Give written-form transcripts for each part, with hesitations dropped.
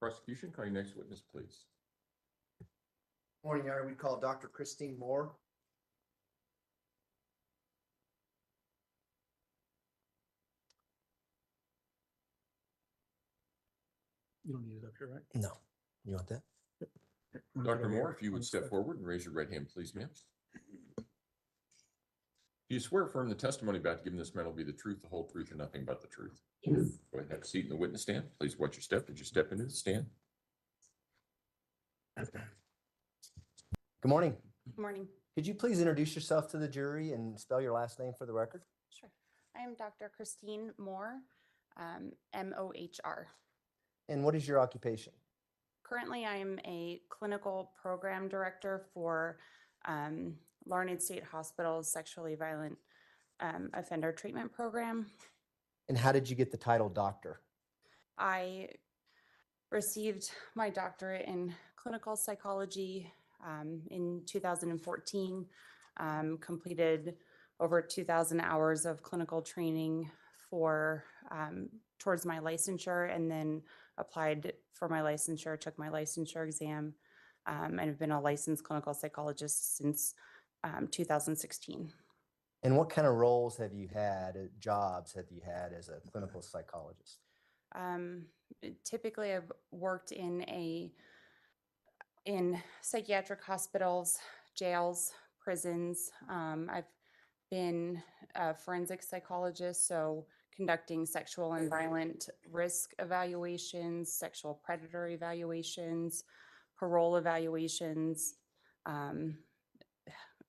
Prosecution, call your next witness, please. Morning, Your Honor. We call Dr. Christine Mohr. You don't need it up here, right? No. You want that? Dr. Mohr, if you would step forward and raise your right hand, please, ma'am. Do you swear affirm the testimony about to give in this matter will be the truth, the whole truth, and nothing but the truth? Yes. Go ahead and have a seat in the witness stand. Please watch your step as you step into the stand. Good morning. Good morning. Could you please introduce yourself to the jury and spell your last name for the record? Sure. I am Dr. Christine Mohr, M-O-H-R. And what is your occupation? Currently, I am a clinical program director for Larned State Hospital's sexually violent offender treatment program. And how did you get the title doctor? I received my doctorate in clinical psychology in 2014, completed over 2,000 hours of clinical training for towards my licensure, and then applied for my licensure, took my licensure exam, and have been a licensed clinical psychologist since 2016. And what kind of roles have you had, jobs have you had as a clinical psychologist? Typically, I've worked in psychiatric hospitals, jails, prisons. I've been a forensic psychologist, so conducting sexual and violent risk evaluations, sexual predator evaluations, parole evaluations,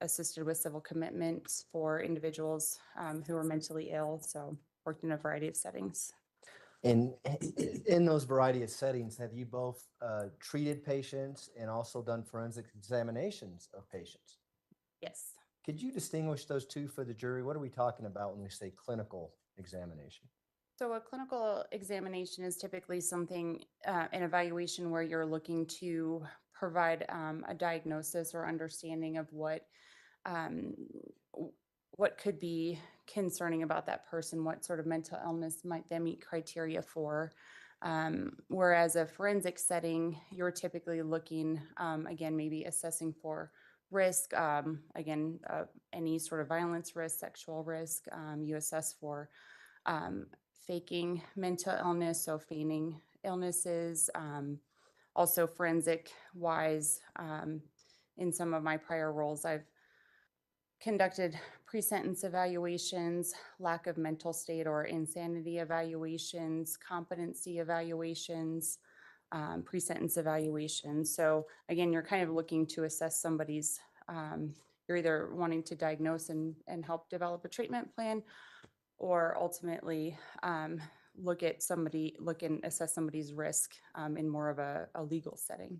assisted with civil commitment for individuals who are mentally ill. So worked in a variety of settings. And in those variety of settings, have you both treated patients and also done forensic examinations of patients? Yes. Could you distinguish those two for the jury? What are we talking about when we say clinical examination? So a clinical examination is typically something, an evaluation where you're looking to provide a diagnosis or understanding of what could be concerning about that person, what sort of mental illness might they meet criteria for. Whereas a forensic setting, you're typically looking, again, maybe assessing for risk, any sort of violence risk, sexual risk. You assess for faking mental illness, so feigning illnesses. Also forensic wise, in some of my prior roles, I've conducted pre-sentence evaluations, lack of mental state or insanity evaluations, competency evaluations, pre-sentence evaluations. So again, you're kind of looking to assess somebody's, you're either wanting to diagnose and help develop a treatment plan, or ultimately look and assess somebody's risk in more of a legal setting.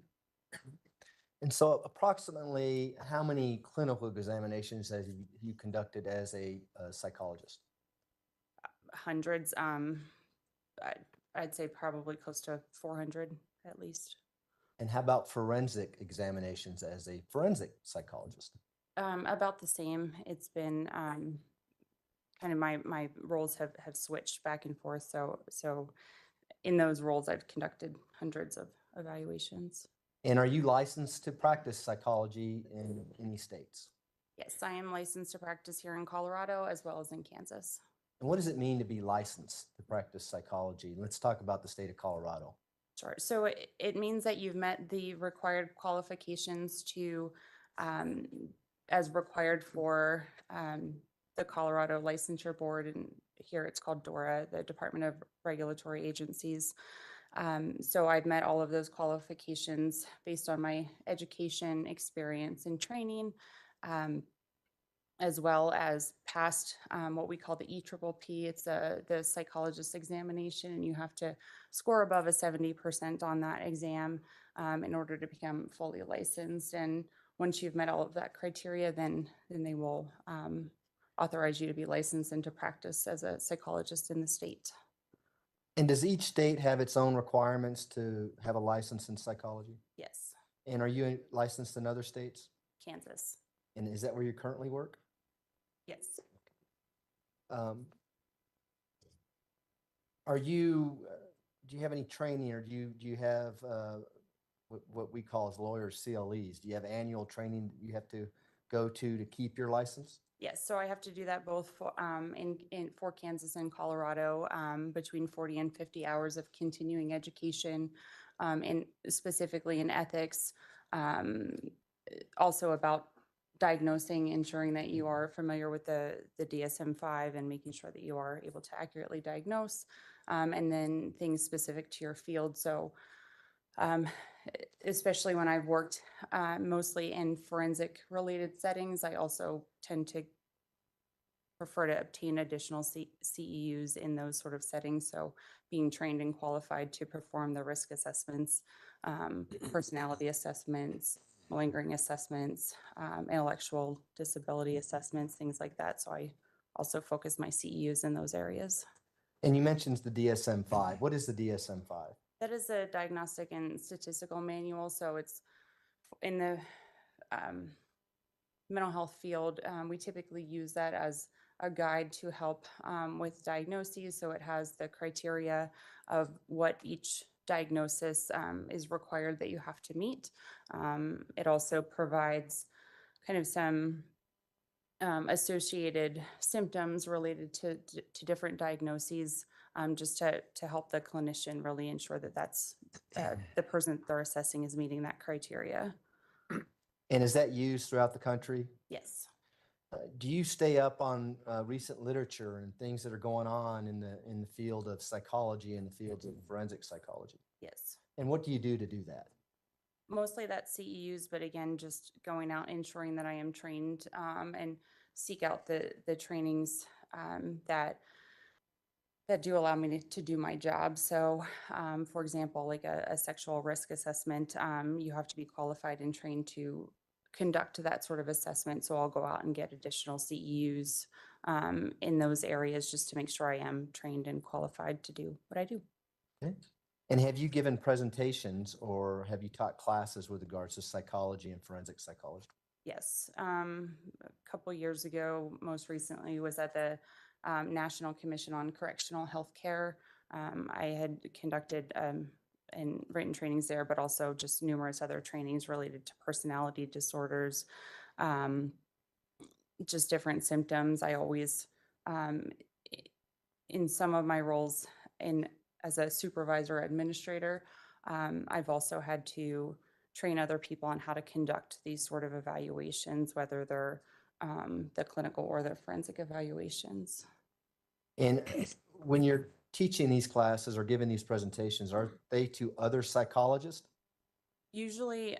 And so approximately how many clinical examinations have you conducted as a psychologist? Hundreds. I'd say probably close to 400 at least. And how about forensic examinations as a forensic psychologist? About the same. It's been kind of my roles have switched back and forth. So in those roles, I've conducted hundreds of evaluations. And are you licensed to practice psychology in any states? Yes, I am licensed to practice here in Colorado as well as in Kansas. And what does it mean to be licensed to practice psychology? Let's talk about the state of Colorado. Sure. So it means that you've met the required qualifications to, as required for the Colorado Licensure Board, and here it's called DORA, the Department of Regulatory Agencies. So I've met all of those qualifications based on my education, experience, and training, as well as passed what we call the EPPP. It's the psychologist examination, and you have to score above a 70% on that exam in order to become fully licensed. And once you've met all of that criteria, then they will authorize you to be licensed and to practice as a psychologist in the state. And does each state have its own requirements to have a license in psychology? Yes. And are you licensed in other states? Kansas. And is that where you currently work? Yes. Are you do you have any training, or do you have what we call as lawyers CLEs? Do you have annual training that you have to go to keep your license? Yes, so I have to do that both for Kansas and Colorado, between 40 and 50 hours of continuing education, and specifically in ethics, also about diagnosing, ensuring that you are familiar with the DSM-5 and making sure that you are able to accurately diagnose, and then things specific to your field. So especially when I've worked mostly in forensic related settings, I also tend to prefer to obtain additional CEUs in those sort of settings. So being trained and qualified to perform the risk assessments, personality assessments, malingering assessments, intellectual disability assessments, things like that. So I also focus my CEUs in those areas. And you mentioned the DSM-5. What is the DSM-5? That is a diagnostic and statistical manual. So it's in the mental health field. We typically use that as a guide to help with diagnoses. So it has the criteria of what each diagnosis is required that you have to meet. It also provides kind of some associated symptoms related to different diagnoses, just to help the clinician really ensure that that's the person that they're assessing is meeting that criteria. And is that used throughout the country? Yes. Do you stay up on recent literature and things that are going on in the field of psychology and the fields of forensic psychology? Yes. And what do you do to do that? Mostly that's CEUs, but again, just going out, ensuring that I am trained, and seek out the trainings that do allow me to do my job. So, for example, like a sexual risk assessment, you have to be qualified and trained to conduct that sort of assessment. So I'll go out and get additional CEUs in those areas just to make sure I am trained and qualified to do what I do. Okay. And have you given presentations or have you taught classes with regards to psychology and forensic psychology? Yes. A couple years ago, most recently was at the National Commission on Correctional Healthcare. I had conducted and written trainings there, but also just numerous other trainings related to personality disorders, just different symptoms. I always, in some of my roles as a supervisor administrator, I've also had to train other people on how to conduct these sort of evaluations, whether they're the clinical or the forensic evaluations. And when you're teaching these classes or giving these presentations, are they to other psychologists? Usually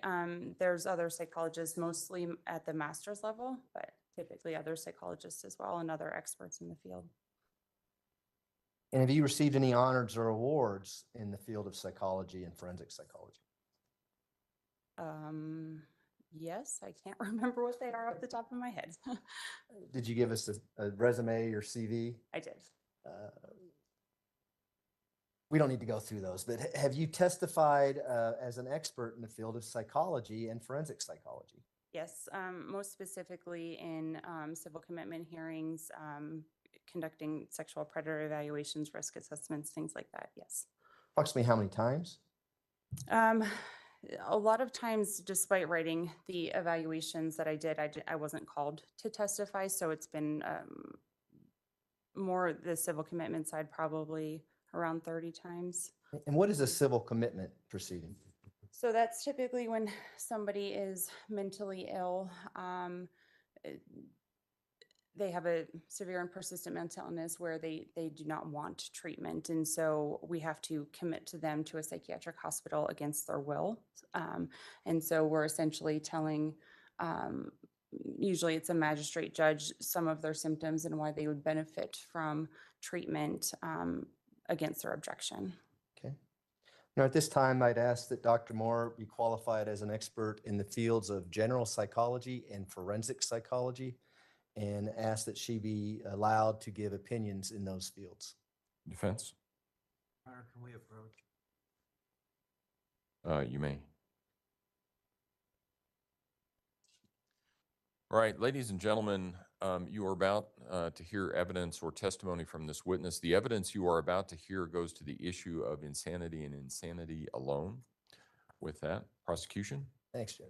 there's other psychologists, mostly at the master's level, but typically other psychologists as well and other experts in the field. And have you received any honors or awards in the field of psychology and forensic psychology? Yes, I can't remember what they are off the top of my head. Did you give us a resume or CV? I did. We don't need to go through those, but have you testified as an expert in the field of psychology and forensic psychology? Yes, most specifically in civil commitment hearings, conducting sexual predator evaluations, risk assessments, things like that. Yes. Approximately how many times? A lot of times, despite writing the evaluations that I did, I wasn't called to testify. So it's been more the civil commitment side, probably around 30 times. And what is a civil commitment proceeding? So that's typically when somebody is mentally ill. They have a severe and persistent mental illness where they do not want treatment. And so we have to commit to them to a psychiatric hospital against their will. And so we're essentially telling, usually it's a magistrate judge, some of their symptoms and why they would benefit from treatment against their objection. Okay. Now at this time, I'd ask that Dr. Mohr be qualified as an expert in the fields of general psychology and forensic psychology, and ask that she be allowed to give opinions in those fields. Defense? Can we approach? You may. All right, ladies and gentlemen, You are about to hear evidence or testimony from this witness. The evidence you are about to hear goes to the issue of insanity and insanity alone. With that, prosecution. Thanks, Judge.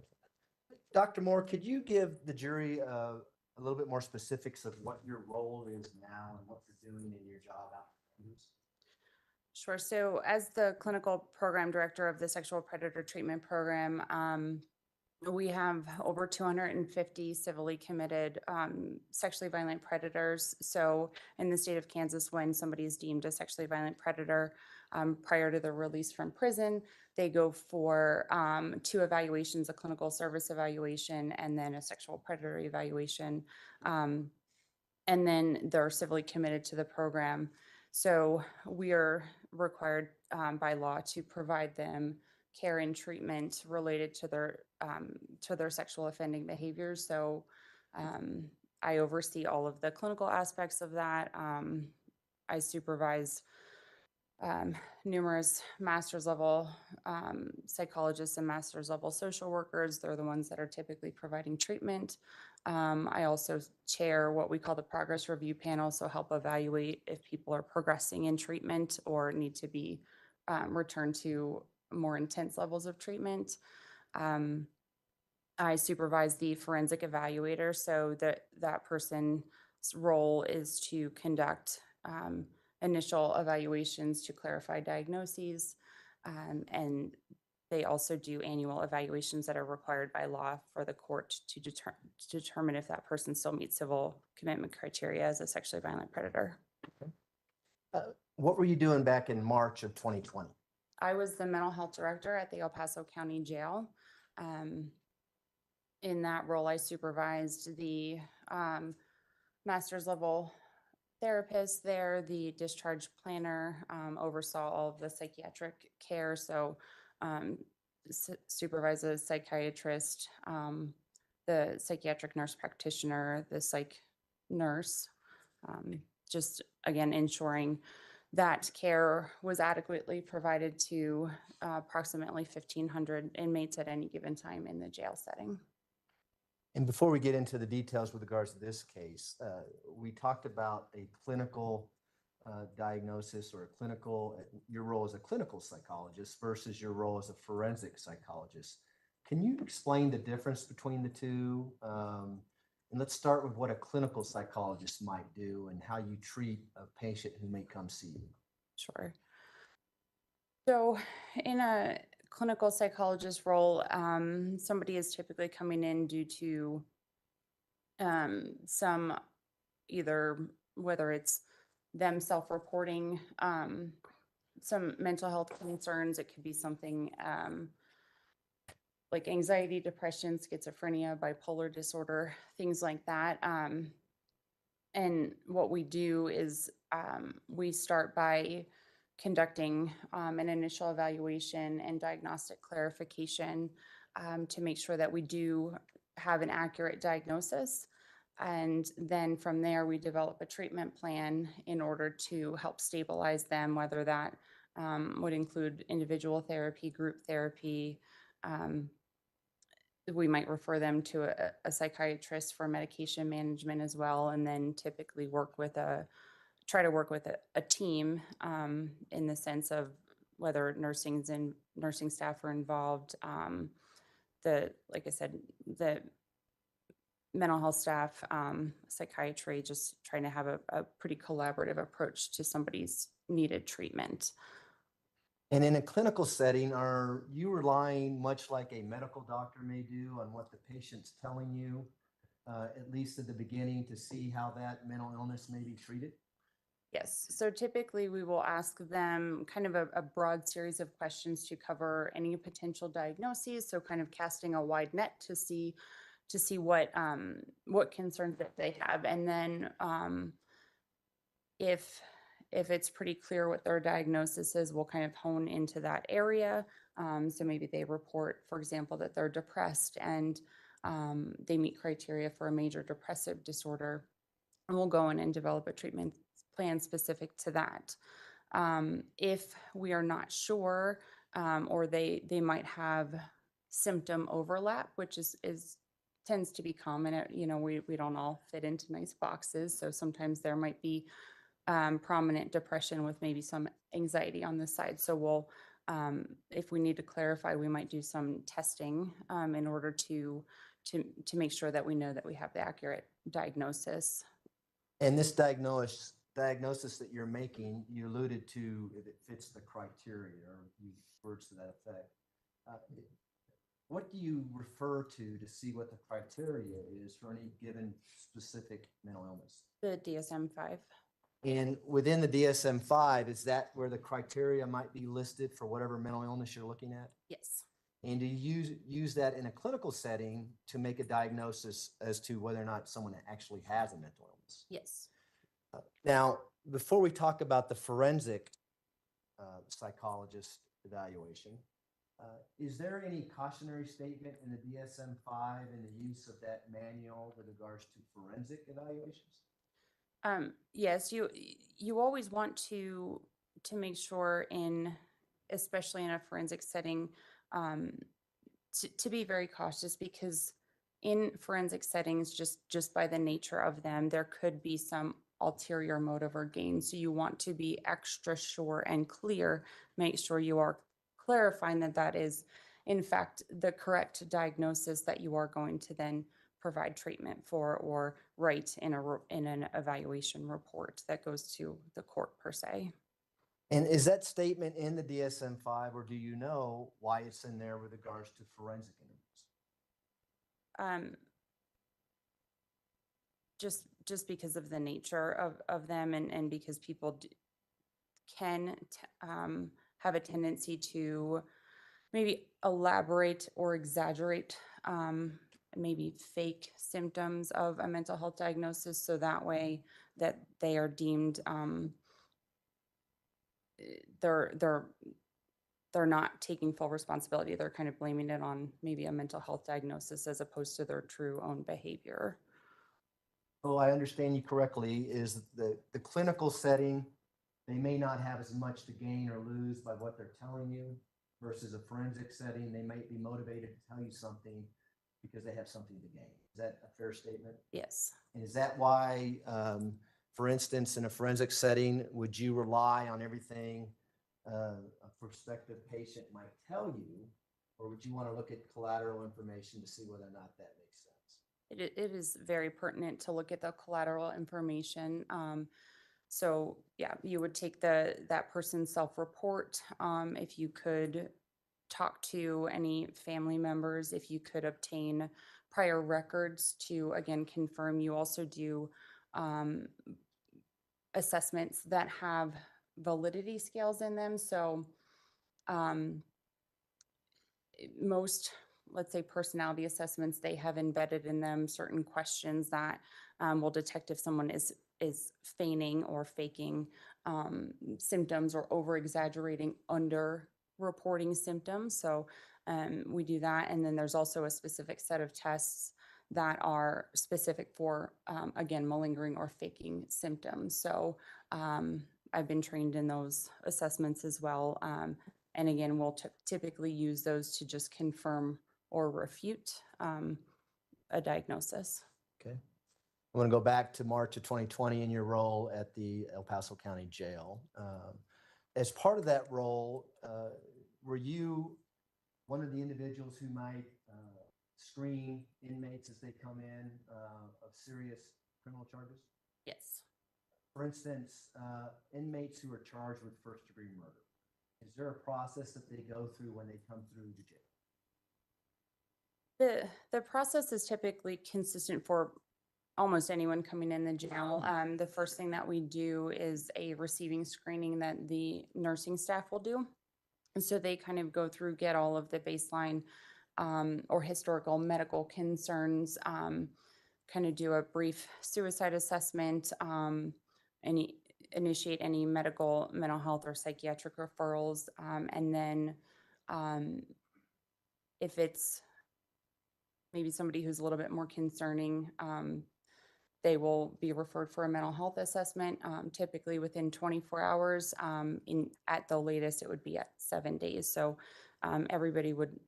Dr. Moore, could you give the jury a little bit more specifics of what your role is now and what you're doing in your job out in the Sure. So as the clinical program director of the sexual predator treatment program, we have over 250 civilly committed sexually violent predators. So in the state of Kansas, when somebody is deemed a sexually violent predator prior to their release from prison, they go for 2 evaluations, a clinical service evaluation and then a sexual predator evaluation. And then they're civilly committed to the program. So we are required by law to provide them care and treatment related to their sexual offending behaviors. So I oversee all of the clinical aspects of that. I supervise numerous master's level psychologists and master's level social workers. They're the ones that are typically providing treatment. I also chair what we call the progress review panel, so help evaluate if people are progressing in treatment or need to be returned to more intense levels of treatment. I supervise the forensic evaluator, so that person's role is to conduct initial evaluations to clarify diagnoses, and they also do annual evaluations that are required by law for the court to determine if that person still meets civil commitment criteria as a sexually violent predator. What were you doing back in March of 2020? I was the mental health director at the El Paso County Jail. In that role, I supervised the master's level therapist there, the discharge planner, oversaw all of the psychiatric care. So supervise a psychiatrist, the psychiatric nurse practitioner, the psych nurse, just again, ensuring that care was adequately provided to approximately 1,500 inmates at any given time in the jail setting. And before we get into the details with regards to this case, we talked about a clinical diagnosis or your role as a clinical psychologist versus your role as a forensic psychologist. Can you explain the difference between the two? And let's start with what a clinical psychologist might do and how you treat a patient who may come see you. Sure. So in a clinical psychologist role, somebody is typically coming in due to some either whether it's them self-reporting some mental health concerns. It could be something like anxiety, depression, schizophrenia, bipolar disorder, things like that. And what we do is we start by conducting an initial evaluation and diagnostic clarification to make sure that we do have an accurate diagnosis. And then from there, we develop a treatment plan in order to help stabilize them, whether that would include individual therapy, group therapy. We might refer them to a psychiatrist for medication management as well, and then typically try to work with a team in the sense of whether nursing staff are involved. Like I said, the mental health staff, psychiatry, just trying to have a pretty collaborative approach to somebody's needed treatment. And in a clinical setting, are you relying much like a medical doctor may do on what the patient's telling you, at least at the beginning, to see how that mental illness may be treated? Yes. So typically we will ask them kind of a broad series of questions to cover any potential diagnoses. So kind of casting a wide net to see what concerns that they have. And then if it's pretty clear what their diagnosis is, we'll kind of hone into that area. So maybe they report, for example, that they're depressed and they meet criteria for a major depressive disorder. And we'll go in and develop a treatment plan specific to that. If we are not sure, or they might have symptom overlap, which is tends to be common. We don't all fit into nice boxes. So sometimes there might be prominent depression with maybe some anxiety on the side. So if we need to clarify, we might do some testing in order to make sure that we know that we have the accurate diagnosis. And this diagnosis that you're making, you alluded to, if it fits the criteria or use words to that effect. What do you refer to see what the criteria is for any given specific mental illness? The DSM-5. And within the DSM-5, is that where the criteria might be listed for whatever mental illness you're looking at? Yes. And do you use that in a clinical setting to make a diagnosis as to whether or not someone actually has a mental illness? Yes. Now, before we talk about the forensic psychologist evaluation, is there any cautionary statement in the DSM-5 in the use of that manual with regards to forensic evaluations? Yes, you always want to make sure especially in a forensic setting, to be very cautious, because in forensic settings, just by the nature of them, there could be some ulterior motive or gain. So you want to be extra sure and clear, make sure you are clarifying that is in fact the correct diagnosis that you are going to then provide treatment for or write in an evaluation report that goes to the court per se. And is that statement in the DSM-5, or do you know why it's in there with regards to forensic interviews? Just because of the nature of them, and because people can have a tendency to maybe elaborate or exaggerate maybe fake symptoms of a mental health diagnosis, so that way that they are deemed they're not taking full responsibility. They're kind of blaming it on maybe a mental health diagnosis as opposed to their true own behavior. Oh, I understand you correctly, is the clinical setting, they may not have as much to gain or lose by what they're telling you, versus a forensic setting, they might be motivated to tell you something because they have something to gain. Is that a fair statement? Yes. And is that why, for instance, in a forensic setting, would you rely on everything a prospective patient might tell you, or would you want to look at collateral information to see whether or not that makes sense? It is very pertinent to look at the collateral information. So yeah, you would take that person's self-report. If you could talk to any family members, if you could obtain prior records to, again, confirm. You also do assessments that have validity scales in them. So most, let's say, personality assessments, they have embedded in them certain questions that will detect if someone is feigning or faking symptoms or over-exaggerating under reporting symptoms. So we do that. And then there's also a specific set of tests that are specific for, again, malingering or faking symptoms. So I've been trained in those assessments as well. And again, we'll typically use those to just confirm or refute a diagnosis. Okay. I want to go back to March of 2020 in your role at the El Paso County Jail. As part of that role, were you one of the individuals who might screen inmates as they come in of serious criminal charges? Yes. For instance, inmates who are charged with first-degree murder, is there a process that they go through when they come through the jail? The process is typically consistent for almost anyone coming in the jail. The first thing that we do is a receiving screening that the nursing staff will do. And so they kind of go through, get all of the baseline or historical medical concerns, kind of do a brief suicide assessment, initiate any mental health or psychiatric referrals. And then if it's maybe somebody who's a little bit more concerning, they will be referred for a mental health assessment, typically within 24 hours. At the latest, it would be at 7 days. So everybody would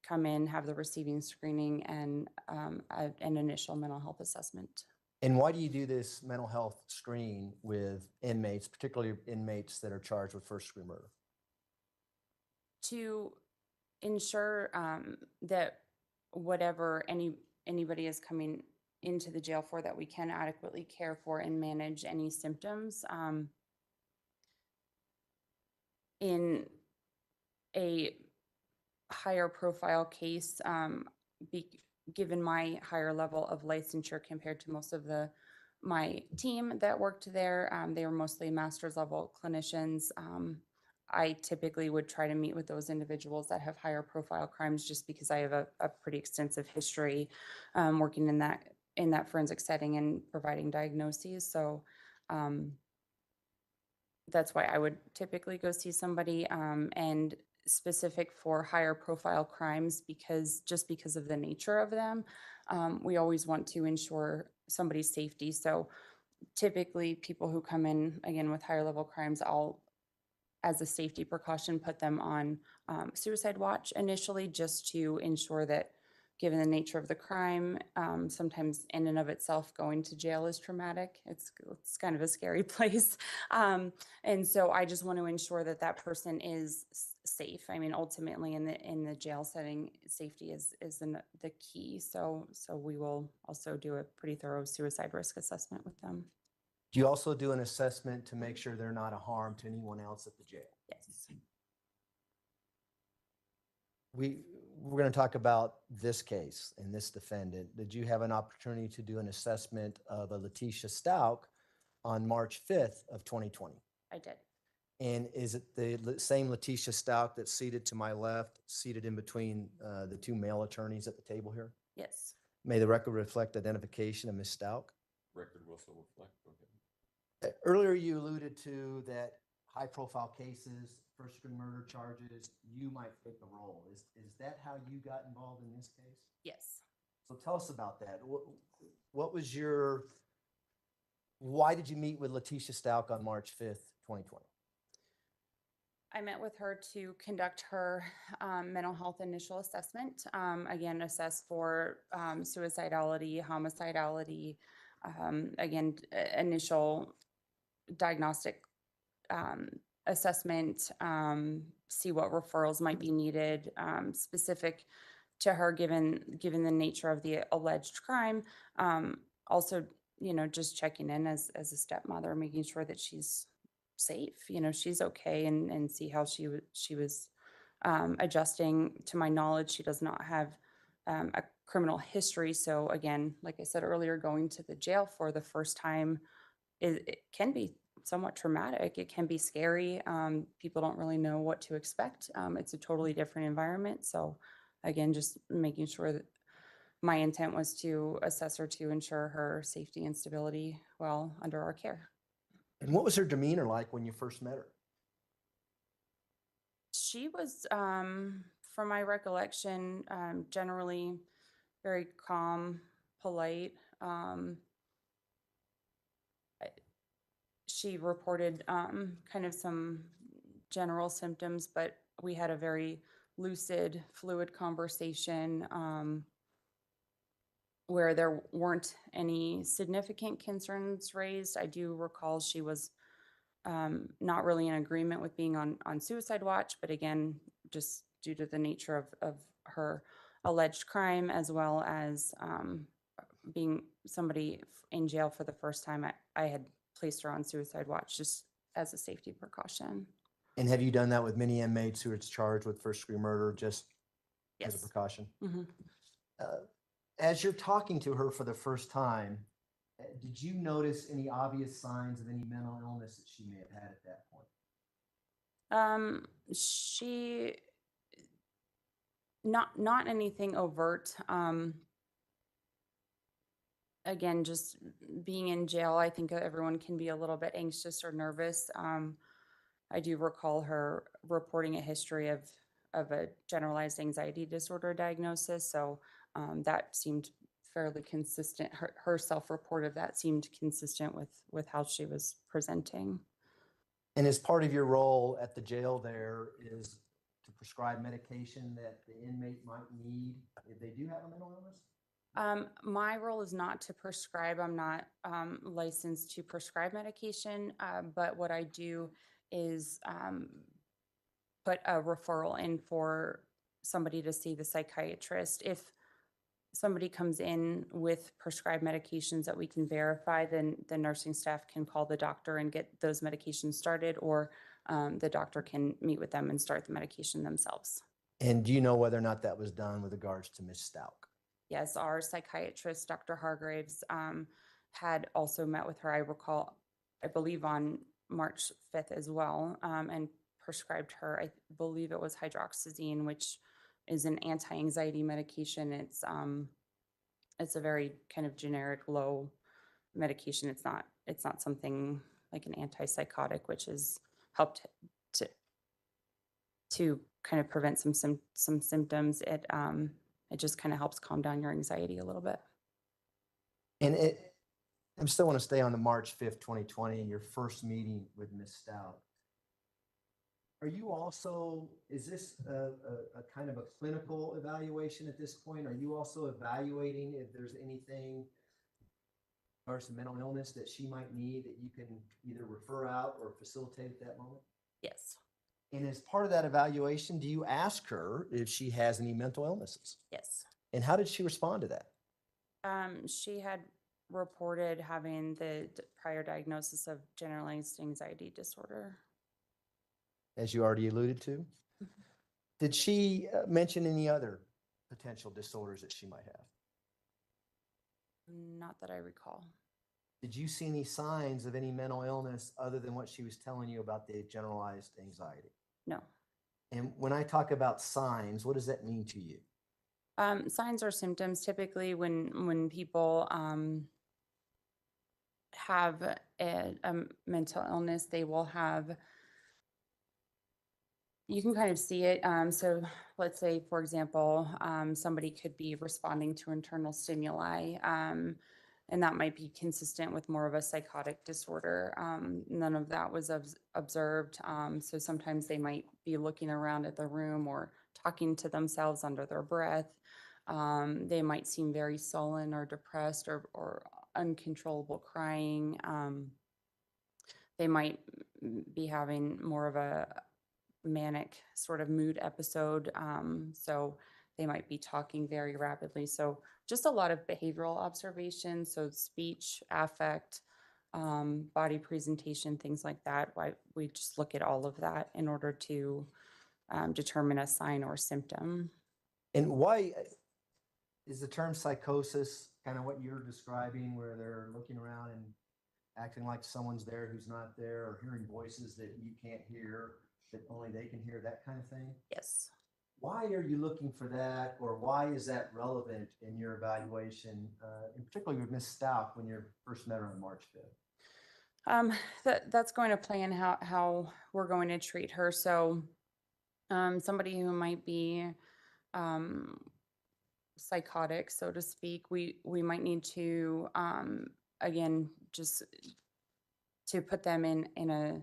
come in, have the receiving screening and an initial mental health assessment. And why do you do this mental health screen with inmates, particularly inmates that are charged with first-degree murder? To ensure that whatever anybody is coming into the jail for, that we can adequately care for and manage any symptoms. In a higher profile case, given my higher level of licensure compared to most of my team that worked there, they were mostly master's level clinicians. I typically would try to meet with those individuals that have higher profile crimes, just because I have a pretty extensive history working in that forensic setting and providing diagnoses. So that's why I would typically go see somebody, and specific for higher profile crimes, because of the nature of them, we always want to ensure somebody's safety. So typically people who come in again with higher level crimes, I'll, as a safety precaution, put them on suicide watch initially, just to ensure that, given the nature of the crime, sometimes in and of itself going to jail is traumatic. It's kind of a scary place. And so I just want to ensure that that person is safe. I mean, ultimately in the jail setting, safety is the key. So we will also do a pretty thorough suicide risk assessment with them. Do you also do an assessment to make sure they're not a harm to anyone else at the jail? Yes. We're going to talk about this case and this defendant. Did you have an opportunity to do an assessment of a Letecia Stauch on March 5th of 2020? I did. And is it the same Letecia Stauch that's seated to my left, seated in between the two male attorneys at the table here? Yes. May the record reflect identification of Ms. Stauch. Record will so reflect. Go ahead. Earlier, you alluded to that high-profile cases, first-degree murder charges, you might take a role. Is that how you got involved in this case? Yes. So tell us about that. What was why did you meet with Letecia Stauch on March 5th, 2020? I met with her to conduct her mental health initial assessment. Again, assess for suicidality, homicidality, again, initial diagnostic assessment, see what referrals might be needed, specific to her given the nature of the alleged crime. Also, just checking in as a stepmother, making sure that she's safe, she's okay, and see how she was adjusting. To my knowledge, she does not have a criminal history. So again, like I said earlier, going to the jail for the first time, it can be somewhat traumatic. It can be scary. People don't really know what to expect. It's a totally different environment. So again, just making sure that my intent was to assess her to ensure her safety and stability while under our care. And what was her demeanor like when you first met her? She was, from my recollection, generally very calm, polite. She reported kind of some general symptoms, but we had a very lucid, fluid conversation where there weren't any significant concerns raised. I do recall she was not really in agreement with being on suicide watch, but again, just due to the nature of her alleged crime, as well as being somebody in jail for the first time, I had placed her on suicide watch just as a safety precaution. And have you done that with many inmates who are charged with first-degree murder just as a Yes. precaution? Mm-hmm. As you're talking to her for the first time, did you notice any obvious signs of any mental illness that she may have had at that point? She not anything overt. Again, just being in jail, I think everyone can be a little bit anxious or nervous. I do recall her reporting a history of a generalized anxiety disorder diagnosis. So that seemed fairly consistent. Her self-report of that seemed consistent with how she was presenting. And as part of your role at the jail there is to to prescribe medication that the inmate might need if they do have a mental illness? My role is not to prescribe. I'm not licensed to prescribe medication, but what I do is put a referral in for somebody to see the psychiatrist. If somebody comes in with prescribed medications that we can verify, then the nursing staff can call the doctor and get those medications started, or the doctor can meet with them and start the medication themselves. And do you know whether or not that was done with regards to Ms. Stauch? Yes, our psychiatrist, Dr. Hargraves, had also met with her, I believe on March 5th as well, and prescribed her, I believe it was hydroxyzine, which is an anti-anxiety medication. It's a very kind of generic low medication. It's not something like an antipsychotic, which has helped to kind of prevent some symptoms. It just kind of helps calm down your anxiety a little bit. And I still want to stay on the March 5th, 2020, and your first meeting with Ms. Stauch. Are you also, is this a kind of a clinical evaluation at this point? Are you also evaluating if there's anything or some mental illness that she might need that you can either refer out or facilitate at that moment? Yes, And as part of that evaluation, do you ask her if she has any mental illnesses? yes. And how did she respond to that? She had reported having the prior diagnosis of generalized anxiety disorder. As you already alluded to? Did she mention any other potential disorders that she might have? Not that I recall. Did you see any signs of any mental illness other than what she was telling you about the generalized anxiety? No. And when I talk about signs, what does that mean to you? Signs or symptoms, typically when people have a mental illness, they will have, you can kind of see it. So let's say, for example, somebody could be responding to internal stimuli, and that might be consistent with more of a psychotic disorder. None of that was observed. So sometimes they might be looking around at the room or talking to themselves under their breath. They might seem very sullen or depressed or uncontrollable crying. They might be having more of a manic sort of mood episode. So they might be talking very rapidly. So just a lot of behavioral observations. So speech, affect, body presentation, things like that. Why we just look at all of that in order to determine a sign or symptom. And why is the term psychosis kind of what you're describing, where they're looking around and acting like someone's there who's not there, or hearing voices that you can't hear, that only they can hear, that kind of thing? Yes. Why are you looking for that, or why is that relevant in your evaluation, and particularly with Ms. Stauch when you first met her on March 5th? That's going to play in how we're going to treat her. So somebody who might be psychotic, so to speak, we might need to, again, just to put them in a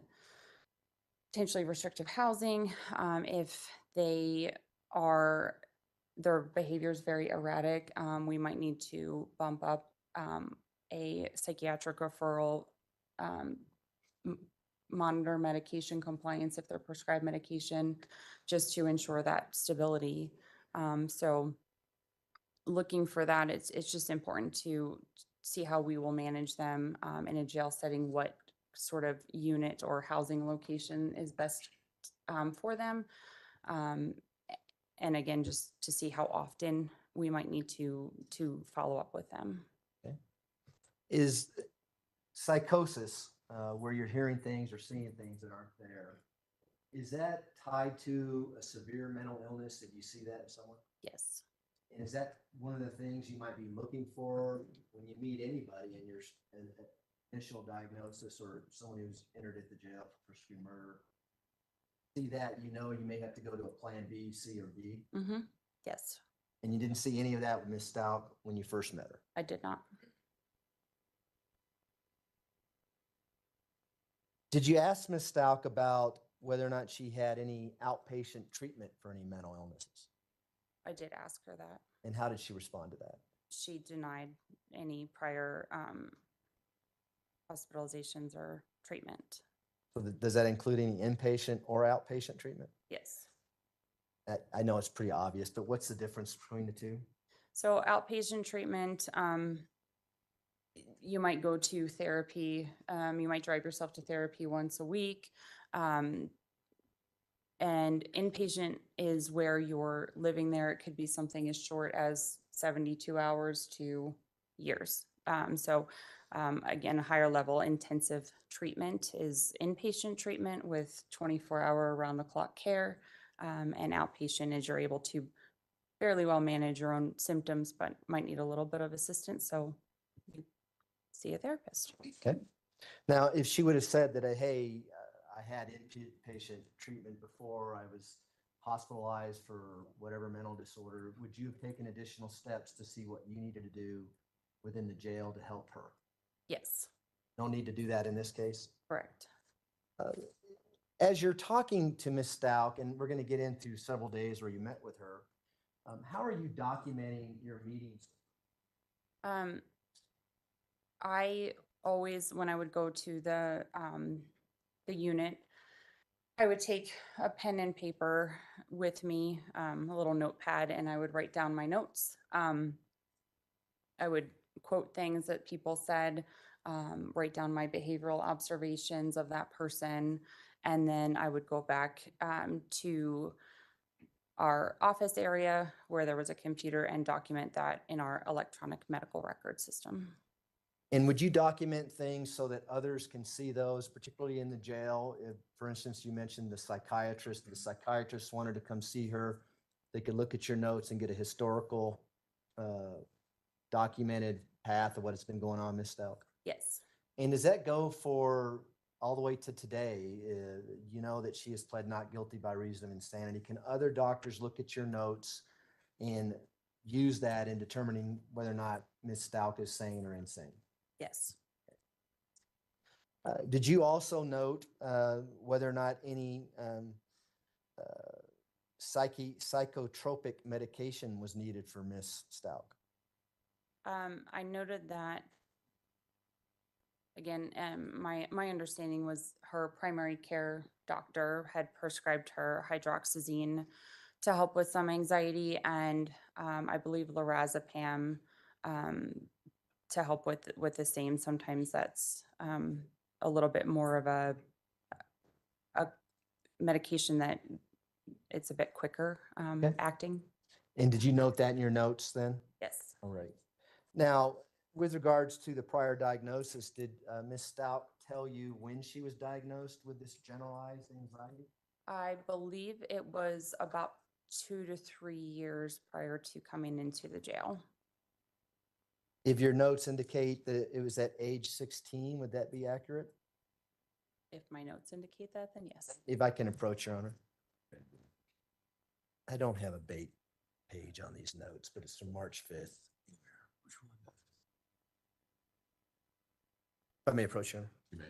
potentially restrictive housing. If their behavior is very erratic, we might need to bump up a psychiatric referral, monitor medication compliance if they're prescribed medication, just to ensure that stability. So looking for that, it's just important to see how we will manage them in a jail setting, what sort of unit or housing location is best for them. And again, just to see how often we might need to follow up with them. Okay. Is psychosis, where you're hearing things or seeing things that aren't there, is that tied to a severe mental illness? Did you see that in someone? Yes. And is that one of the things you might be looking for when you meet anybody in your initial diagnosis, or someone who's entered at the jail for first degree murder? See that, you may have to go to a plan B, C, or D. Mm-hmm. Yes, And you didn't see any of that with Ms. Stauch when you first met her? I did not. Did you ask Ms. Stauch about whether or not she had any outpatient treatment for any mental illnesses? I did ask her that. And how did she respond to that? She denied any prior hospitalizations or treatment. So does that include any inpatient or outpatient treatment? Yes. I know it's pretty obvious, but what's the difference between the two? So outpatient treatment, you might go to therapy. You might drive yourself to therapy once a week. And inpatient is where you're living there. It could be something as short as 72 hours to years. Again, a higher level intensive treatment is inpatient treatment with 24-hour around-the-clock care. And outpatient is you're able to fairly well manage your own symptoms, but might need a little bit of assistance. So you see a therapist. Okay. Now, if she would have said that, hey, I had inpatient treatment before I was hospitalized for whatever mental disorder, would you have taken additional steps to see what you needed to do within the jail to help her? Yes, No need to do that in this case? correct. As you're talking to Ms. Stauch, and we're going to get into several days where you met with her, how are you documenting your meetings? I always, when I would go to the unit, I would take a pen and paper with me, a little notepad, and I would write down my notes. I would quote things that people said, write down my behavioral observations of that person, and then I would go back to our office area where there was a computer and document that in our electronic medical record system. And would you document things so that others can see those, particularly in the jail? If, for instance, you mentioned the psychiatrist wanted to come see her, they could look at your notes and get a historical documented path of what's been going on, Ms. Stauch. Yes. And does that go for all the way to today? You know that she has pled not guilty by reason of insanity. Can other doctors look at your notes and use that in determining whether or not Ms. Stauch is sane or insane? Yes. Did you also note whether or not any psychotropic medication was needed for Ms. Stauch? I noted that, again, my understanding was her primary care doctor had prescribed her hydroxyzine to help with some anxiety, and I believe lorazepam to help with the same. Sometimes that's a little bit more of a medication that it's a bit quicker Okay. acting. And did you note that in your notes then? Yes. All right. Now, with regards to the prior diagnosis, did Ms. Stauch tell you when she was diagnosed with this generalized anxiety? I believe it was about 2 to 3 years prior to coming into the jail. If your notes indicate that it was at age 16, would that be accurate? If my notes indicate that, then yes. If I can approach, Your Honor. I don't have a bait page on these notes, but it's from March 5th. If I may approach, Your Honor. You may.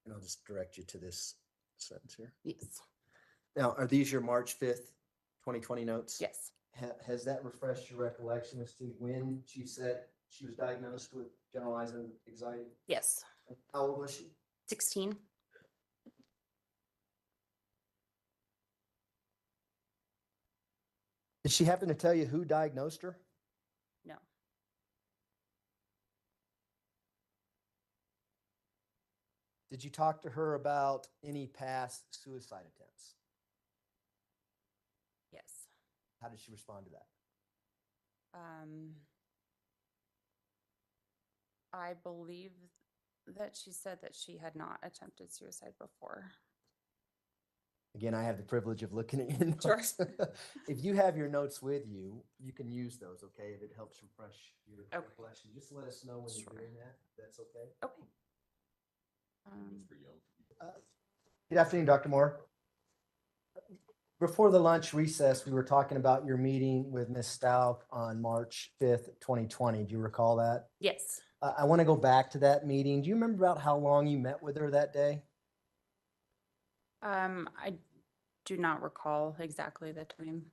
And I'll just direct you to this sentence here. Yes. Now, are these your March 5th, 2020 notes? Yes. Has that refreshed your recollection as to when she said she was diagnosed with generalized anxiety? Yes. How old was she? 16. Did she happen to tell you who diagnosed her? No. Did you talk to her about any past suicide attempts? Yes. How did she respond to that? I believe that she said that she had not attempted suicide before. Again, I have the privilege of looking at your Sure. notes. If you have your notes with you, you can use those, okay? If it helps refresh your Okay. recollection, just let us know when Sure. you're doing that. if That's okay. Okay. It's for you. Good afternoon, Dr. Mohr. Before the lunch recess, we were talking about your meeting with Ms. Stauch on March 5th, 2020. Do you recall that? Yes. I want to go back to that meeting. Do you remember about how long you met with her that day? I do not recall exactly the time.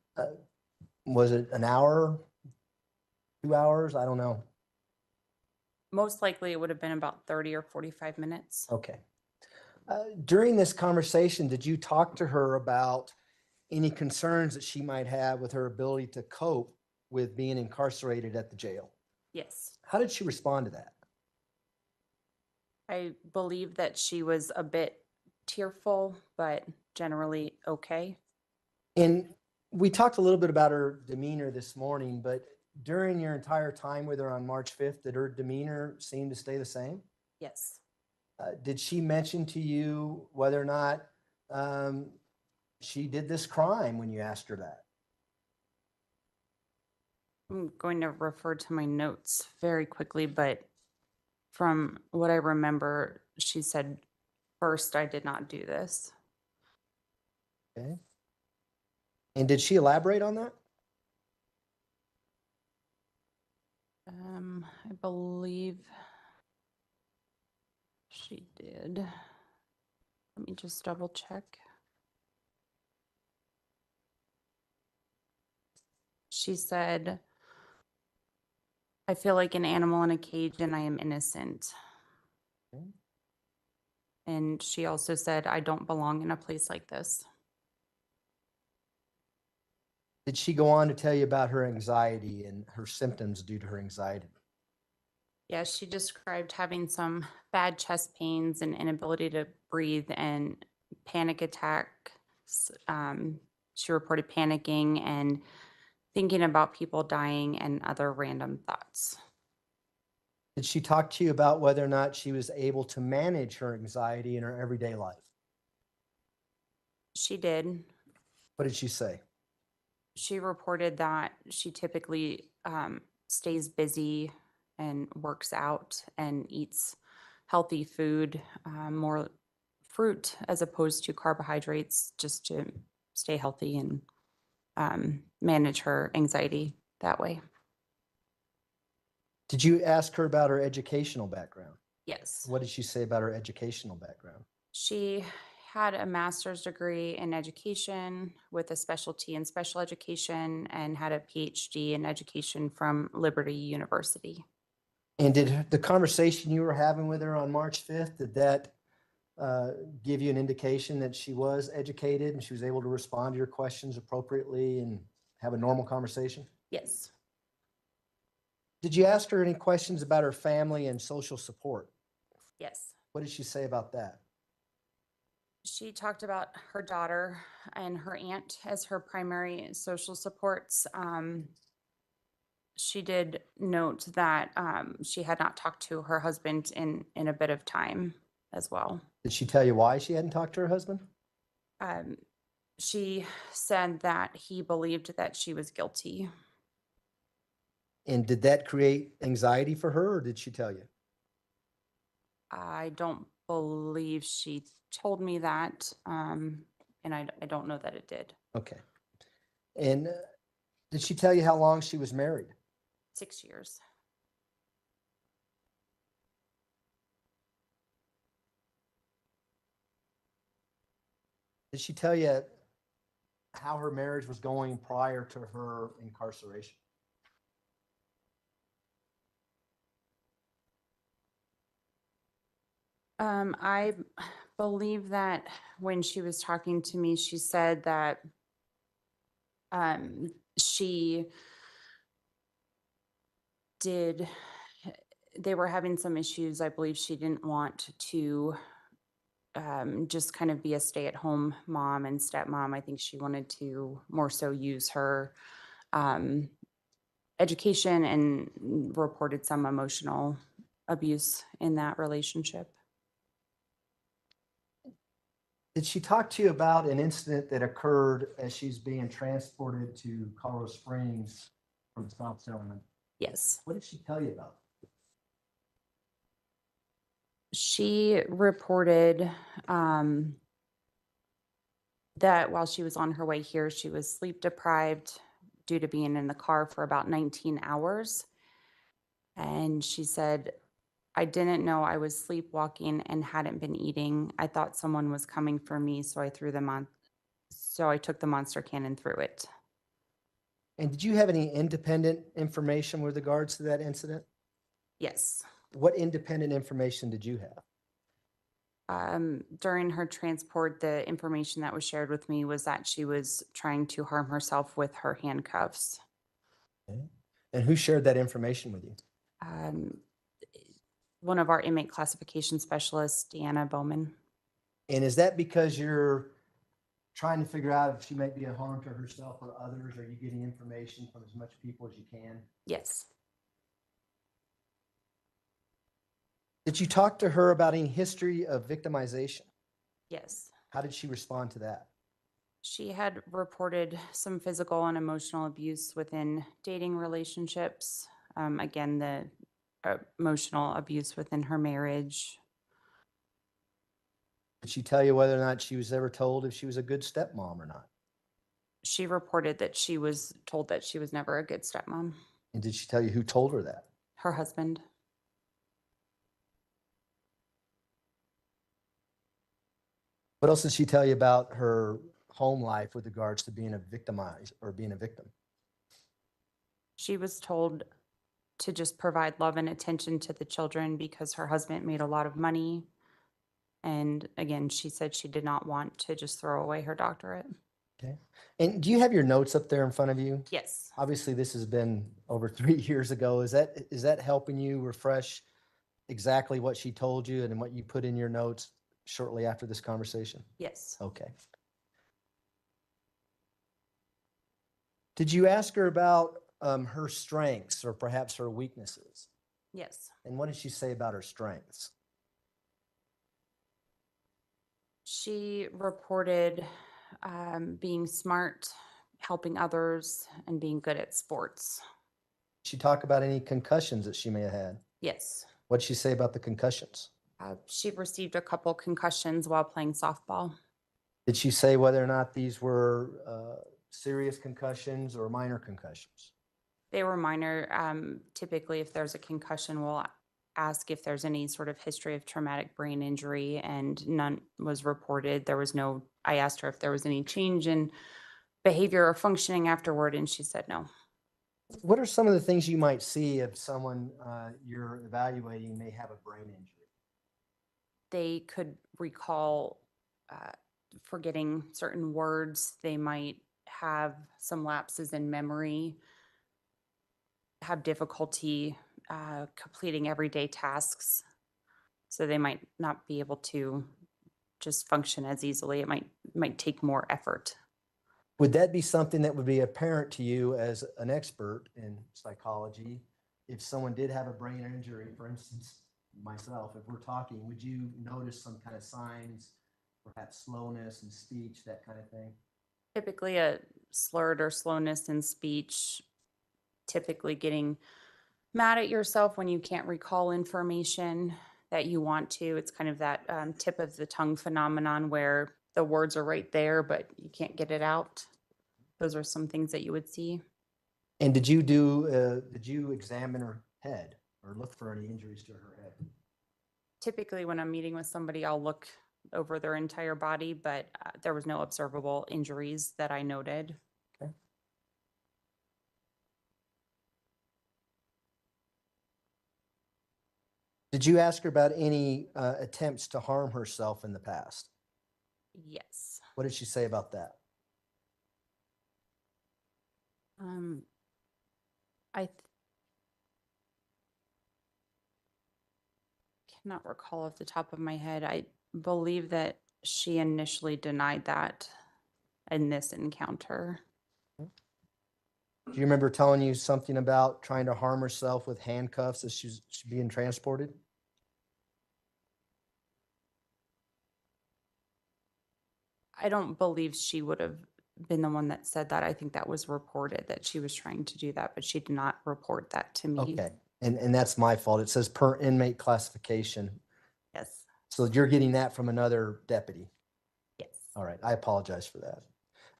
Was it an hour, 2 hours? I don't know. Most likely it would have been about 30 or 45 minutes. Okay. During this conversation, did you talk to her about any concerns that she might have with her ability to cope with being incarcerated at the jail? Yes. How did she respond to that? I believe that she was a bit tearful, but generally okay. And we talked a little bit about her demeanor this morning, but during your entire time with her on March 5th, did her demeanor seem to stay the same? Yes. Did she mention to you whether or not she did this crime when you asked her that? I'm going to refer to my notes very quickly, but from what I remember, she said, first, I did not do this. Okay. And did she elaborate on that? I believe she did. Let me just double check. She said, I feel like an animal in a cage and I am innocent. Okay. And she also said, I don't belong in a place like this. Did she go on to tell you about her anxiety and her symptoms due to her anxiety? Yeah, she described having some bad chest pains and inability to breathe and panic attacks. She reported panicking and thinking about people dying and other random thoughts. Did she talk to you about whether or not she was able to manage her anxiety in her everyday life? She did. What did she say? She reported that she typically stays busy and works out and eats healthy food, more fruit as opposed to carbohydrates, just to stay healthy and manage her anxiety that way. Did you ask her about her educational background? Yes. What did she say about her educational background? She had a master's degree in education with a specialty in special education and had a PhD in education from Liberty University. And did the conversation you were having with her on March 5th, did that give you an indication that she was educated and she was able to respond to your questions appropriately and have a normal conversation? Yes. Did you ask her any questions about her family and social support? Yes. What did she say about that? She talked about her daughter and her aunt as her primary social supports. She did note that she had not talked to her husband in a bit of time as well. Did she tell you why she hadn't talked to her husband? She said that he believed that she was guilty. And did that create anxiety for her, or did she tell you? I don't believe she told me that, and I don't know that it did. Okay. And did she tell you how long she was married? 6 years. Did she tell you how her marriage was going prior to her incarceration? I believe that when she was talking to me, she said that she did, they were having some issues. I believe she didn't want to just kind of be a stay-at-home mom and stepmom. I think she wanted to more so use her education and reported some emotional abuse in that relationship. Did she talk to you about an incident that occurred as she's being transported to Colorado Springs from South Carolina? Yes. What did she tell you about? She reported that while she was on her way here, she was sleep deprived due to being in the car for about 19 hours. And she said, I didn't know I was sleepwalking and hadn't been eating. I thought someone was coming for me, so I took the monster can and threw it. And did you have any independent information with regards to that incident? Yes. What independent information did you have? During her transport, the information that was shared with me was that she was trying to harm herself with her handcuffs. Okay. And who shared that information with you? One of our inmate classification specialists, Deanna Bowman. And is that because you're trying to figure out if she might be a harm to herself or others? Are you getting information from as much people as you can? Yes. Did you talk to her about any history of victimization? Yes. How did she respond to that? She had reported some physical and emotional abuse within dating relationships. Again, the emotional abuse within her marriage. Did she tell you whether or not she was ever told if she was a good stepmom or not? She reported that she was told that she was never a good stepmom. And did she tell you who told her that? Her husband. What else did she tell you about her home life with regards to being a victimized or being a victim? She was told to just provide love and attention to the children because her husband made a lot of money. And again, she said she did not want to just throw away her doctorate. Okay. And do you have your notes up there in front of you? Yes. Obviously, this has been over 3 years ago. Is that helping you refresh exactly what she told you and what you put in your notes shortly after this conversation? Yes. Okay. Did you ask her about her strengths or perhaps her weaknesses? Yes. And what did she say about her strengths? She reported being smart, helping others, and being good at sports. Did she talk about any concussions that she may have had? Yes. What did she say about the concussions? She received a couple concussions while playing softball. Did she say whether or not these were serious concussions or minor concussions? They were minor. Typically, if there's a concussion, we'll ask if there's any sort of history of traumatic brain injury, and none was reported. I asked her if there was any change in behavior or functioning afterward, and she said no. What are some of the things you might see if someone you're evaluating may have a brain injury? They could recall forgetting certain words. They might have some lapses in memory, have difficulty completing everyday tasks. So they might not be able to just function as easily. It might take more effort. Would that be something that would be apparent to you as an expert in psychology? If someone did have a brain injury, for instance, myself, if we're talking, would you notice some kind of signs, perhaps slowness in speech, that kind of thing? Typically a slurred or slowness in speech, typically getting mad at yourself when you can't recall information that you want to. It's kind of that tip of the tongue phenomenon where the words are right there, but you can't get it out. Those are some things that you would see. And did you examine her head or look for any injuries to her head? Typically, when I'm meeting with somebody, I'll look over their entire body, but there was no observable injuries that I noted. Okay. Did you ask her about any attempts to harm herself in the past? Yes. What did she say about that? I cannot recall off the top of my head. I believe that she initially denied that in this encounter. Do you remember telling you something about trying to harm herself with handcuffs as she's being transported? I don't believe she would have been the one that said that. I think that was reported that she was trying to do that, but she did not report that to me. Okay, and that's my fault. It says per inmate classification. Yes. So you're getting that from another deputy? Yes. All right, I apologize for that.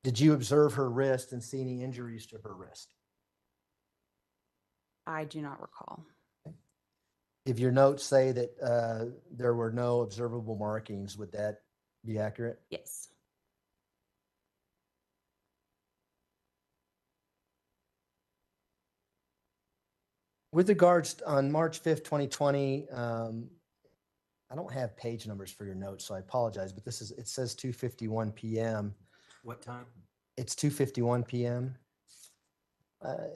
Did you observe her wrist and see any injuries to her wrist? I do not recall. If your notes say that there were no observable markings, would that be accurate? Yes. With regards on March 5th, 2020, I don't have page numbers for your notes, so I apologize, but it says 2:51 PM. What time? It's 2:51 PM.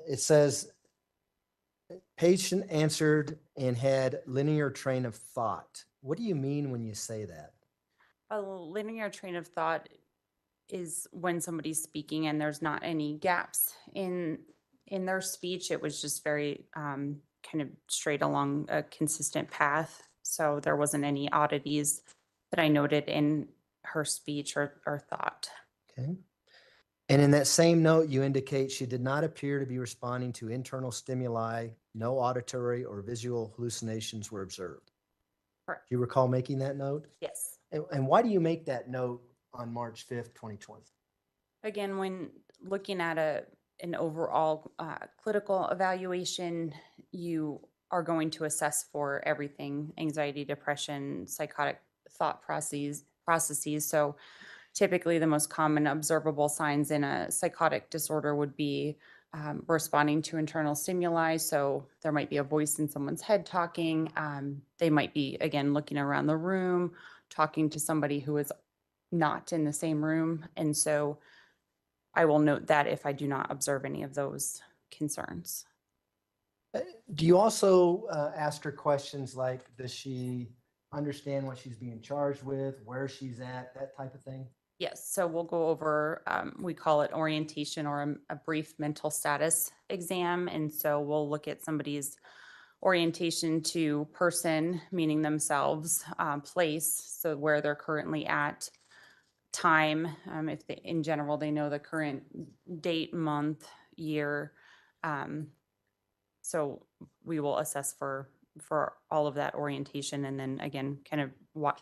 It says patient answered and had linear train of thought. What do you mean when you say that? A linear train of thought is when somebody's speaking and there's not any gaps in their speech. It was just very kind of straight along a consistent path. So there wasn't any oddities that I noted in her speech or thought. Okay. And in that same note, you indicate she did not appear to be responding to internal stimuli. No auditory or visual hallucinations were observed. Correct. Do you recall making that note? Yes. And why do you make that note on March 5th, 2020? Again, when looking at an overall clinical evaluation, you are going to assess for everything: anxiety, depression, psychotic thought processes. So typically the most common observable signs in a psychotic disorder would be responding to internal stimuli. So there might be a voice in someone's head talking. They might be, again, looking around the room, talking to somebody who is not in the same room. And so I will note that if I do not observe any of those concerns. Do you also ask her questions like, does she understand what she's being charged with, where she's at, that type of thing? Yes, so we'll go over, we call it orientation or a brief mental status exam. And so we'll look at somebody's orientation to person, meaning themselves, place, so where they're currently at, time, if they, in general, they know the current date, month, year. So we will assess for all of that orientation, and then again, kind of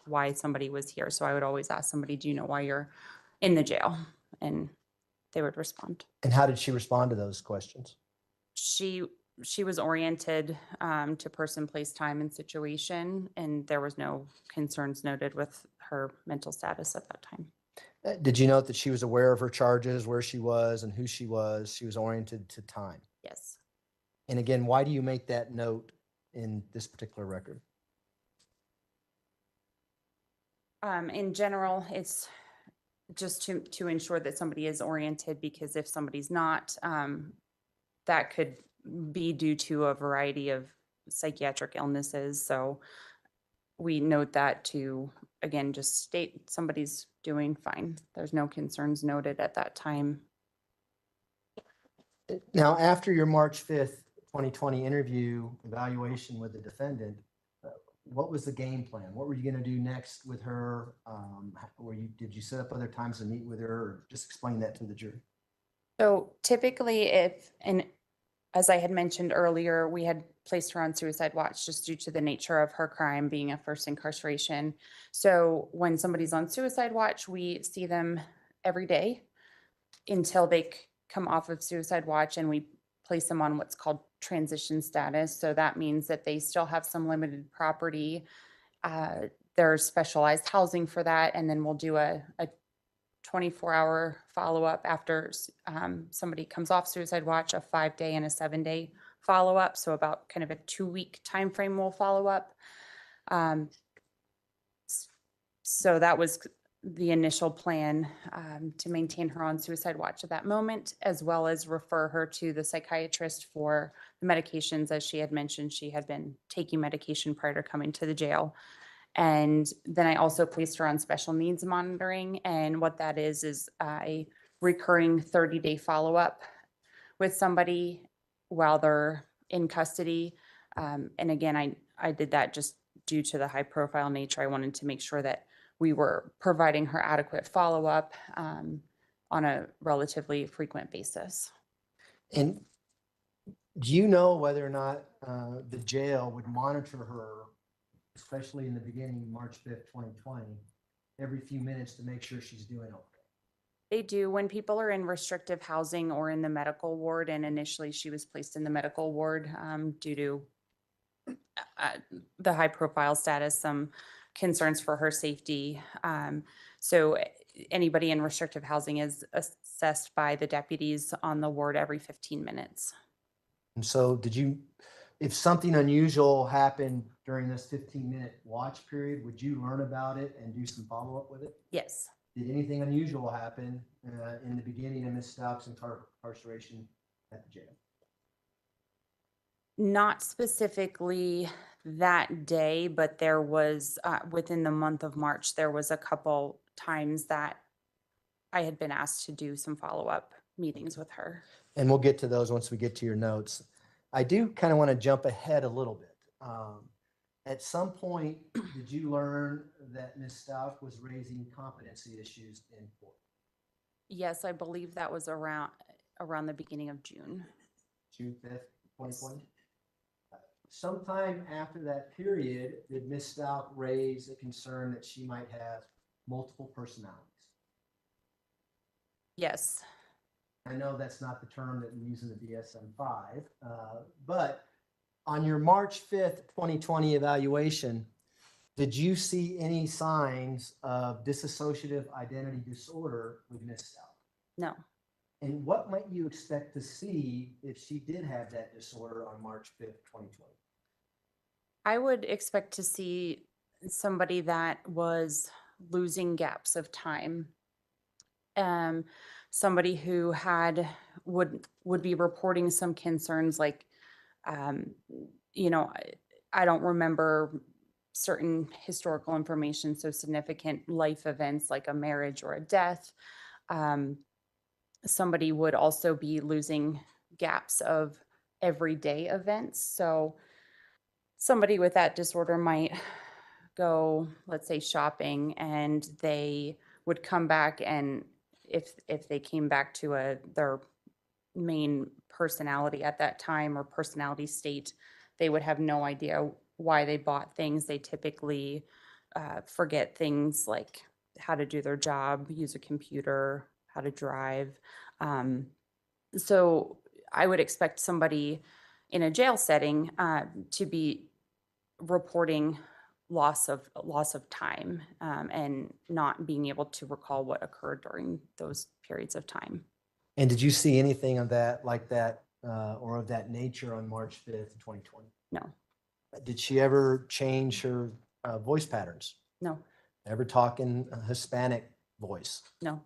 why somebody was here. So I would always ask somebody, do you know why you're in the jail? And they would respond. And how did she respond to those questions? She was oriented to person, place, time, and situation, and there was no concerns noted with her mental status at that time. Did you note that she was aware of her charges, where she was and who she was? She was oriented to time. Yes. And again, why do you make that note in this particular record? In general, it's just to ensure that somebody is oriented, because if somebody's not, that could be due to a variety of psychiatric illnesses. So we note that to, again, just state somebody's doing fine. There's no concerns noted at that time. Now, after your March 5th, 2020 interview evaluation with the defendant, what was the game plan? What were you going to do next with her? Did you set up other times to meet with her, or just explain that to the jury? So typically and as I had mentioned earlier, we had placed her on suicide watch just due to the nature of her crime being a first incarceration. So when somebody's on suicide watch, we see them every day until they come off of suicide watch, and we place them on what's called transition status. So that means that they still have some limited property. There's specialized housing for that. And then we'll do a 24-hour follow-up after somebody comes off suicide watch, a 5-day and a 7-day follow-up. So about kind of a 2-week time frame we'll follow up. So that was the initial plan, to maintain her on suicide watch at that moment, as well as refer her to the psychiatrist for the medications. As she had mentioned, she had been taking medication prior to coming to the jail. And then I also placed her on special needs monitoring. And what that is a recurring 30-day follow-up with somebody while they're in custody. And again, I did that just due to the high profile nature. I wanted to make sure that we were providing her adequate follow-up on a relatively frequent basis. And do you know whether or not the jail would monitor her, especially in the beginning, March 5th, 2020, every few minutes to make sure she's doing okay. They do. When people are in restrictive housing or in the medical ward, and initially she was placed in the medical ward due to the high profile status, some concerns for her safety. So anybody in restrictive housing is assessed by the deputies on the ward every 15 minutes. And so if something unusual happened during this 15-minute watch period, would you learn about it and do some follow-up with it? Yes. Did anything unusual happen in the beginning of Ms. Stauch's incarceration at the jail? Not specifically that day, but there was, within the month of March, there was a couple times that I had been asked to do some follow-up meetings with her. And we'll get to those once we get to your notes. I do kind of want to jump ahead a little bit. At some point, did you learn that Ms. Stauch was raising competency issues in court? Yes, I believe that was around the beginning of June. June 5th, 2020? Sometime after that period, did Ms. Stauch raise a concern that she might have multiple personalities? Yes. I know that's not the term that we use in the DSM-5, but on your March 5th, 2020 evaluation, did you see any signs of dissociative identity disorder with Ms. Stauch? No. And what might you expect to see if she did have that disorder on March 5th, 2020? I would expect to see somebody that was losing gaps of time. Somebody who would be reporting some concerns like, you know, I don't remember certain historical information, so significant life events like a marriage or a death. Somebody would also be losing gaps of everyday events. So somebody with that disorder might go, let's say, shopping, and they would come back, and if they came back to their main personality at that time or personality state, they would have no idea why they bought things. They typically forget things like how to do their job, use a computer, how to drive. So I would expect somebody in a jail setting to be reporting loss of time and not being able to recall what occurred during those periods of time. And did you see anything of that, like that, or of that nature on March 5th, 2020? No. Did she ever change her voice patterns? No. Ever talk in a Hispanic voice? No.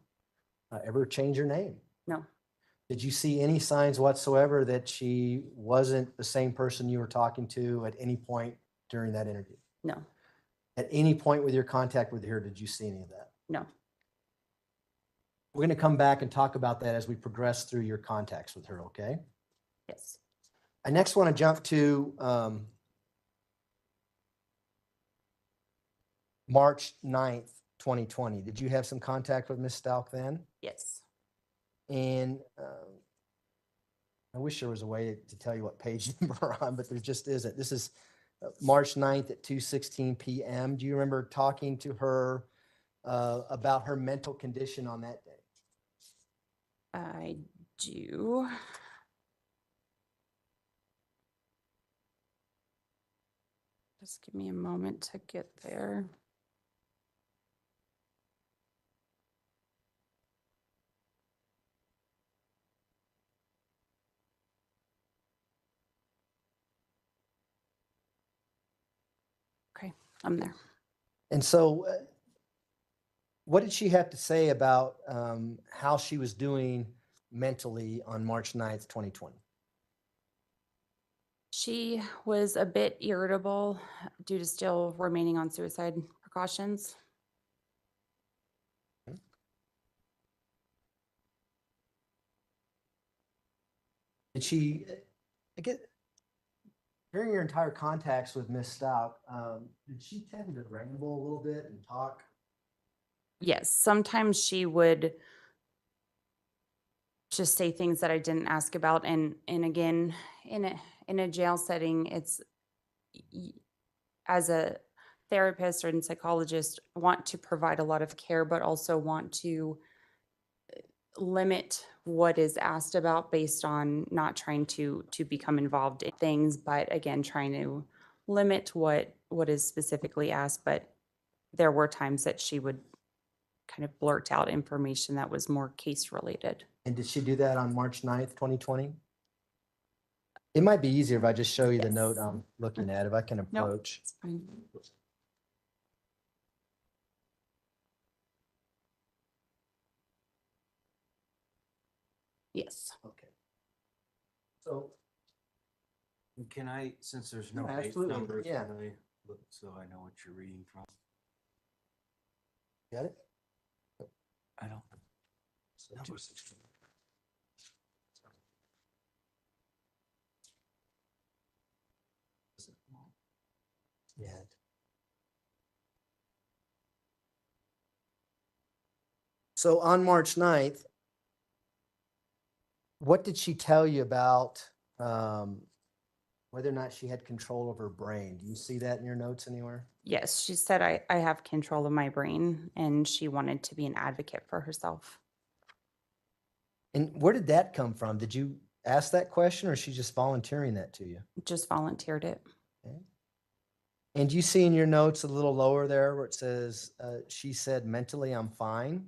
Ever change her name? No. Did you see any signs whatsoever that she wasn't the same person you were talking to at any point during that interview? No. At any point with your contact with her, did you see any of that? No. We're going to come back and talk about that as we progress through your contacts with her, okay? Yes. I next want to jump to March 9th, 2020. Did you have some contact with Ms. Stauch then? Yes. And I wish there was a way to tell you what page number we're on, but there just isn't. This is March 9th at 2:16 p.m. Do you remember talking to her about her mental condition on that day? I do. Just give me a moment to get there. Okay, I'm there. And so what did she have to say about how she was doing mentally on March 9th, 2020? She was a bit irritable due to still remaining on suicide precautions. Did she, I get, during your entire contacts with Ms. Stauch, did she tend to ramble a little bit and talk? Yes, sometimes she would just say things that I didn't ask about, and again, in a jail setting, it's therapists and psychologists want to provide a lot of care, but also want to limit what is asked about based on not trying to become involved in things, but again, trying to limit what is specifically asked. But there were times that she would kind of blurt out information that was more case related. And did she do that on March 9th, 2020? It might be easier if I just show you the note Yes. I'm looking at, if I can No, approach. it's fine. Yes. Okay. So, And can I, since there's no Yeah, base absolutely, numbers, yeah. can I look so I know what you're reading from? got it? I don't. So Number 216. Yeah. So on March 9th, what did she tell you about whether or not she had control of her brain? Do you see that in your notes anywhere? Yes, she said, I have control of my brain, and she wanted to be an advocate for herself. And where did that come from? Did you ask that question, or is she just volunteering that to you? Just volunteered it. Okay. And do you see in your notes a little lower there where it says, she said, mentally, I'm fine?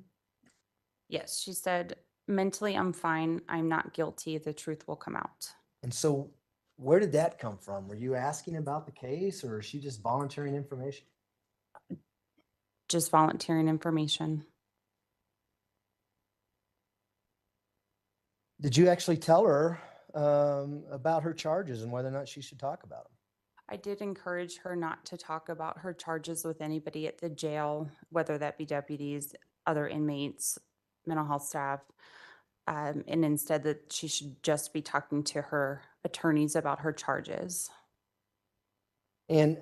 Yes, she said, mentally, I'm fine. I'm not guilty. The truth will come out. And so where did that come from? Were you asking about the case, or is she just volunteering information? Just volunteering information. Did you actually tell her about her charges and whether or not she should talk about them? I did encourage her not to talk about her charges with anybody at the jail, whether that be deputies, other inmates, mental health staff, and instead that she should just be talking to her attorneys about her charges. And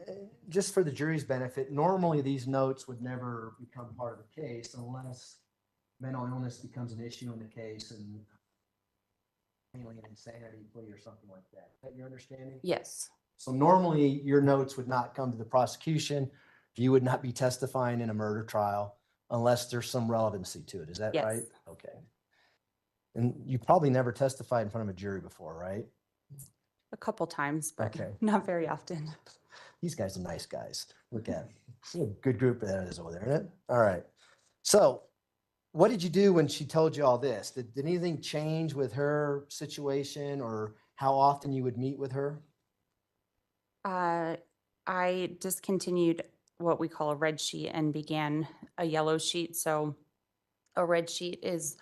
just for the jury's benefit, normally these notes would never become part of the case unless mental illness becomes an issue in the case and mainly an insanity plea or something like that. Is that your understanding? Yes, So normally your notes would not come to the prosecution. You would not be testifying in a murder trial unless there's some relevancy to it. Is that Yes. right? Okay. And you probably never testified in front of a jury before, right? a couple times, but Okay. not very often. These guys are nice guys. Look at them. What a good group that is over there, isn't it? All right. So what did you do when she told you all this? Did anything change with her situation or how often you would meet with her? I discontinued what we call a red sheet and began a yellow sheet. So a red sheet is,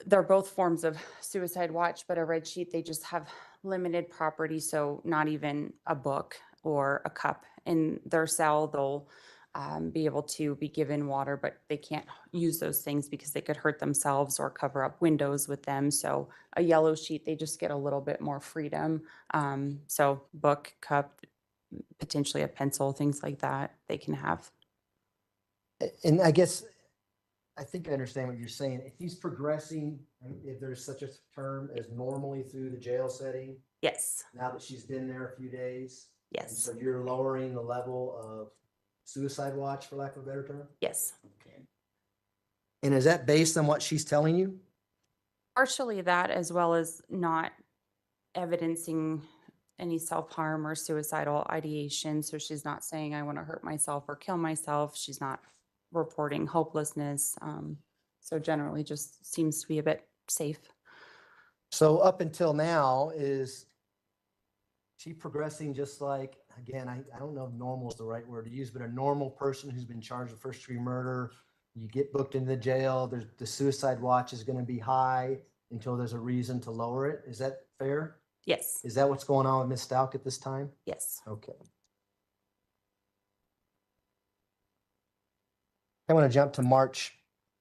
they're both forms of suicide watch, but a red sheet, they just have limited property. So not even a book or a cup in their cell. They'll be able to be given water, but they can't use those things because they could hurt themselves or cover up windows with them. So a yellow sheet, they just get a little bit more freedom. So book, cup, potentially a pencil, things like that they can have. And I guess, I think I understand what you're saying. If he's progressing, if there's such a term as normally through the jail setting, Yes, now that she's been there a few days, and yes, so you're lowering the level of suicide watch, for lack of a better term? yes. Okay. And is that based on what she's telling you? Partially that, as well as not evidencing any self-harm or suicidal ideation. So she's not saying, I want to hurt myself or kill myself. She's not reporting hopelessness. So generally just seems to be a bit safe. So up until now, is she progressing just like, again, I don't know if normal is the right word to use, but a normal person who's been charged with first-degree murder, you get booked into the jail, the suicide watch is going to be high until there's a reason to lower it. Is that fair? Yes, Is that what's going on with Ms. Stauch at this time? yes. Okay. I want to jump to March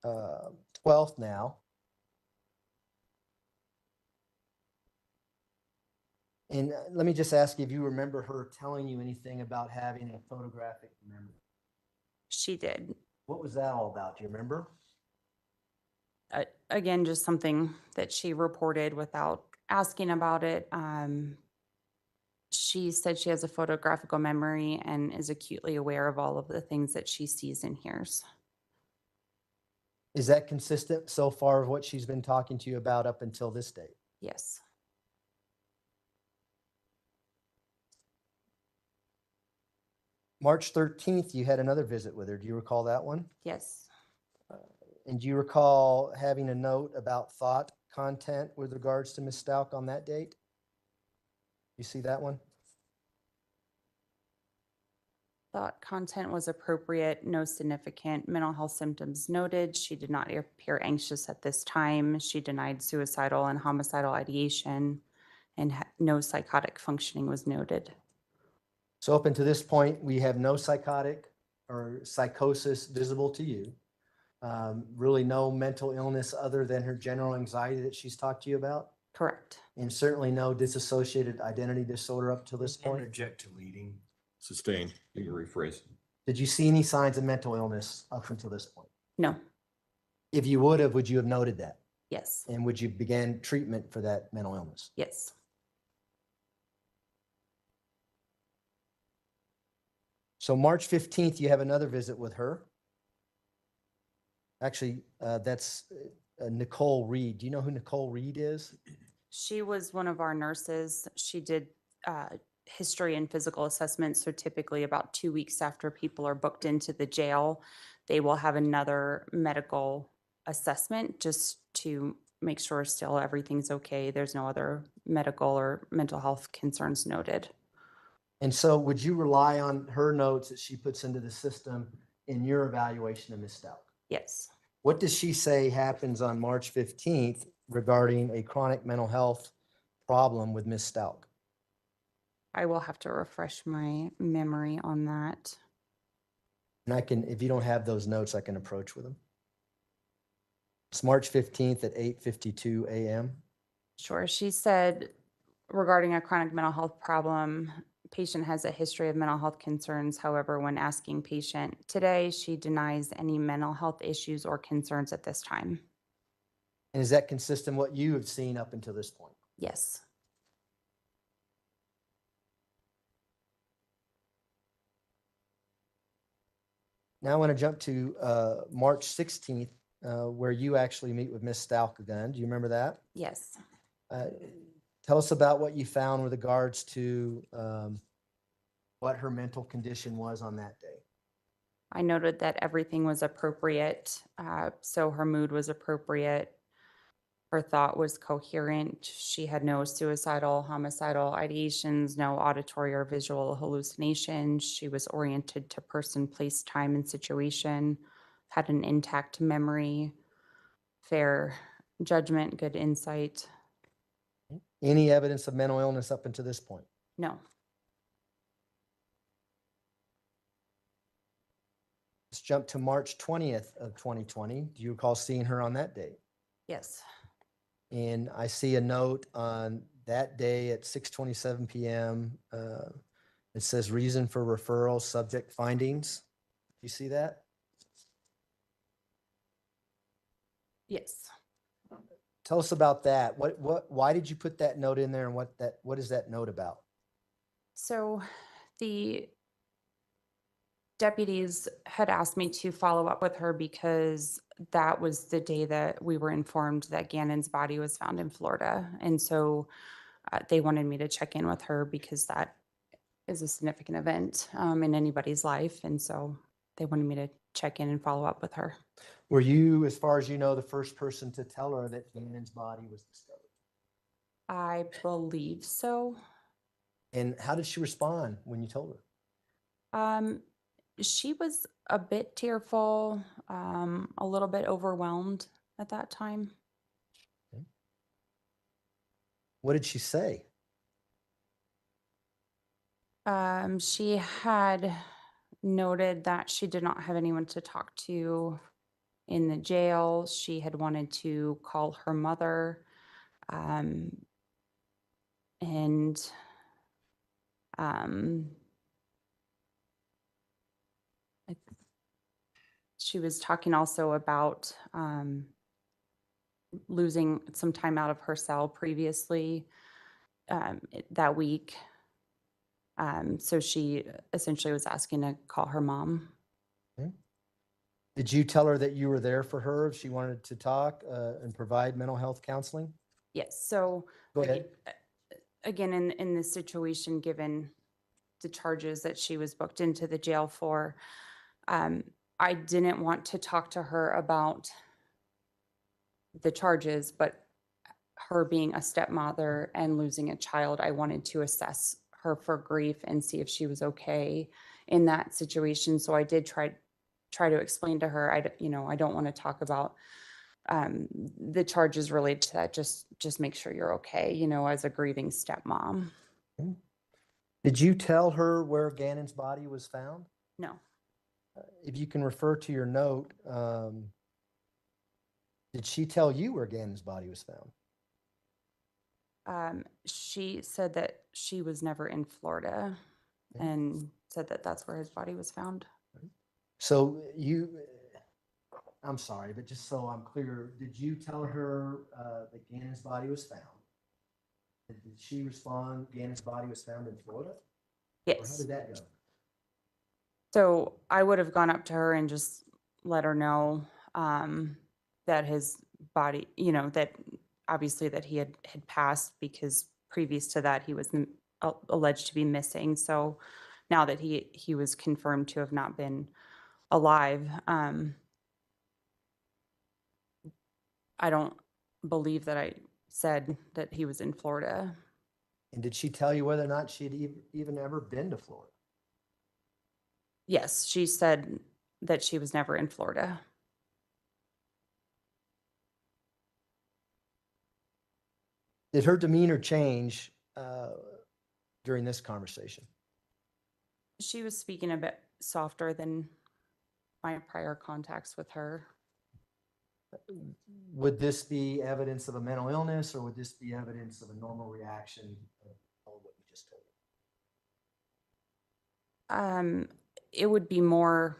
12th now. And let me just ask you if you remember her telling you anything about having a photographic memory. She did. What was that all about? Do you remember? Again, just something that she reported without asking about it. She said she has a photographical memory and is acutely aware of all of the things that she sees and hears. Is that consistent so far of what she's been talking to you about up until this date? Yes. March 13th, you had another visit with her. Do you recall that one? Yes. And do you recall having a note about thought content with regards to Ms. Stauch on that date? You see that one? Thought content was appropriate, no significant mental health symptoms noted. She did not appear anxious at this time. She denied suicidal and homicidal ideation, and no psychotic functioning was noted. So up until this point, we have no psychotic or psychosis visible to you. Really no mental illness other than her general anxiety that she's talked to you about? Correct. And certainly no dissociated identity disorder up to this point? Interject to leading. Sustained. You can rephrase. Did you see any signs of mental illness up until this point? No. If you would you have noted that? Yes. And would you begin treatment for that mental illness? Yes. So March 15th, you have another visit with her. Actually, that's Nicole Reed. Do you know who Nicole Reed is? She was one of our nurses. She did history and physical assessments. So typically about 2 weeks after people are booked into the jail, they will have another medical assessment just to make sure still everything's okay. There's no other medical or mental health concerns noted. And so would you rely on her notes that she puts into the system in your evaluation of Ms. Stauch? Yes. What does she say happens on March 15th regarding a chronic mental health problem with Ms. Stauch? I will have to refresh my memory on that. And I can, if you don't have those notes, I can approach with them. It's March 15th at 8:52 a.m. Sure. She said regarding a chronic mental health problem, patient has a history of mental health concerns. However, when asking patient today, she denies any mental health issues or concerns at this time. And is that consistent with what you have seen up until this point? Yes. Now I want to jump to March 16th, where you actually meet with Ms. Stauch again. Do you remember that? Yes. Tell us about what you found with regards to what her mental condition was on that day. I noted that everything was appropriate. So her mood was appropriate. Her thought was coherent. She had no suicidal, homicidal ideations, no auditory or visual hallucinations. She was oriented to person, place, time, and situation, had an intact memory, fair judgment, good insight. Any evidence of mental illness up until this point? No. Let's jump to March 20th of 2020. Do you recall seeing her on that date? Yes. And I see a note on that day at 6:27 p.m. It says reason for referral, subject findings. You see that? Yes. Tell us about that. Why did you put that note in there, and what is that note about? So the deputies had asked me to follow up with her because that was the day that we were informed that Gannon's body was found in Florida. And so they wanted me to check in with her because that is a significant event in anybody's life. And so they wanted me to check in and follow up with her. Were you, as far as you know, the first person to tell her that Gannon's body was discovered? I believe so. And how did she respond when you told her? She was a bit tearful, a little bit overwhelmed at that time. What did she say? She had noted that she did not have anyone to talk to in the jail. She had wanted to call her mother. And she was talking also about losing some time out of her cell previously that week. So she essentially was asking to call her mom. Did you tell her that you were there for her if she wanted to talk and provide mental health counseling? Yes, so Go ahead. again, in this situation, given the charges that she was booked into the jail for, I didn't want to talk to her about the charges, but her being a stepmother and losing a child, I wanted to assess her for grief and see if she was okay in that situation. So I did try to explain to her, I don't want to talk about the charges related to that. Just make sure you're okay, as a grieving stepmom. Did you tell her where Gannon's body was found? No. If you can refer to your note, did she tell you where Gannon's body was found? She said that she was never in Florida Okay. and said that that's where his body was found. So I'm sorry, but just so I'm clear, did you tell her that Gannon's body was found? Did she respond, Gannon's body was found in Florida? Or how Yes. did that go? So I would have gone up to her and just let her know that his body, that obviously that he had passed, because previous to that he was alleged to be missing. So now that he was confirmed to have not been alive, I don't believe that I said that he was in Florida. And did she tell you whether or not she had even ever been to Florida? Yes, she said that she was never in Florida. Did her demeanor change during this conversation? She was speaking a bit softer than my prior contacts with her. Would this be evidence of a mental illness, or would this be evidence of a normal reaction of all what you just told me? It would be more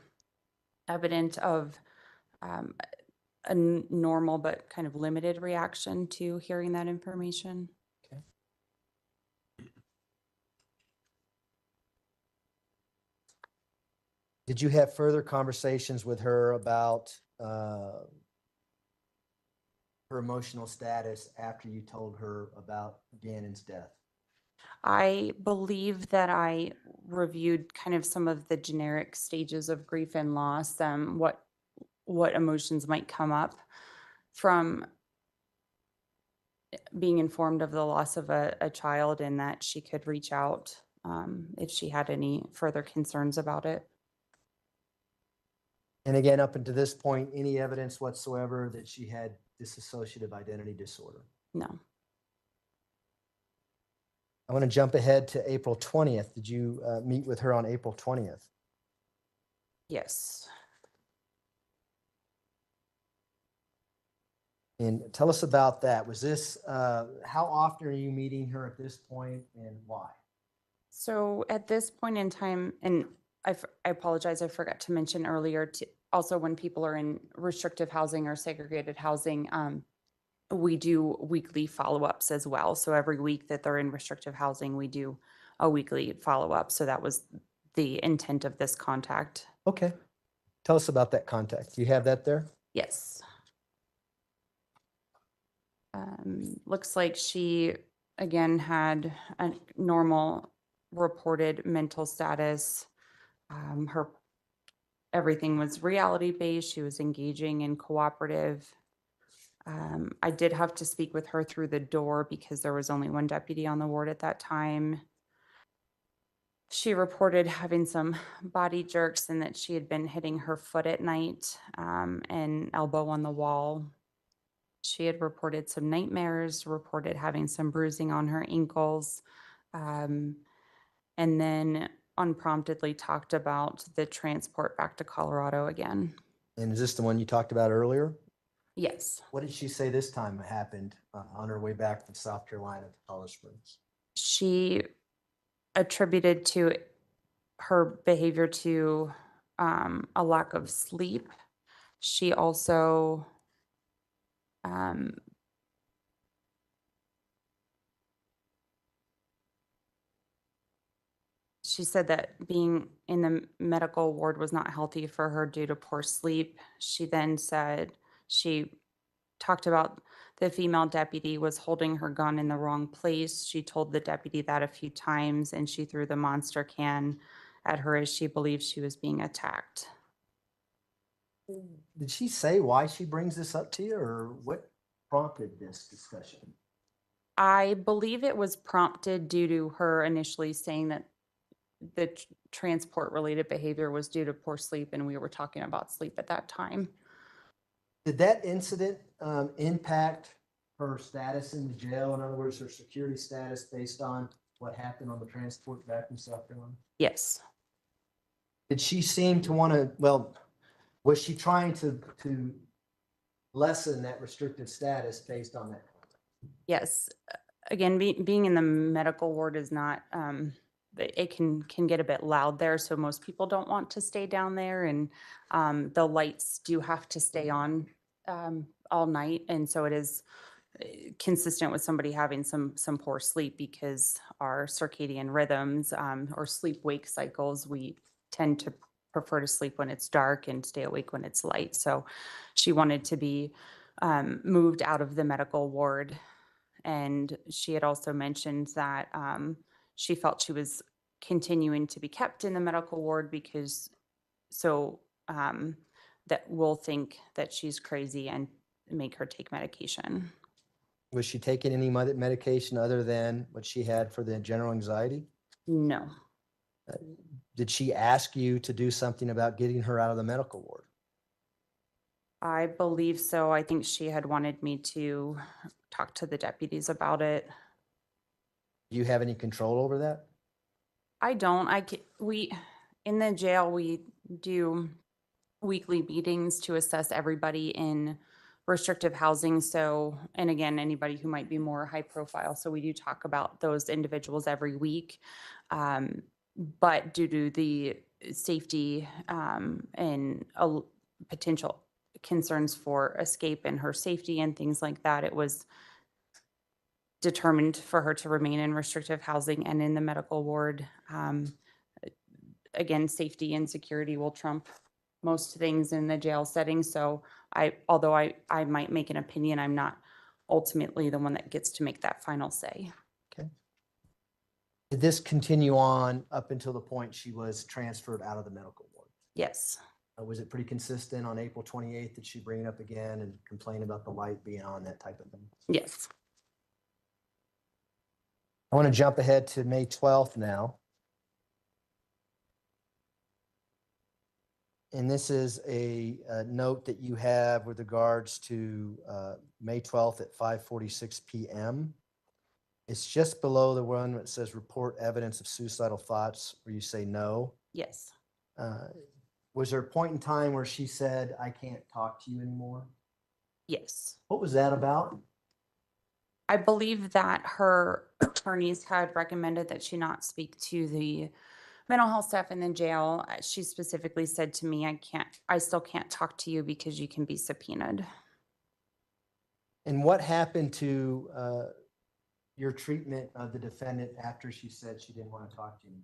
evident of a normal but kind of limited reaction to hearing that information. Okay. Did you have further conversations with her about her emotional status after you told her about Gannon's death? I believe that I reviewed kind of some of the generic stages of grief and loss, what emotions might come up from being informed of the loss of a child, and that she could reach out if she had any further concerns about it. And again, up until this point, any evidence whatsoever that she had dissociative identity disorder? No. I want to jump ahead to April 20th. Did you meet with her on April 20th? Yes. And tell us about that. Was this, how often are you meeting her at this point, and why? So at this point in time, and I apologize, I forgot to mention earlier, also when people are in restrictive housing or segregated housing, we do weekly follow-ups as well. So every week that they're in restrictive housing, we do a weekly follow-up. So that was the intent of this contact. Okay. Tell us about that contact. You have that there? Yes. Looks like she, again, had a normal reported mental status. Everything was reality-based. She was engaging and cooperative. I did have to speak with her through the door because there was only one deputy on the ward at that time. She reported having some body jerks and that she had been hitting her foot at night and elbow on the wall. She had reported some nightmares, reported having some bruising on her ankles, and then unpromptedly talked about the transport back to Colorado again. And is this the one you talked about earlier? Yes. What did she say this time happened on her way back from South Carolina to Colorado Springs? She attributed to her behavior to a lack of sleep. She also she said that being in the medical ward was not healthy for her due to poor sleep. She then said she talked about the female deputy was holding her gun in the wrong place. She told the deputy that a few times, and she threw the monster can at her as she believed she was being attacked. Did she say why she brings this up to you, or what prompted this discussion? I believe it was prompted due to her initially saying that the transport-related behavior was due to poor sleep, and we were talking about sleep at that time. Did that incident impact her status in the jail? In other words, her security status based on what happened on the transport back from South Carolina? Yes. Did she seem to want to, well, was she trying to lessen that restrictive status based on that? Yes. Again, being in the medical ward is not, it can get a bit loud there, so most people don't want to stay down there, and the lights do have to stay on all night, and so it is consistent with somebody having some poor sleep, because our circadian rhythms or sleep-wake cycles, we tend to prefer to sleep when it's dark and stay awake when it's light. So she wanted to be moved out of the medical ward. And she had also mentioned that she felt she was continuing to be kept in the medical ward because that we'll think that she's crazy and make her take medication. Was she taking any medication other than what she had for the general anxiety? No. Did she ask you to do something about getting her out of the medical ward? I believe so. I think she had wanted me to talk to the deputies about it. Do you have any control over that? I don't. In the jail, we do weekly meetings to assess everybody in restrictive housing. So, and again, anybody who might be more high profile. So we do talk about those individuals every week. But due to the safety and potential concerns for escape and her safety and things like that, it was determined for her to remain in restrictive housing and in the medical ward. Again, safety and security will trump most things in the jail setting. So although I might make an opinion, I'm not ultimately the one that gets to make that final say. Okay. Did this continue on up until the point she was transferred out of the medical ward? Yes. Was it pretty consistent on April 28th? Did she bring it up again and complain about the light being on, that type of thing? Yes. I want to jump ahead to May 12th now. And this is a note that you have with regards to May 12th at 5:46 p.m. It's just below the one that says report evidence of suicidal thoughts, where you say no. Yes. Was there a point in time where she said, I can't talk to you anymore? Yes. What was that about? I believe that her attorneys had recommended that she not speak to the mental health staff in the jail. She specifically said to me, I still can't talk to you because you can be subpoenaed. And what happened to your treatment of the defendant after she said she didn't want to talk to you?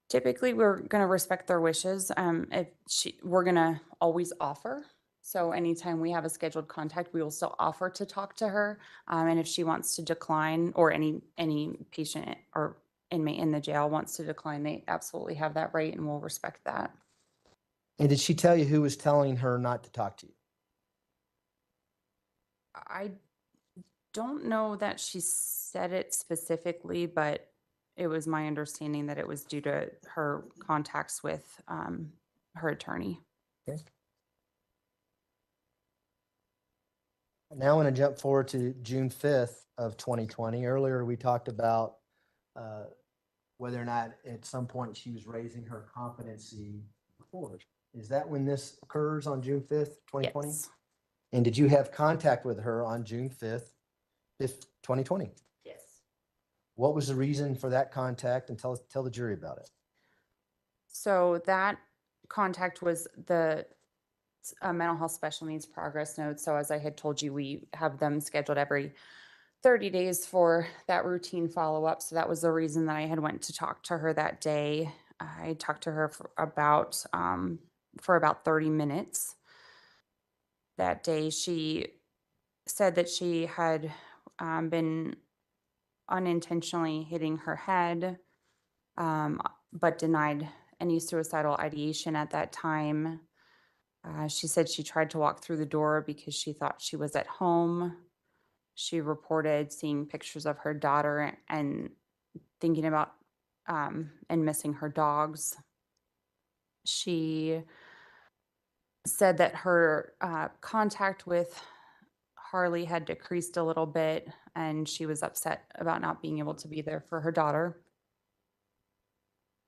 Typically, we're going to respect their wishes. We're going to always offer. So anytime we have a scheduled contact, we will still offer to talk to her. And if she wants to decline, or any patient or inmate in the jail wants to decline, they absolutely have that right, and we'll respect that. And did she tell you who was telling her not to talk to you? I don't know that she said it specifically, but it was my understanding that it was due to her contacts with her attorney. Okay. Now I want to jump forward to June 5th of 2020. Earlier, we talked about whether or not at some point she was raising her competency report. Is that when this occurs, on June 5th, 2020? Yes. And did you have contact with her on June 5th, 2020? Yes. What was the reason for that contact, and tell the jury about it? So that contact was the mental health special needs progress notes. So as I had told you, we have them scheduled every 30 days for that routine follow-up. So that was the reason that I had went to talk to her that day. I talked to her for about 30 minutes. That day, she said that she had been unintentionally hitting her head, but denied any suicidal ideation at that time. She said she tried to walk through the door because she thought she was at home. She reported seeing pictures of her daughter and thinking about and missing her dogs. She said that her contact with Harley had decreased a little bit, and she was upset about not being able to be there for her daughter.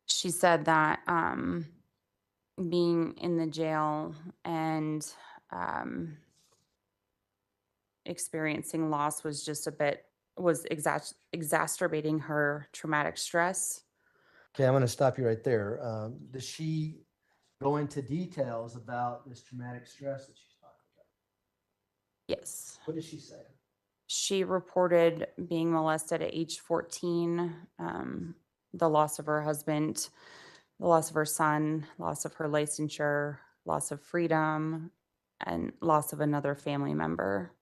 She said that being in the jail and experiencing loss was just exacerbating her traumatic stress. Okay, I'm going to stop you right there. Does she go into details about this traumatic stress that she's talking about? Yes. What did she say? She reported being molested at age 14, the loss of her husband, the loss of her son, loss of her licensure, loss of freedom, and loss of another family member.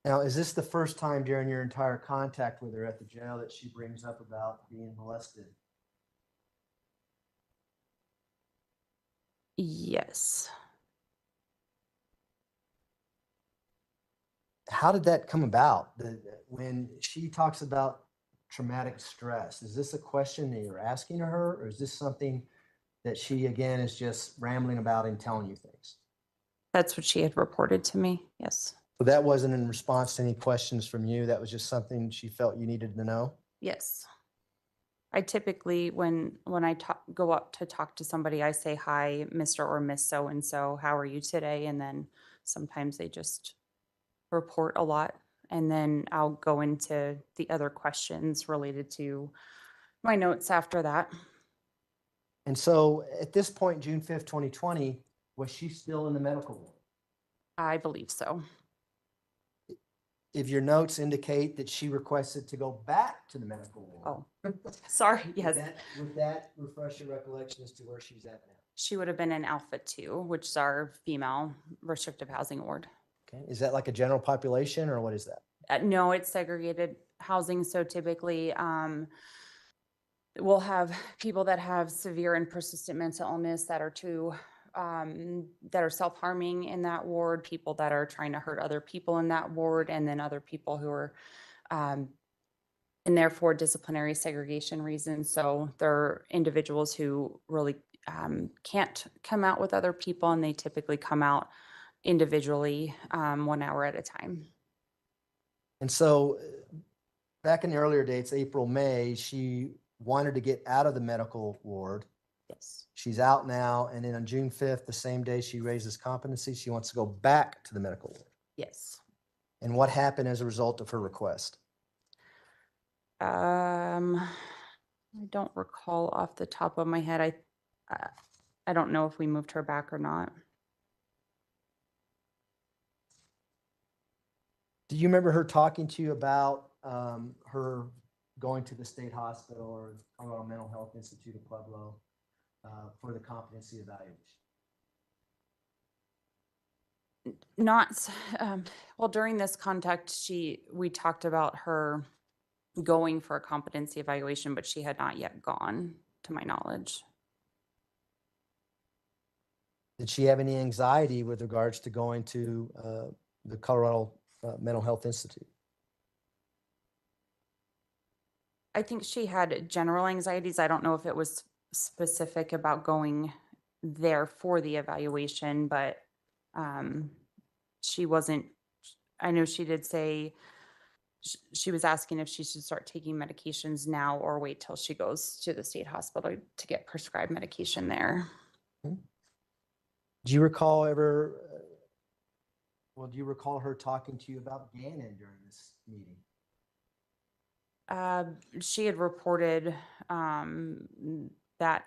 Now, is this the first time during your entire contact with her at the jail that she brings up about being molested? Yes. How did that come about? When she talks about traumatic stress, is this a question that you're asking her, or is this something that she, again, is just rambling about and telling you things? That's what she had reported to me. Yes. So that wasn't in response to any questions from you. That was just something she felt you needed to know. Yes. I typically, when I go up to talk to somebody, I say, "Hi, Mr. or Miss So-and-so, how are you today?" And then sometimes they just report a lot. And then I'll go into the other questions related to my notes after that. And so at this point, June 5th, 2020, was she still in the medical ward? I believe so. If your notes indicate that she requested to go back to the medical ward. Oh, sorry. Yes. Would that refresh your recollection as to where she's at now? She would have been in Alpha 2, which is our female restrictive housing ward. Okay, is that like a general population or what is that? No, it's segregated housing. So typically, we'll have people that have severe and persistent mental illness that are self-harming in that ward, people that are trying to hurt other people in that ward, and then other people who are in there for disciplinary segregation reasons. So they're individuals who really can't come out with other people, and they typically come out individually 1 hour at a time. And so back in the earlier dates, April, May, she wanted to get out of the medical ward. Yes. She's out now. And then on June 5th, the same day she raises competency, she wants to go back to the medical ward. Yes. And what happened as a result of her request? I don't recall off the top of my head. I don't know if we moved her back or not. Do you remember her talking to you about her going to the state hospital or Colorado Mental Health Institute of Pueblo for the competency evaluation? Not, well, during this contact, we talked about her going for a competency evaluation, but she had not yet gone, to my knowledge. Did she have any anxiety with regards to going to the Colorado Mental Health Institute? I think she had general anxieties. I don't know if it was specific about going there for the evaluation, but she wasn't, I know she did say she was asking if she should start taking medications now or wait till she goes to the state hospital to get prescribed medication there. Do you recall do you recall her talking to you about Gannon during this meeting? She had reported that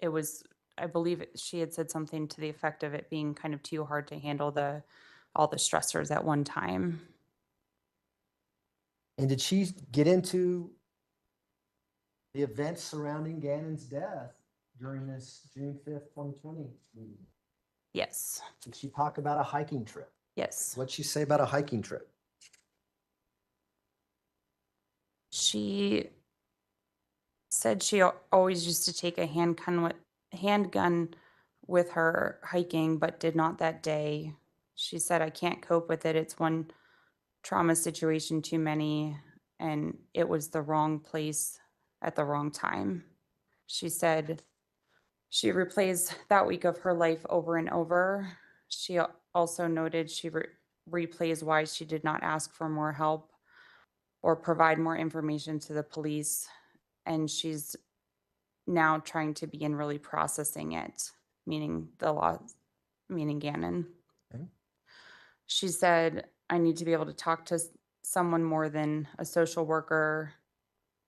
it was, I believe she had said something to the effect of it being kind of too hard to handle all the stressors at one time. And did she get into the events surrounding Gannon's death during this June 5th, 2020 meeting? Yes, Did she talk about a hiking trip? yes. What'd she say about a hiking trip? She said she always used to take a handgun with her hiking, but did not that day. She said, I can't cope with it. It's one trauma situation too many, and it was the wrong place at the wrong time. She said she replays that week of her life over and over. She also noted she replays why she did not ask for more help or provide more information to the police. And she's now trying to begin really processing it, meaning the law, meaning Gannon. Okay. She said, I need to be able to talk to someone more than a social worker.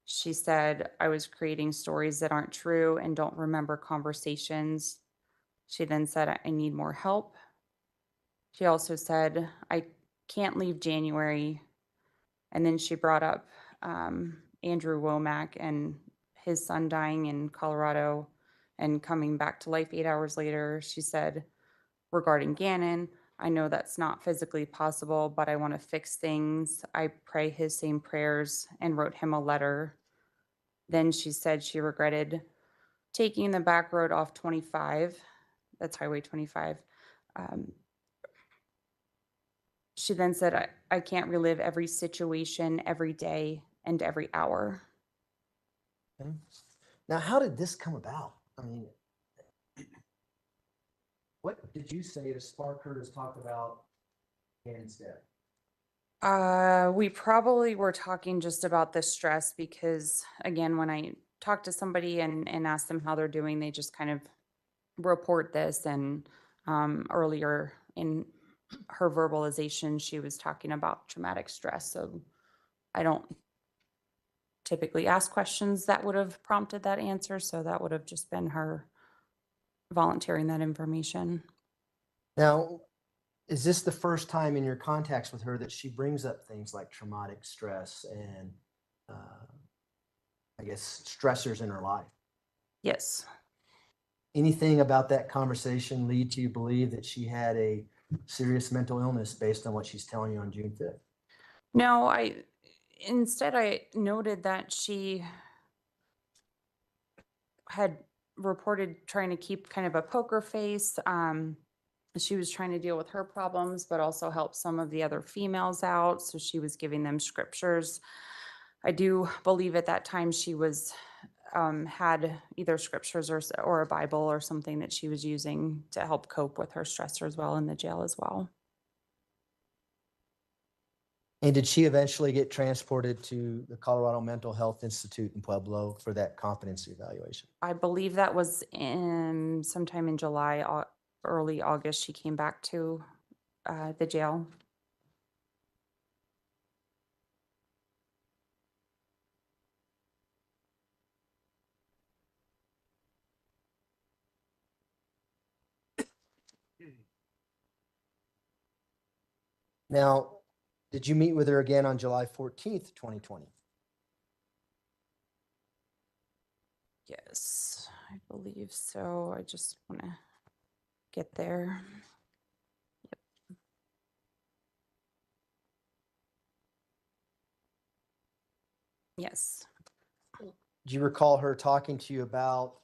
She said, I was creating stories that aren't true and don't remember conversations. She then said, I need more help. She also said, I can't leave January. And then she brought up Andrew Womack and his son dying in Colorado and coming back to life 8 hours later. She said, regarding Gannon, I know that's not physically possible, but I want to fix things. I pray his same prayers and wrote him a letter. Then she said she regretted taking the back road off 25. That's Highway 25. She then said, I can't relive every situation, every day, and every hour. Okay. Now, how did this come about? I mean, what did you say to spark her to talk about Gannon's death? We probably were talking just about the stress because, again, when I talk to somebody and ask them how they're doing, they just kind of report this. And earlier in her verbalization, she was talking about traumatic stress. So I don't typically ask questions that would have prompted that answer. So that would have just been her volunteering that information. Now, is this the first time in your contacts with her that she brings up things like traumatic stress and, I guess, stressors in her life? Yes. Anything about that conversation lead to you believe that she had a serious mental illness based on what she's telling you on June 5th? No, instead I noted that she had reported trying to keep kind of a poker face. She was trying to deal with her problems, but also help some of the other females out. So she was giving them scriptures. I do believe at that time she was had either scriptures or a Bible or something that she was using to help cope with her stressors while in the jail as well. And did she eventually get transported to the Colorado Mental Health Institute in Pueblo for that competency evaluation? I believe that was in sometime in July, early August, she came back to the jail. Now, did you meet with her again on July 14th, 2020? Yes, I believe so. I just want to get there. Yes. Do you recall her talking to you about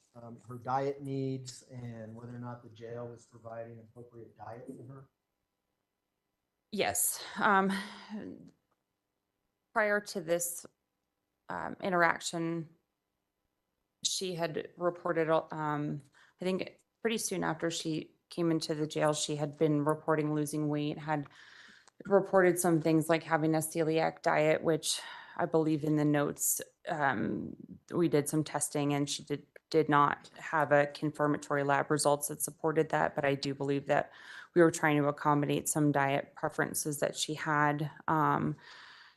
her diet needs and whether or not the jail was providing appropriate diet for her? Yes. Prior to this interaction, she had reported, I think pretty soon after she came into the jail, she had been reporting losing weight, had reported some things like having a celiac diet, which I believe in the notes, we did some testing and she did not have a confirmatory lab results that supported that, but I do believe that we were trying to accommodate some diet preferences that she had.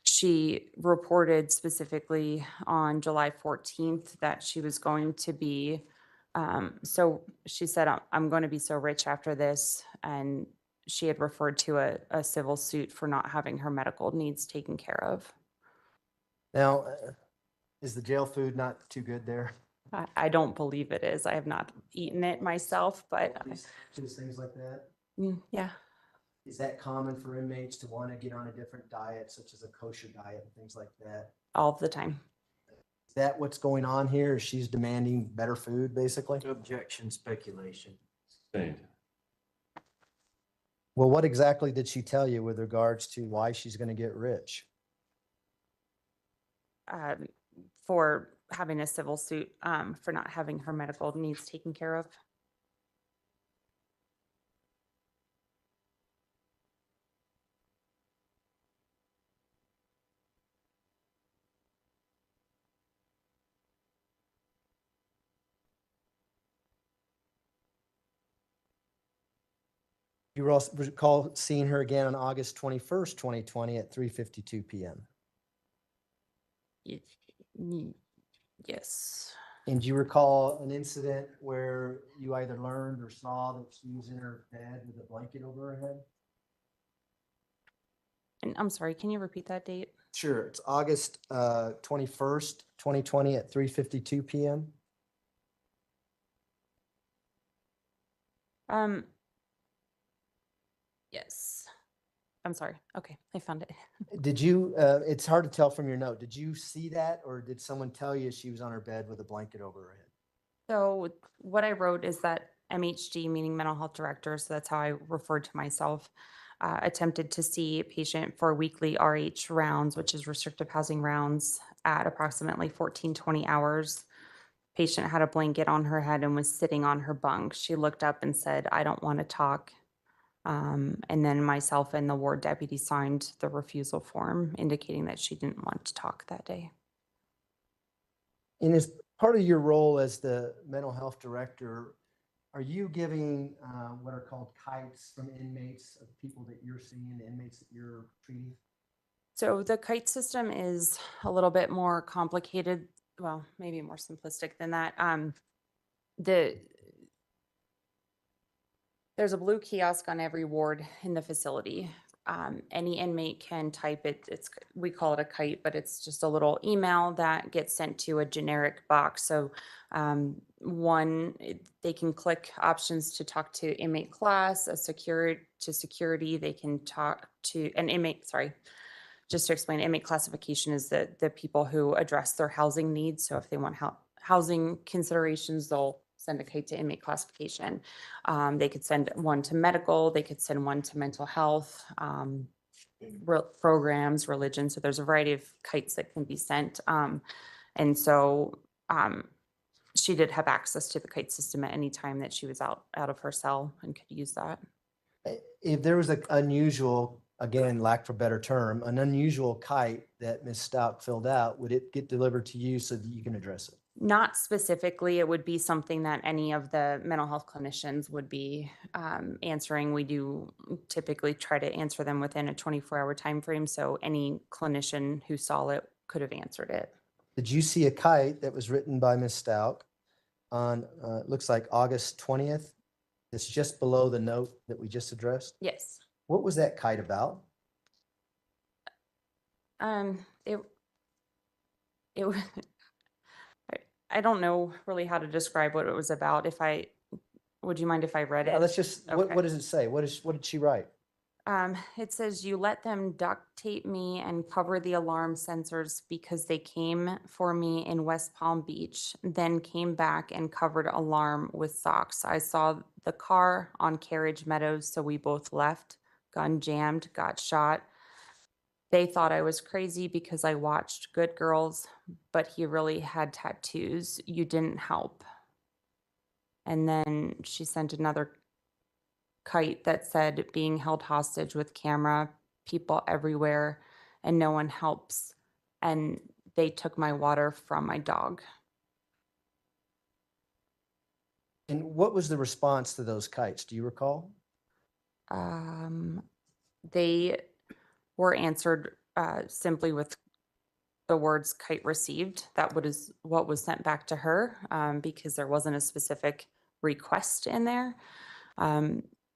She reported specifically on July 14th that she was going to be, so she said, I'm going to be so rich after this. And she had referred to a civil suit for not having her medical needs taken care of. Now, is the jail food not too good there? I don't believe it is. I have not eaten it myself, but Just things like that? yeah. Is that common for inmates to want to get on a different diet, such as a kosher diet and things like that? All the time. Is that what's going on here? She's demanding better food, basically? Objection, speculation. Sustained. Well, what exactly did she tell you with regards to why she's going to get rich? For having a civil suit, for not having her medical needs taken care of. You also recall seeing her again on August 21st, 2020 at 3:52 p.m. Yes. And do you recall an incident where you either learned or saw that she was in her bed with a blanket over her head? And I'm sorry, can you repeat that date? Sure, it's August 21st, 2020 at 3:52 p.m. Yes. I'm sorry. Okay, I found it. Did you, it's hard to tell from your note, did you see that or did someone tell you she was on her bed with a blanket over her head? So what I wrote is that MHD, meaning mental health director, so that's how I referred to myself, attempted to see a patient for weekly RH rounds, which is restrictive housing rounds, at approximately 14-20 hours. Patient had a blanket on her head and was sitting on her bunk. She looked up and said, "I don't want to talk." And then myself and the ward deputy signed the refusal form indicating that she didn't want to talk that day. And as part of your role as the mental health director, are you giving what are called kites from inmates of people that you're seeing, the inmates that you're treating? So the kite system is a little bit more complicated, well, maybe more simplistic than that. There's a blue kiosk on every ward in the facility. Any inmate can type it. We call it a kite, but it's just a little email that gets sent to a generic box. So they can click options to talk to inmate class, security. They can talk to an inmate, sorry. Just to explain, inmate classification is the people who address their housing needs. So if they want housing considerations, they'll send a kite to inmate classification. They could send one to medical, they could send one to mental health, programs, religion. So there's a variety of kites that can be sent. And so she did have access to the kite system at any time that she was out of her cell and could use that. If there was an unusual, again, lack for a better term, an unusual kite that Ms. Stauch filled out, would it get delivered to you so that you can address it? Not specifically. It would be something that any of the mental health clinicians would be answering. We do typically try to answer them within a 24-hour time frame. So any clinician who saw it could have answered it. Did you see a kite that was written by Ms. Stauch on, it looks like August 20th? It's just below the note that we just addressed. Yes. What was that kite about? It I don't know really how to describe what it was about. Would you mind if I read Yeah, it? let's just, Okay. what does it say? What did she write? It says, "You let them duct tape me and cover the alarm sensors because they came for me in West Palm Beach, then came back and covered alarm with socks. I saw the car on Carriage Meadows, so we both left. Gun jammed, got shot. They thought I was crazy because I watched Good Girls, but he really had tattoos. You didn't help." And then she sent another kite that said, "Being held hostage with camera, people everywhere, and no one helps. And they took my water from my dog." And what was the response to those kites? Do you recall? They were answered simply with the words "kite received." That is what was sent back to her, because there wasn't a specific request in there.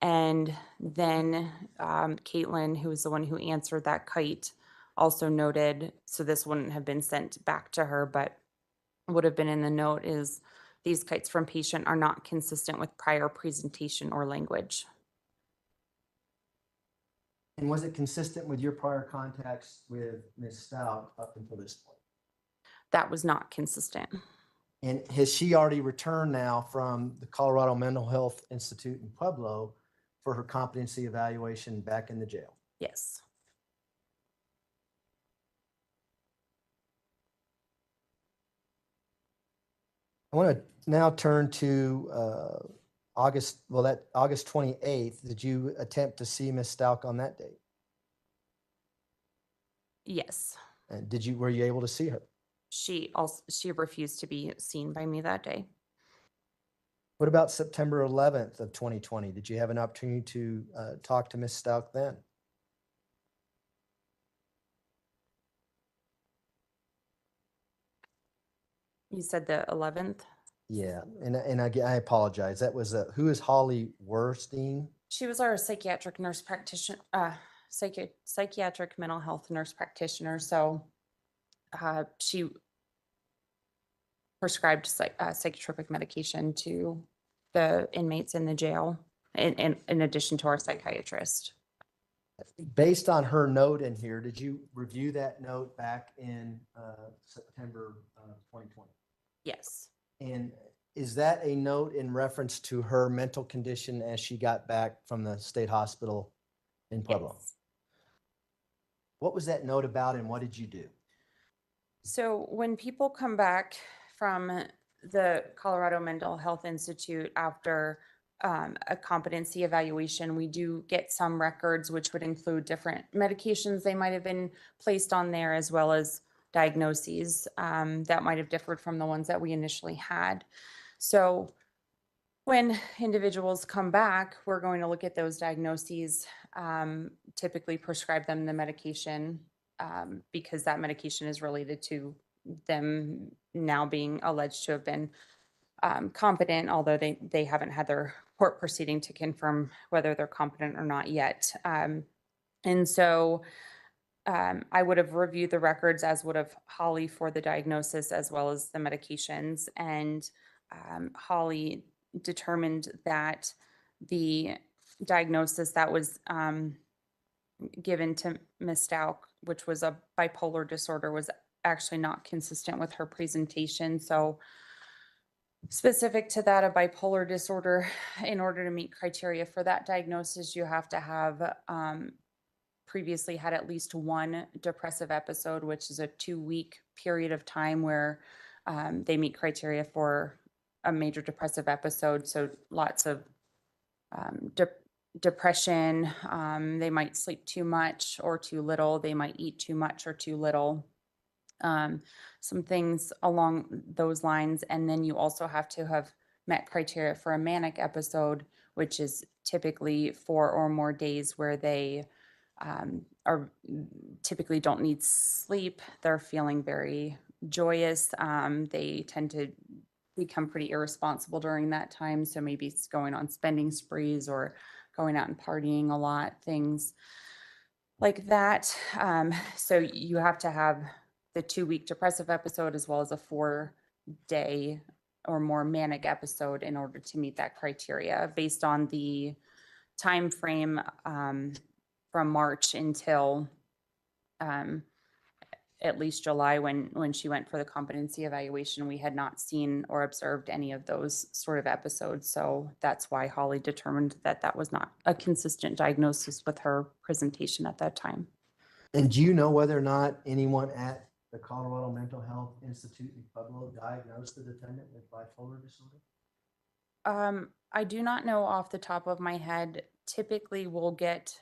And then Caitlin, who was the one who answered that kite, also noted, so this wouldn't have been sent back to her, but would have been in the note is these kites from patient are not consistent with prior presentation or language. And was it consistent with your prior contacts with Ms. Stauch up until this point? That was not consistent. And has she already returned now from the Colorado Mental Health Institute in Pueblo for her competency evaluation back in the jail? Yes. I want to now turn to August 28th. Did you attempt to see Ms. Stauch on that date? Yes. And were you able to see her? She refused to be seen by me that day. What about September 11th of 2020? Did you have an opportunity to talk to Ms. Stauch then? You said the 11th? Yeah, and I apologize. That was who is Holly Werstein? She was our psychiatric nurse practitioner, psychiatric mental health nurse practitioner. So she prescribed psychotropic medication to the inmates in the jail, in addition to our psychiatrist. Based on her note in here, did you review that note back in September 2020? Yes. And is that a note in reference to her mental condition as she got back from the state hospital in Pueblo? Yes. What was that note about and what did you do? So when people come back from the Colorado Mental Health Institute after a competency evaluation, we do get some records, which would include different medications they might have been placed on there, as well as diagnoses that might have differed from the ones that we initially had. So when individuals come back, we're going to look at those diagnoses, typically prescribe them the medication because that medication is related to them now being alleged to have been competent, although they haven't had their court proceeding to confirm whether they're competent or not yet. And so I would have reviewed the records, as would have Holly, for the diagnosis as well as the medications. And Holly determined that the diagnosis that was given to Ms. Stauch, which was a bipolar disorder, was actually not consistent with her presentation. So specific to that, a bipolar disorder, in order to meet criteria for that diagnosis, you have to have previously had at least one depressive episode, which is a 2-week period of time where they meet criteria for a major depressive episode. So lots of depression. They might sleep too much or too little. They might eat too much or too little. Some things along those lines. And then you also have to have met criteria for a manic episode, which is typically 4 or more days where they are typically don't need sleep. They're feeling very joyous. They tend to become pretty irresponsible during that time. So maybe it's going on spending sprees or going out and partying a lot, things like that. So you have to have the 2-week depressive episode as well as a 4-day or more manic episode in order to meet that criteria, based on the time frame from March until at least July, when she went for the competency evaluation. We had not seen or observed any of those sort of episodes. So that's why Holly determined that that was not a consistent diagnosis with her presentation at that time. And do you know whether or not anyone at the Colorado Mental Health Institute in Pueblo diagnosed the defendant with bipolar disorder? I do not know off the top of my head. Typically, we'll get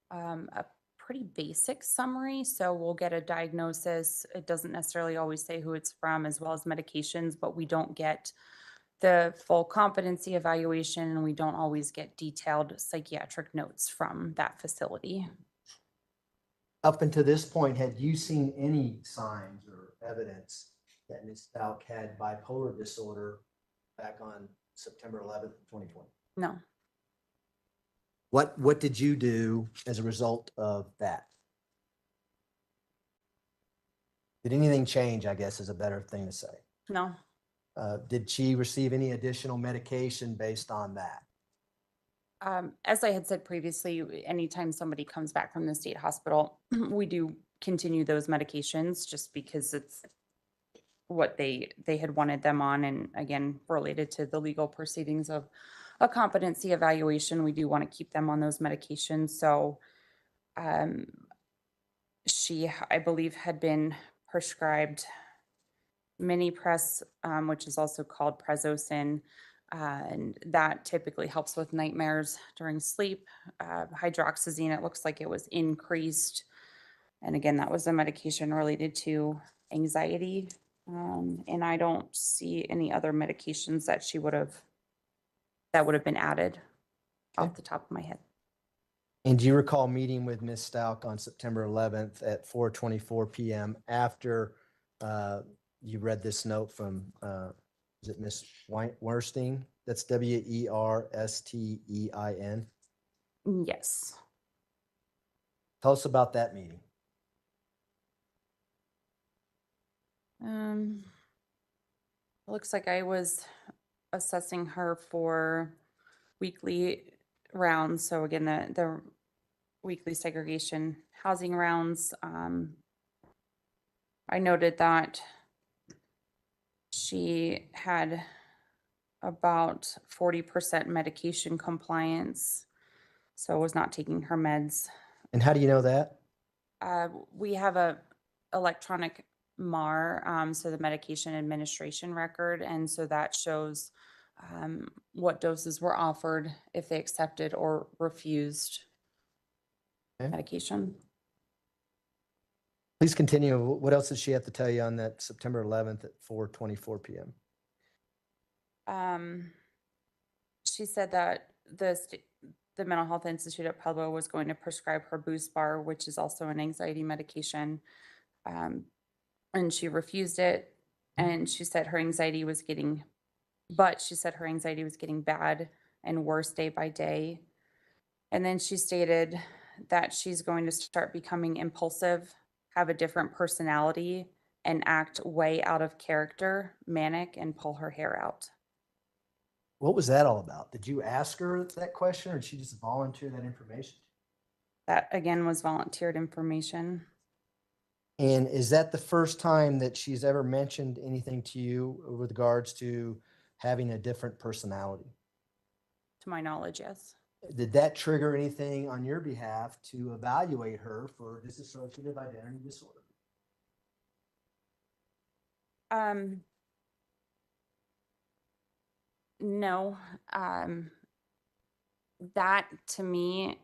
a pretty basic summary. So we'll get a diagnosis. It doesn't necessarily always say who it's from, as well as medications, but we don't get the full competency evaluation, and we don't always get detailed psychiatric notes from that facility. Up until this point, had you seen any signs or evidence that Ms. Stauch had bipolar disorder back on September 11th, 2020? No. What did you do as a result of that? Did anything change, I guess is a better thing to say. No, Did she receive any additional medication based on that? as I had said previously, anytime somebody comes back from the state hospital, we do continue those medications just because it's what they had wanted them on. And again, related to the legal proceedings of a competency evaluation, we do want to keep them on those medications. So she, I believe, had been prescribed mini-press, which is also called Prazosin, and that typically helps with nightmares during sleep. Hydroxyzine, it looks like it was increased. And again, that was a medication related to anxiety. And I don't see any other medications that that would have been added off the top of my head. And do you recall meeting with Ms. Stauch on September 11th at 4:24 PM after you read this note from, is it Ms. Werstein? That's Werstein. Yes. Tell us about that meeting. It looks like I was assessing her for weekly rounds. So again, the weekly segregation housing rounds. I noted that she had about 40% medication compliance, so was not taking her meds. And how do you know that? We have a electronic Mohr, so the medication administration record, and so that shows what doses were offered, if they accepted or refused Okay. medication. Please continue. What else did she have to tell you on that September 11th at 4:24 PM? She said that the Mental Health Institute at Pueblo was going to prescribe her Boost Bar, which is also an anxiety medication. And she refused it. And she said her anxiety was getting bad and worse day by day. And then she stated that she's going to start becoming impulsive, have a different personality, and act way out of character, manic, and pull her hair out. What was that all about? Did you ask her that question or did she just volunteer that information? That again was volunteered information. And is that the first time that she's ever mentioned anything to you with regards to having a different personality? To my knowledge, yes. Did that trigger anything on your behalf to evaluate her for dissociative identity disorder? No. That to me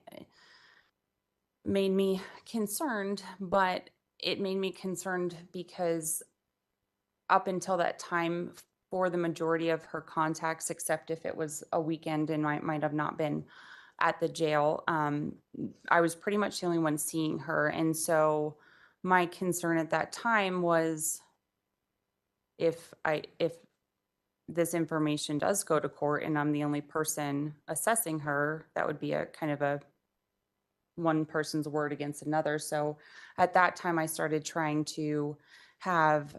made me concerned, but it made me concerned because up until that time, for the majority of her contacts, except if it was a weekend and might have not been at the jail, I was pretty much the only one seeing her. And so my concern at that time was if this information does go to court and I'm the only person assessing her, that would be a kind of a one person's word against another. So at that time, I started trying to have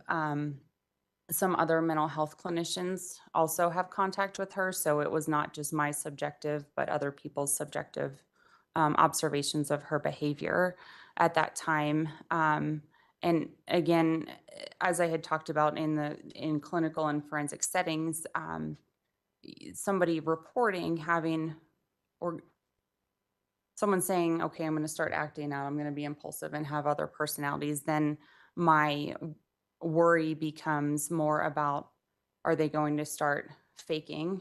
some other mental health clinicians also have contact with her. So it was not just my subjective, but other people's subjective observations of her behavior at that time. And again, as I had talked about in clinical and forensic settings, somebody reporting having or someone saying, okay, I'm going to start acting out, I'm going to be impulsive and have other personalities, then my worry becomes more about, are they going to start faking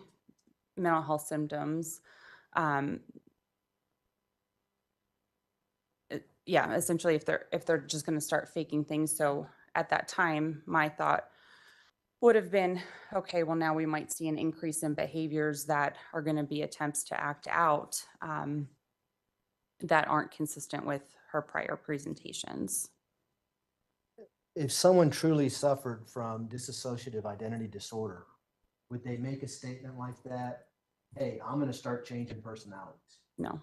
mental health symptoms? Yeah, essentially if they're just going to start faking things. So at that time, my thought would have been, okay, well now we might see an increase in behaviors that are going to be attempts to act out that aren't consistent with her prior presentations. If someone truly suffered from dissociative identity disorder, would they make a statement like that? Hey, I'm going to start changing personalities. No.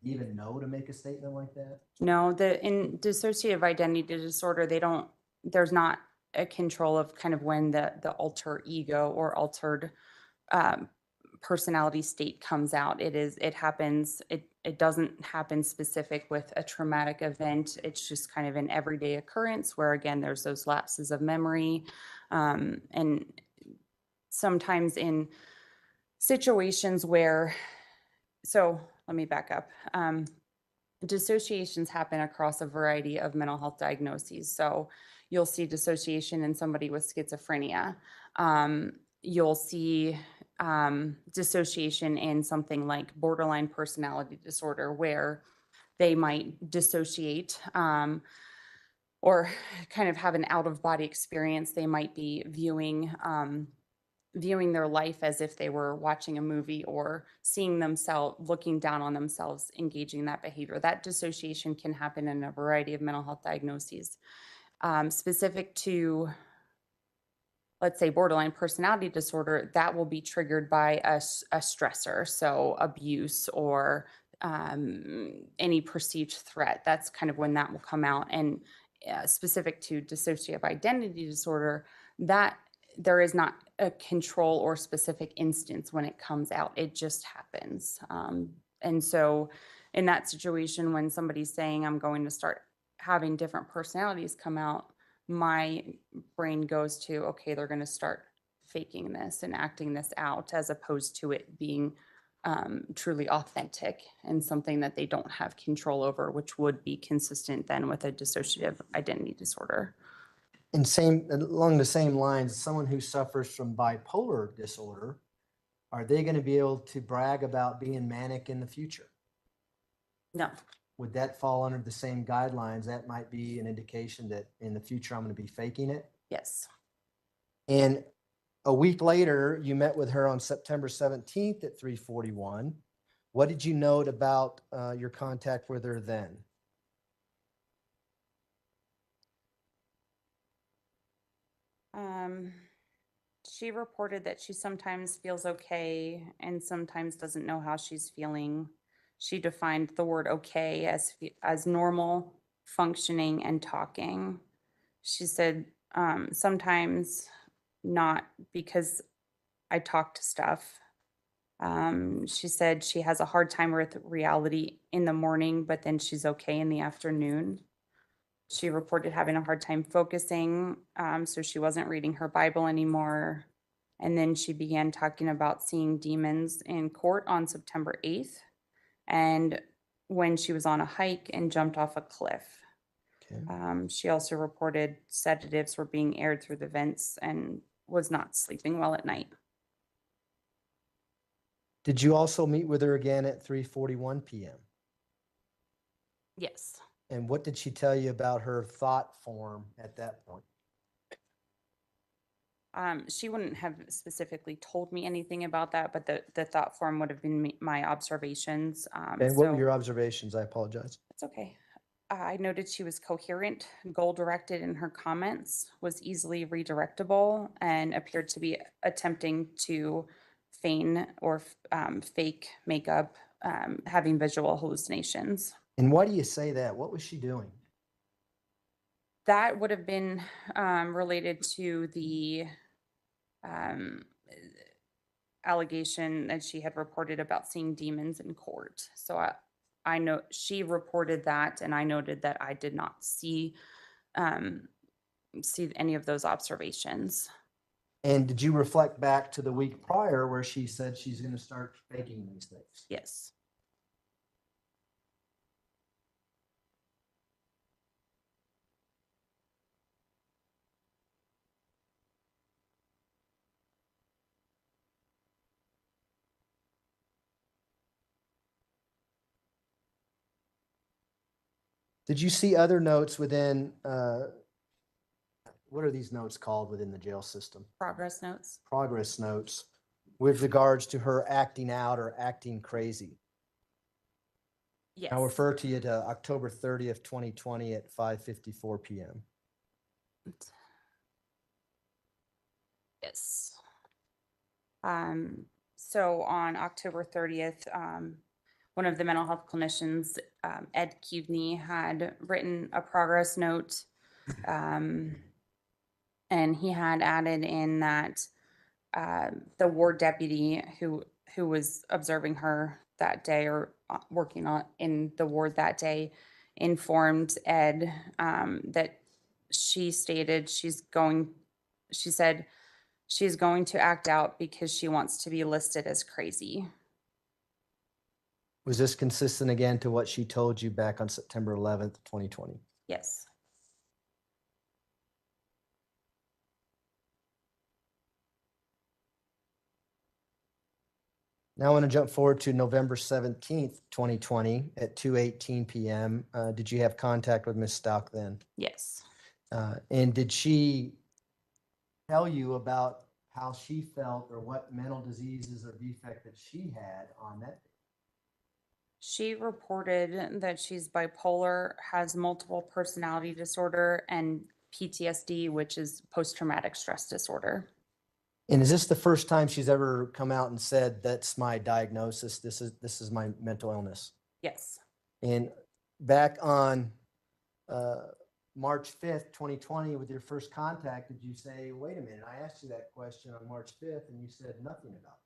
Even know to make a statement like that? No, in dissociative identity disorder, they don't there's not a control of kind of when the alter ego or altered personality state comes out. It happens, it doesn't happen specific with a traumatic event. It's just kind of an everyday occurrence where, again, there's those lapses of memory. And sometimes in situations where, so let me back up. Dissociations happen across a variety of mental health diagnoses. So you'll see dissociation in somebody with schizophrenia. You'll see dissociation in something like borderline personality disorder, where they might dissociate or kind of have an out-of-body experience. They might be viewing their life as if they were watching a movie, or seeing themselves, looking down on themselves, engaging in that behavior. That dissociation can happen in a variety of mental health diagnoses. Specific to, let's say, borderline personality disorder, that will be triggered by a stressor, so abuse or any perceived threat. That's kind of when that will come out. And specific to dissociative identity disorder, that there is not a control or specific instance when it comes out. It just happens. And so in that situation, when somebody's saying, I'm going to start having different personalities come out, my brain goes to, okay, they're going to start faking this and acting this out, as opposed to it being truly authentic and something that they don't have control over, which would be consistent then with a dissociative identity disorder. And along the same lines, someone who suffers from bipolar disorder, are they going to be able to brag about being manic in the future? No. Would that fall under the same guidelines? That might be an indication that in the future I'm going to be faking it. Yes. And a week later, you met with her on September 17th at 3:41. What did you note about your contact with her then? She reported that she sometimes feels okay and sometimes doesn't know how she's feeling. She defined the word okay as normal, functioning, and talking. She said sometimes not, because I talk to stuff. She said she has a hard time with reality in the morning, but then she's okay in the afternoon. She reported having a hard time focusing, so she wasn't reading her Bible anymore. And then she began talking about seeing demons in court on September 8th, and when she was on a hike and jumped off a cliff. Okay. She also reported sedatives were being aired through the vents and was not sleeping well at night. Did you also meet with her again at 3:41 p.m.? Yes. And what did she tell you about her thought form at that point? She wouldn't have specifically told me anything about that, but the thought form would have been my observations. And what were So your observations? I apologize. it's okay. I noted she was coherent, goal-directed in her comments, was easily redirectable, and appeared to be attempting to feign or fake makeup, having visual hallucinations. And why do you say that? What was she doing? That would have been related to the allegation that she had reported about seeing demons in court. So I know she reported that, and I noted that I did not see any of those observations. And did you reflect back to the week prior where she said she's going to start faking these things? Yes. Did you see other notes within, what are these notes called within the jail system? Progress notes. Progress notes with regards to her acting out or acting crazy. Yes. I'll refer to you to October 30th, 2020 at 5:54 p.m. Yes. So on October 30th, one of the mental health clinicians, Ed Cuveney, had written a progress note And he had added in that the ward deputy who was observing her that day or working on in the ward that day informed Ed that she stated she said she's going to act out because she wants to be listed as crazy. Was this consistent again to what she told you back on September 11th, 2020? Yes. Now I want to jump forward to November 17th, 2020 at 2:18 p.m. Did you have contact with Ms. Stauch then? Yes. And did she tell you about how she felt or what mental diseases or defect that she had on that day? She reported that she's bipolar, has multiple personality disorder, and PTSD, which is post-traumatic stress disorder. And is this the first time she's ever come out and said, that's my diagnosis, this is my mental illness? Yes. And back on March 5th, 2020, with your first contact, did you say, wait a minute, I asked you that question on March 5th and you said nothing about that?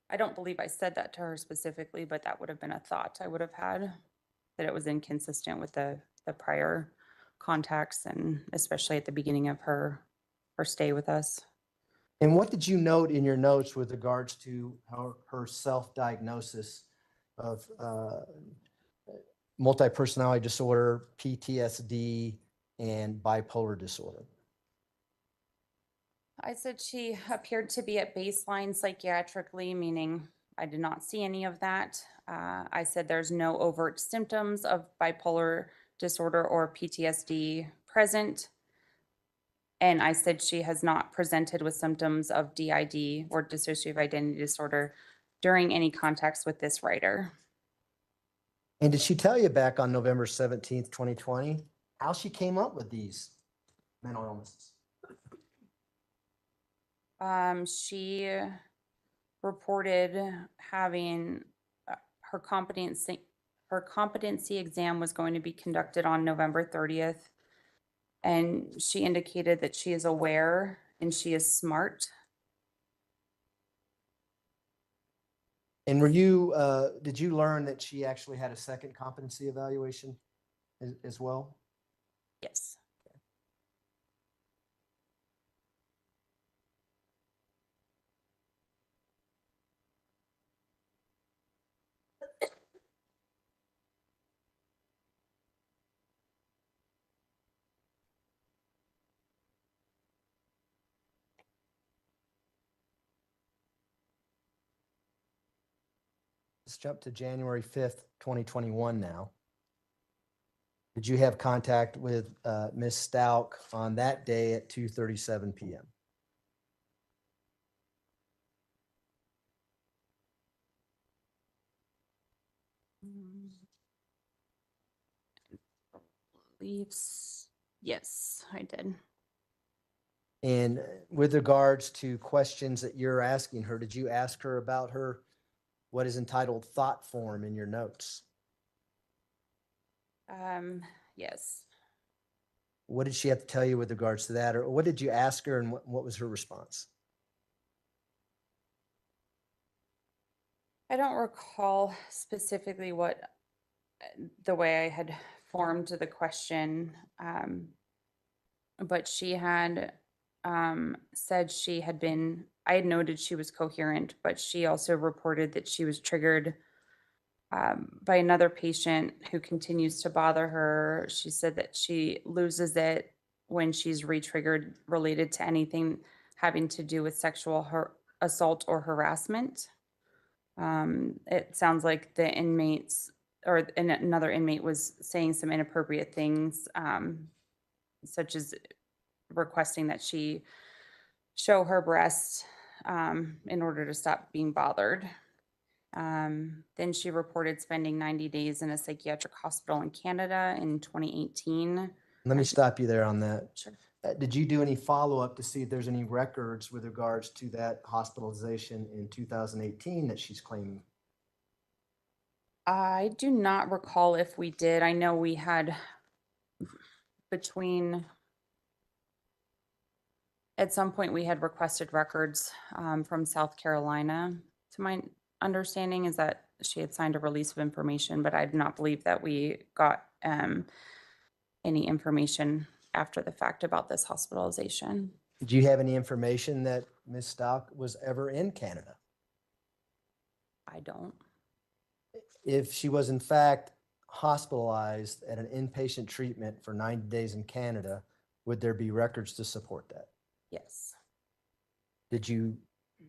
I don't believe I said that to her specifically, but that would have been a thought I would have had, that it was inconsistent with the prior contacts, and especially at the beginning of her stay with us. And what did you note in your notes with regards to her self-diagnosis of multi-personality disorder, PTSD, and bipolar disorder? I said she appeared to be at baseline psychiatrically, meaning I did not see any of that. I said there's no overt symptoms of bipolar disorder or PTSD present. And I said she has not presented with symptoms of DID or dissociative identity disorder during any contacts with this writer. And did she tell you back on November 17th, 2020, how she came up with these mental illnesses? She reported having her competency exam was going to be conducted on November 30th. And she indicated that she is aware and she is smart. And were you, did you learn that she actually had a second competency evaluation as well? Yes. Let's jump to January 5th, 2021 now. Did you have contact with Ms. Stauch on that day at 2:37 p.m.? Beliefs. Yes, I did. And with regards to questions that you're asking her, did you ask her about her, what is entitled thought form in your notes? Yes. What did she have to tell you with regards to that? Or what did you ask her and what was her response? I don't recall specifically what the way I had formed the question, but she had said she had been, I had noted she was coherent, but she also reported that she was triggered by another patient who continues to bother her. She said that she loses it when she's re-triggered related to anything having to do with sexual assault or harassment. It sounds like the inmates or another inmate was saying some inappropriate things, such as requesting that she show her breasts in order to stop being bothered. Then she reported spending 90 days in a psychiatric hospital in Canada in 2018. Let me stop you there on that. Sure. Did you do any follow-up to see if there's any records with regards to that hospitalization in 2018 that she's claiming? I do not recall if we did. I know we had between At some point, we had requested records from South Carolina. To my understanding is that she had signed a release of information, but I do not believe that we got any information after the fact about this hospitalization. Do you have any information that Ms. Stauch was ever in Canada? I don't. If she was in fact hospitalized at an inpatient treatment for 90 days in Canada, would there be records to support that? Yes. Did you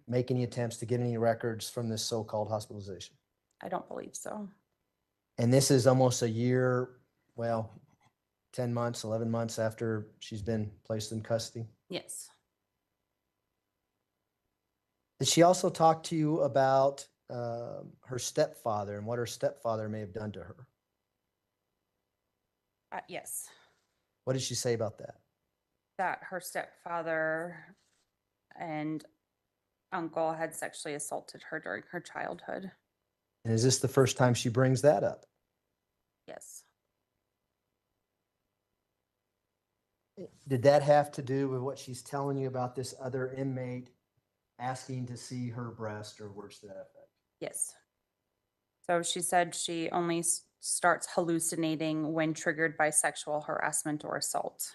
make any attempts to get any records from this so-called hospitalization? I don't believe so. And this is almost a year, well, 10 months, 11 months after she's been placed in custody. Yes. Did she also talk to you about her stepfather and what her stepfather may have done to her? Yes. What did she say about that? That her stepfather and uncle had sexually assaulted her during her childhood. And is this the first time she brings that up? Yes. Did that have to do with what she's telling you about this other inmate asking to see her breast or words to that effect? Yes. So she said she only starts hallucinating when triggered by sexual harassment or assault.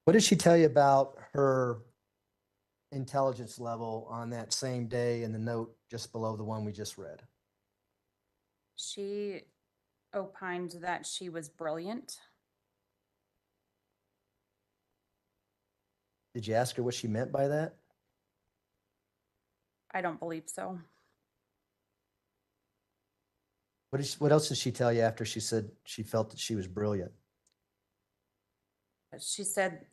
What did she tell you about her intelligence level on that same day in the note just below the one we just read? She opined that she was brilliant. Did you ask her what she meant by that? I don't believe so. What else did she tell you after she said she felt that she was brilliant? She said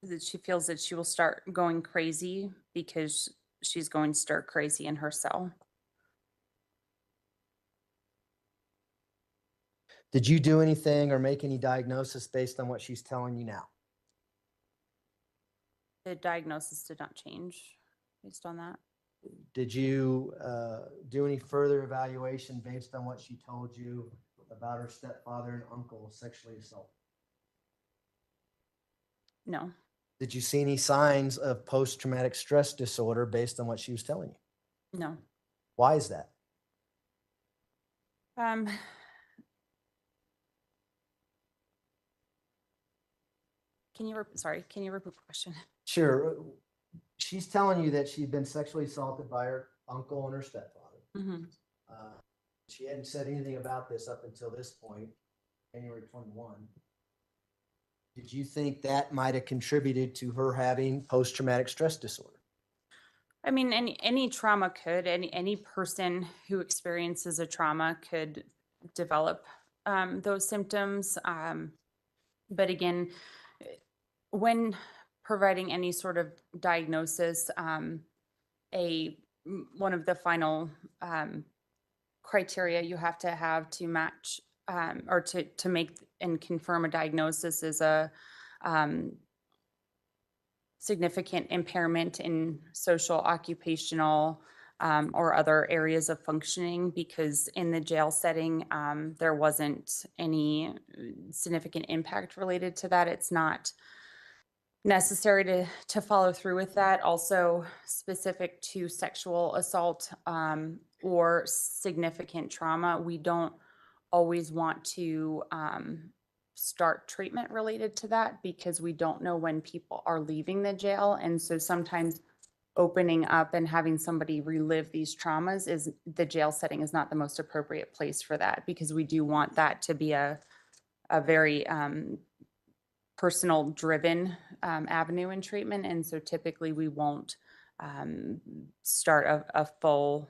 that she feels that she will start going crazy because she's going stir crazy in her cell. Did you do anything or make any diagnosis based on what she's telling you now? The diagnosis did not change based on that. Did you do any further evaluation based on what she told you about her stepfather and uncle sexually assaulted? No. Did you see any signs of post-traumatic stress disorder based on what she was telling you? No. Why is that? Can you repeat the question? Sure. She's telling you that she'd been sexually assaulted by her uncle and her stepfather. Mm-hmm. She hadn't said anything about this up until this point, January 21. Did you think that might have contributed to her having post-traumatic stress disorder? I mean, any trauma could, any person who experiences a trauma could develop those symptoms. But again, when providing any sort of diagnosis, one of the final criteria you have to match or to make and confirm a diagnosis is a significant impairment in social, occupational, or other areas of functioning, because in the jail setting, there wasn't any significant impact related to that. It's not necessary to follow through with that. Also, specific to sexual assault or significant trauma, we don't always want to start treatment related to that because we don't know when people are leaving the jail. And so sometimes opening up and having somebody relive these traumas is the jail setting is not the most appropriate place for that, because we do want that to be a very personal driven avenue in treatment. And so typically we won't start a full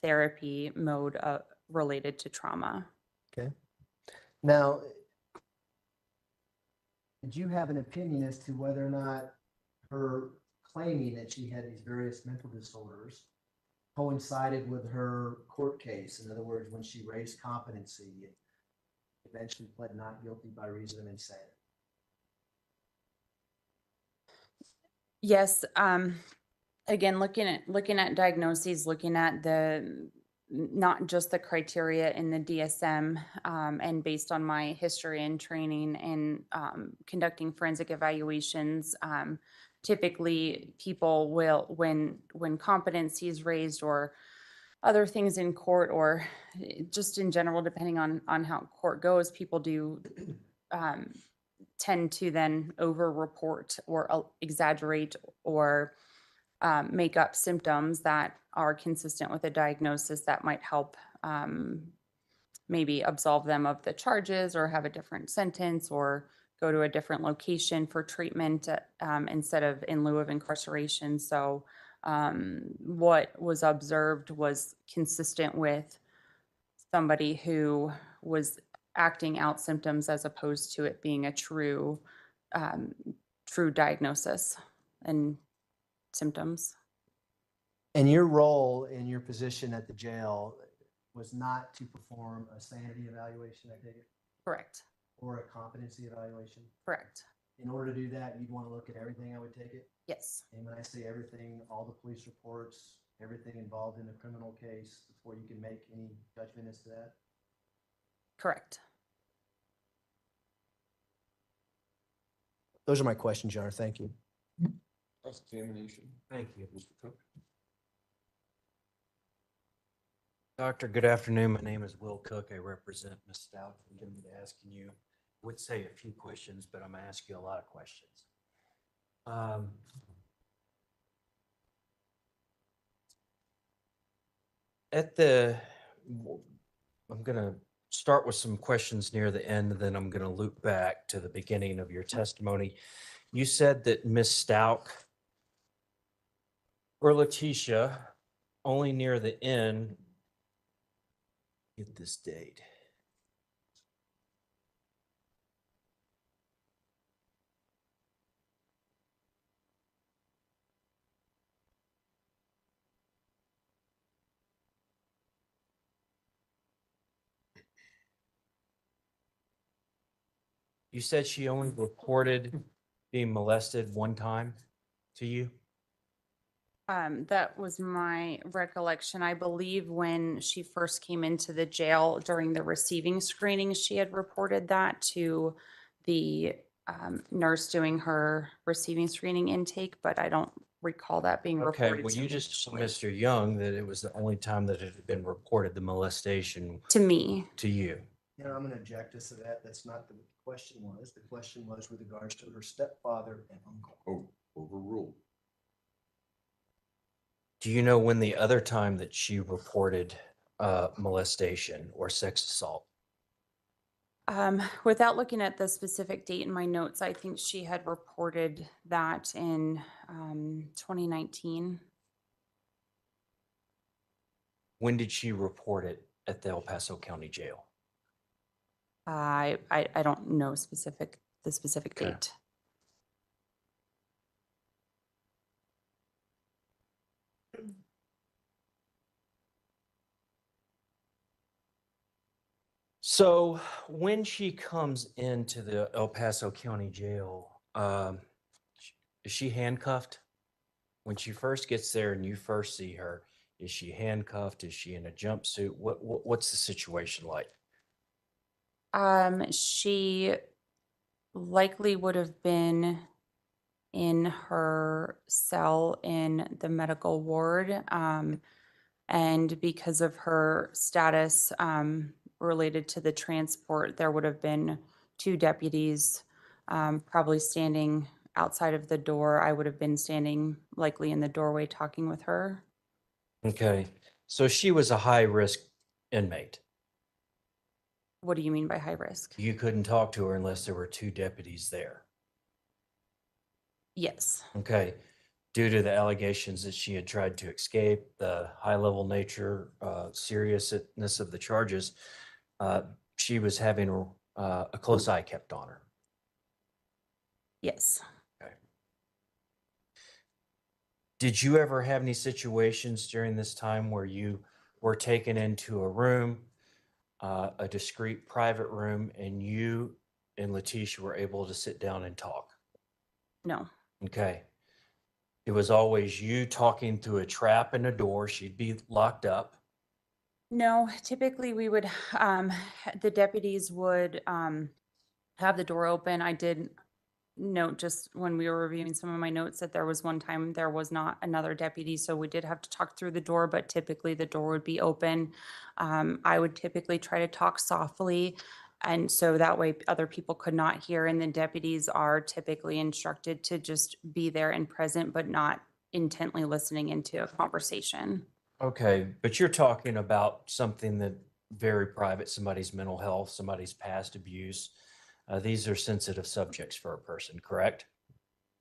therapy mode related to trauma. Okay. Now, did you have an opinion as to whether or not her claiming that she had these various mental disorders coincided with her court case? In other words, when she raised competency, eventually pled not guilty by reason of insanity. Yes. Again, looking at diagnoses, looking at not just the criteria in the DSM, and based on my history and training and conducting forensic evaluations, typically people will, when competency is raised or other things in court, or just in general, depending on how court goes, people do tend to then over-report or exaggerate or make up symptoms that are consistent with a diagnosis that might help maybe absolve them of the charges or have a different sentence or go to a different location for treatment instead of in lieu of incarceration. So what was observed was consistent with somebody who was acting out symptoms as opposed to it being a true diagnosis and symptoms. And your role in your position at the jail was not to perform a sanity evaluation, I take it, Correct. or a competency evaluation? Correct. In order to do that, you'd want to look at everything, I would take it? Yes. And when I say everything, all the police reports, everything involved in the criminal case, before you can make any judgment as to that? Correct. Those are my questions, Your Honor. Thank you. Cross-examination. Thank you. Mr. Cook. Doctor, good afternoon. My name is Will Cook. I represent Ms. Stauch. I'm going to be asking you, I would say a few questions, but I'm going to ask you a lot of questions. I'm going to start with some questions near the end, and then I'm going to loop back to the beginning of your testimony. You said that Ms. Stauch or Letecia, only near the end, get this date. You said she only reported being molested one time to you? That was my recollection. I believe when she first came into the jail during the receiving screening, she had reported that to the nurse doing her receiving screening intake, but I don't recall that being Okay, reported well, to you me just, initially. Mr. Young, that it was the only time that it had been reported, the molestation To me. to you. You know, I'm going to object us to that. That's not the question was. The question was with regards to her stepfather and uncle. Oh, overruled. Do you know when the other time that she reported molestation or sex assault? Without looking at the specific date in my notes, I think she had reported that in 2019. When did she report it at the El Paso County Jail? I don't know the specific Okay. date. So when she comes into the El Paso County Jail, is she handcuffed? When she first gets there and you first see her, is she handcuffed? Is she in a jumpsuit? What's the situation like? She likely would have been in her cell in the medical ward. And because of her status related to the transport, there would have been 2 deputies probably standing outside of the door. I would have been standing likely in the doorway talking with her. Okay, so she was a high-risk inmate. What do you mean by high risk? You couldn't talk to her unless there were 2 deputies there. Yes. Okay, due to the allegations that she had tried to escape, the high-level nature, seriousness of the charges, she was having a close eye kept on her. Yes. Okay. Did you ever have any situations during this time where you were taken into a room, a discrete private room, and you and Letecia were able to sit down and talk? No. Okay. It was always you talking through a trap in a door. She'd be locked up. No, typically we would, the deputies would have the door open. I did note just when we were reviewing some of my notes that there was one time there was not another deputy, so we did have to talk through the door, but typically the door would be open. I would typically try to talk softly, and so that way other people could not hear, and the deputies are typically instructed to just be there and present, but not intently listening into a conversation. Okay, but you're talking about something that very private, somebody's mental health, somebody's past abuse. These are sensitive subjects for a person, correct?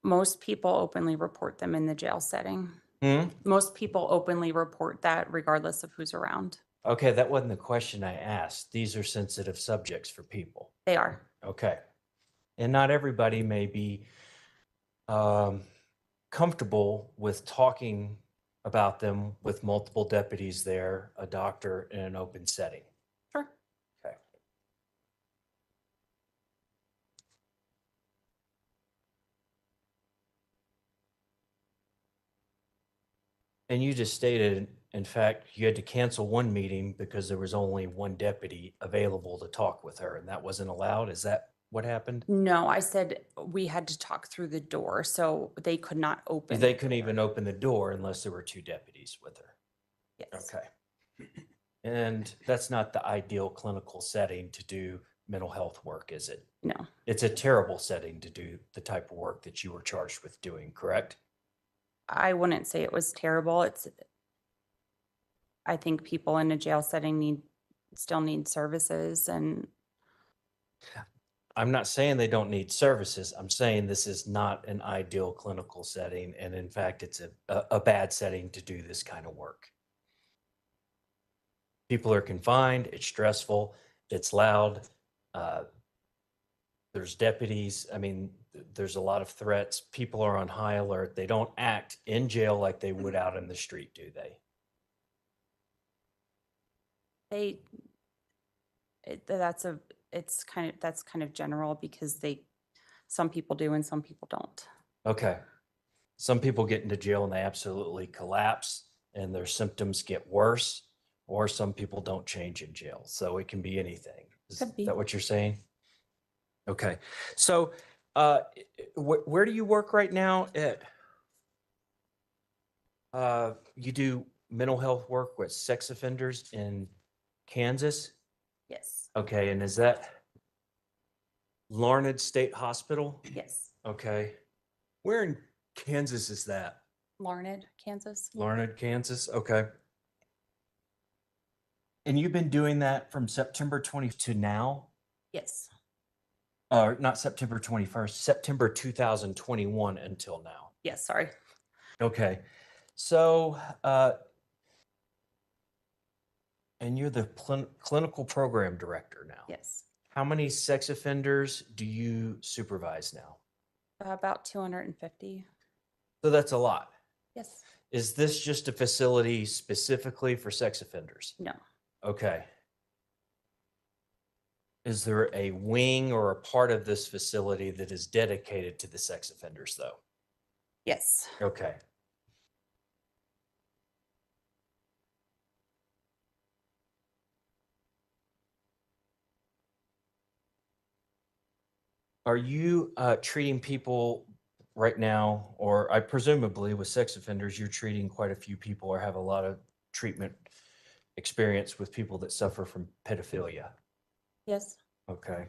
Most people openly report them in the jail setting. Hmm? Most people openly report that regardless of who's around. Okay, that wasn't the question I asked. These are sensitive subjects for people. They are. Okay. And not everybody may be comfortable with talking about them with multiple deputies there, a doctor in an open setting. Sure. Okay. And you just stated, in fact, you had to cancel one meeting because there was only one deputy available to talk with her, and that wasn't allowed. Is that what happened? No, I said we had to talk through the door, so they could not open. They the couldn't door. even open the door unless there were two deputies with her. Yes. Okay. And that's not the ideal clinical setting to do mental health work, is it? No, It's a terrible setting to do the type of work that you were charged with doing, correct? I wouldn't say it was terrible. I think people in a jail setting still need services, and I'm not saying they don't need services. I'm saying this is not an ideal clinical setting. And in fact, it's a bad setting to do this kind of work. People are confined, it's stressful, it's loud. There's deputies. I mean, there's a lot of threats. People are on high alert. They don't act in jail like they would out in the street, do they? that's kind of general because some people do and some people don't. Okay. Some people get into jail and they absolutely collapse and their symptoms get worse, or some people don't change in jail. So it can be anything. Is Could be. that what you're saying? Okay. So where do you work right now? You do mental health work with sex offenders in Kansas? Yes. Okay. And is that Larned State Hospital? Yes. Okay. Where in Kansas is that? Larned, Kansas. Larned, Kansas. Okay. And you've been doing that from September 20 to now? Yes. Not September 21st, September 2021 until now. Yes, sorry. Okay. So, and you're the clinical program director now. Yes. How many sex offenders do you supervise now? About 250. So that's a lot. Yes. Is this just a facility specifically for sex offenders? No. Okay. Is there a wing or a part of this facility that is dedicated to the sex offenders, though? Yes. Okay. Are you treating people right now, or I presumably with sex offenders, you're treating quite a few people or have a lot of treatment experience with people that suffer from pedophilia? Yes. Okay.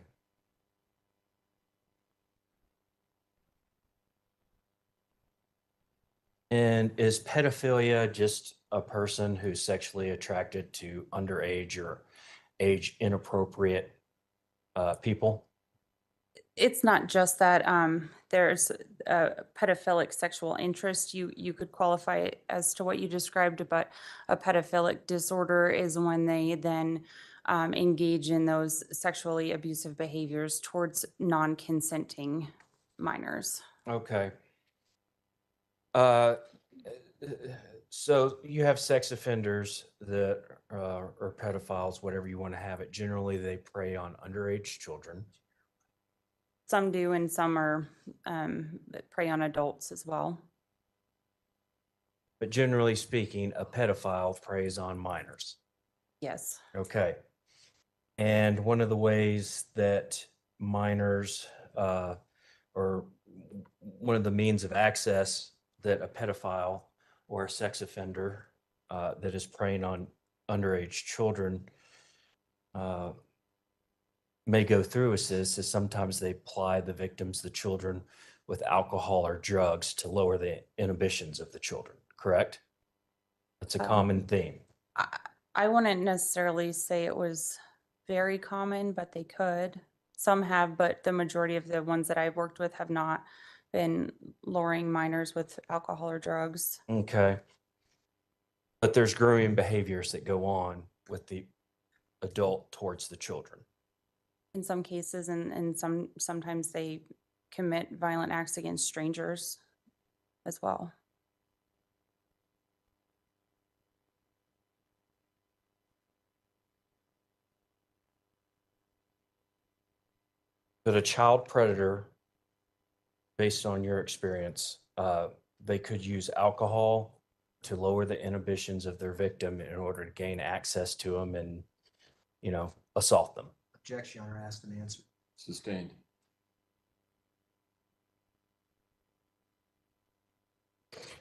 And is pedophilia just a person who's sexually attracted to underage or age inappropriate people? It's not just that. There's a pedophilic sexual interest. You could qualify it as to what you described, but a pedophilic disorder is when they then engage in those sexually abusive behaviors towards non-consenting minors. Okay. So you have sex offenders that or pedophiles, whatever you want to have it. Generally, they prey on underage children. Some do, and some are that prey on adults as well. But generally speaking, a pedophile preys on minors. Yes. Okay. And one of the ways that minors, or one of the means of access that a pedophile or a sex offender that is preying on underage children may go through is this, is sometimes they ply the victims, the children, with alcohol or drugs to lower the inhibitions of the children, correct? That's a common theme. I wouldn't necessarily say it was very common, but they could. Some have, but the majority of the ones that I've worked with have not been lowering minors with alcohol or drugs. Okay. But there's growing behaviors that go on with the adult towards the children. In some cases, and sometimes they commit violent acts against strangers as well. But a child predator, based on your experience, they could use alcohol to lower the inhibitions of their victim in order to gain access to them and, assault them. Objection, Your Honor, asked and answered. Sustained.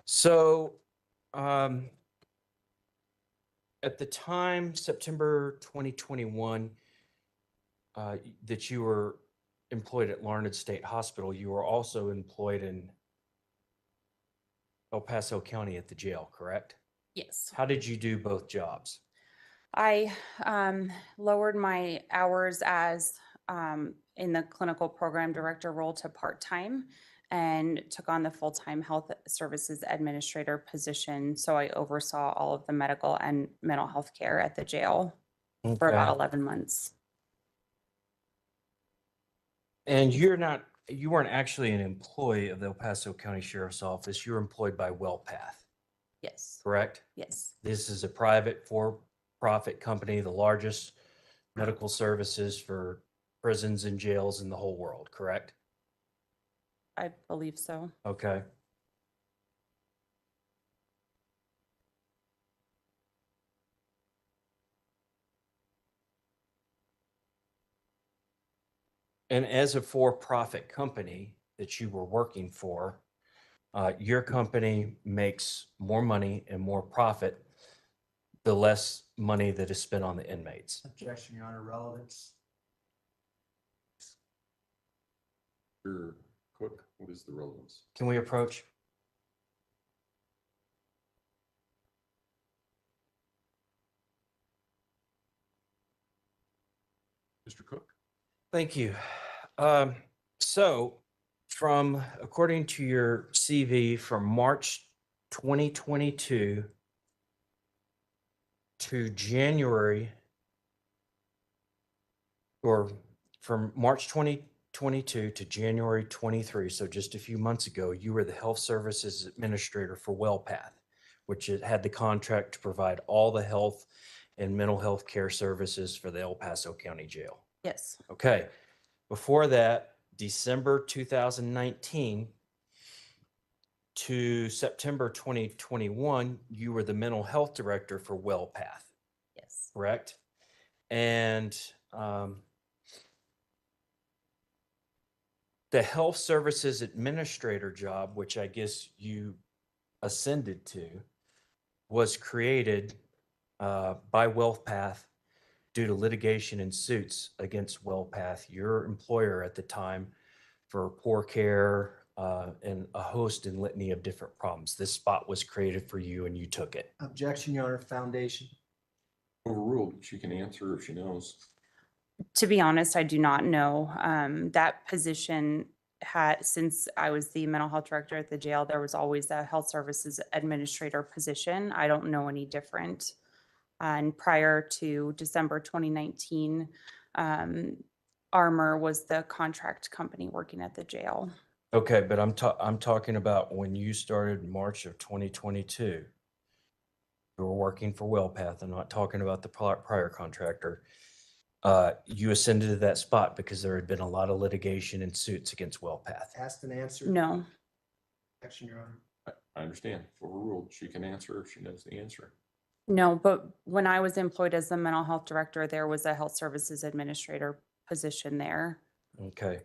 So, at the time, September 2021, that you were employed at Larned State Hospital, you were also employed in El Paso County at the jail, correct? Yes. How did you do both jobs? I lowered my hours as in the clinical program director role to part-time and took on the full-time health services administrator position. So I oversaw all of the medical and mental health care at the jail for about Okay. 11 months. And you weren't actually an employee of the El Paso County Sheriff's Office. You were employed by WellPath, Yes. correct? Yes. This is a private for-profit company, the largest medical services for prisons and jails in the whole world, correct? I believe so. Okay. And as a for-profit company that you were working for, your company makes more money and more profit the less money that is spent on the inmates. Objection, Your Honor, relevance. Juror Cook, what is the relevance? Can we approach? Mr. Cook? Thank you. So according to your CV, from March 2022 to January, or from March 2022 to January 23, so just a few months ago, you were the health services administrator for WellPath, which it had the contract to provide all the health and mental health care services for the El Paso County Jail. Yes. Okay. Before that, December 2019 to September 2021, you were the mental health director for WellPath, Yes. correct? And the health services administrator job, which I guess you ascended to, was created by WellPath due to litigation and suits against WellPath, your employer at the time, for poor care and a host and litany of different problems. This spot was created for you and you took it. Objection, Your Honor, foundation. Overruled. She can answer if she knows. To be honest, I do not know. That position since I was the mental health director at the jail, there was always a health services administrator position. I don't know any different. And prior to December 2019, Armor was the contract company working at the jail. Okay, but I'm talking about when you started March of 2022. You were working for WellPath. I'm not talking about the prior contractor. You ascended to that spot because there had been a lot of litigation and suits against WellPath. Asked and answered. No. Objection, Your Honor. I understand. Overruled. She can answer if she knows the answer. No, but when I was employed as the mental health director, there was a health services administrator position there. Okay.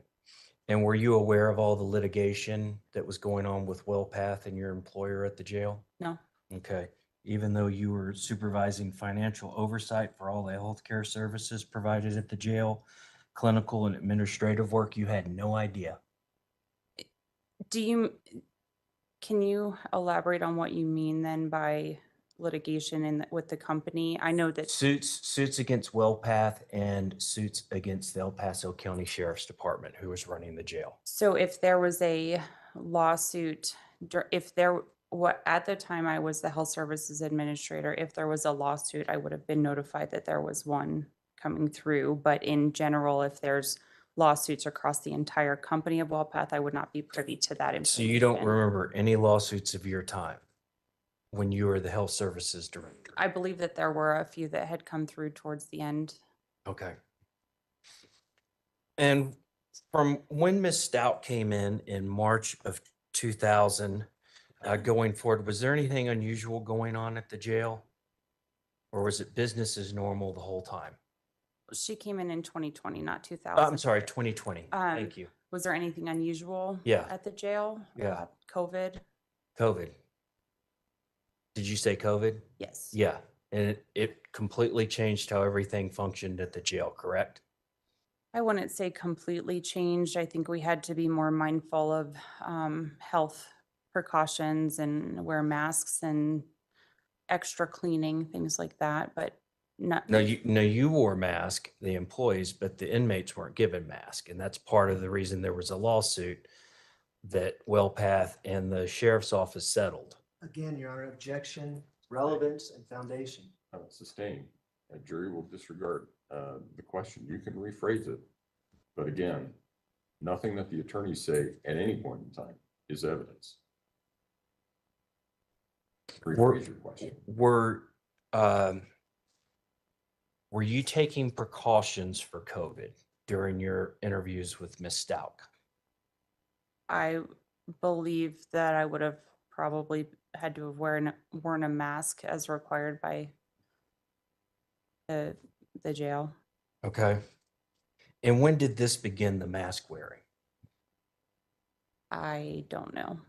And were you aware of all the litigation that was going on with WellPath and your employer at the jail? No, Okay. Even though you were supervising financial oversight for all the healthcare services provided at the jail, clinical and administrative work, you had no idea. can you elaborate on what you mean then by litigation with the company? I know that, Suits against WellPath and suits against the El Paso County Sheriff's Department, who was running the jail. so if there was a lawsuit, at the time I was the health services administrator, if there was a lawsuit, I would have been notified that there was one coming through. But in general, if there's lawsuits across the entire company of WellPath, I would not be privy to that So information. you don't remember any lawsuits of your time when you were the health services director? I believe that there were a few that had come through towards the end. Okay. And from when Ms. Stout came in March of 2000, going forward, was there anything unusual going on at the jail? Or was it business as normal the whole time? She came in 2020, not 2000. I'm sorry, 2020. Thank you. Was there anything unusual Yeah. at the jail? Yeah. COVID? COVID. Did you say COVID? Yes. Yeah. And it completely changed how everything functioned at the jail, correct? I wouldn't say completely changed. I think we had to be more mindful of health precautions and wear masks and extra cleaning, things like that, but not. No, you wore a mask, the employees, but the inmates weren't given mask. And that's part of the reason there was a lawsuit that WellPath and the sheriff's office settled. Again, Your Honor, objection, relevance, and foundation. Sustained. A jury will disregard the question. You can rephrase it. But again, nothing that the attorneys say at any point in time is evidence. Rephrase your question. Were you taking precautions for COVID during your interviews with Ms. Stauch? I believe that I would have probably had to have worn a mask as required by the jail. Okay. And when did this begin, the mask wearing? I don't know.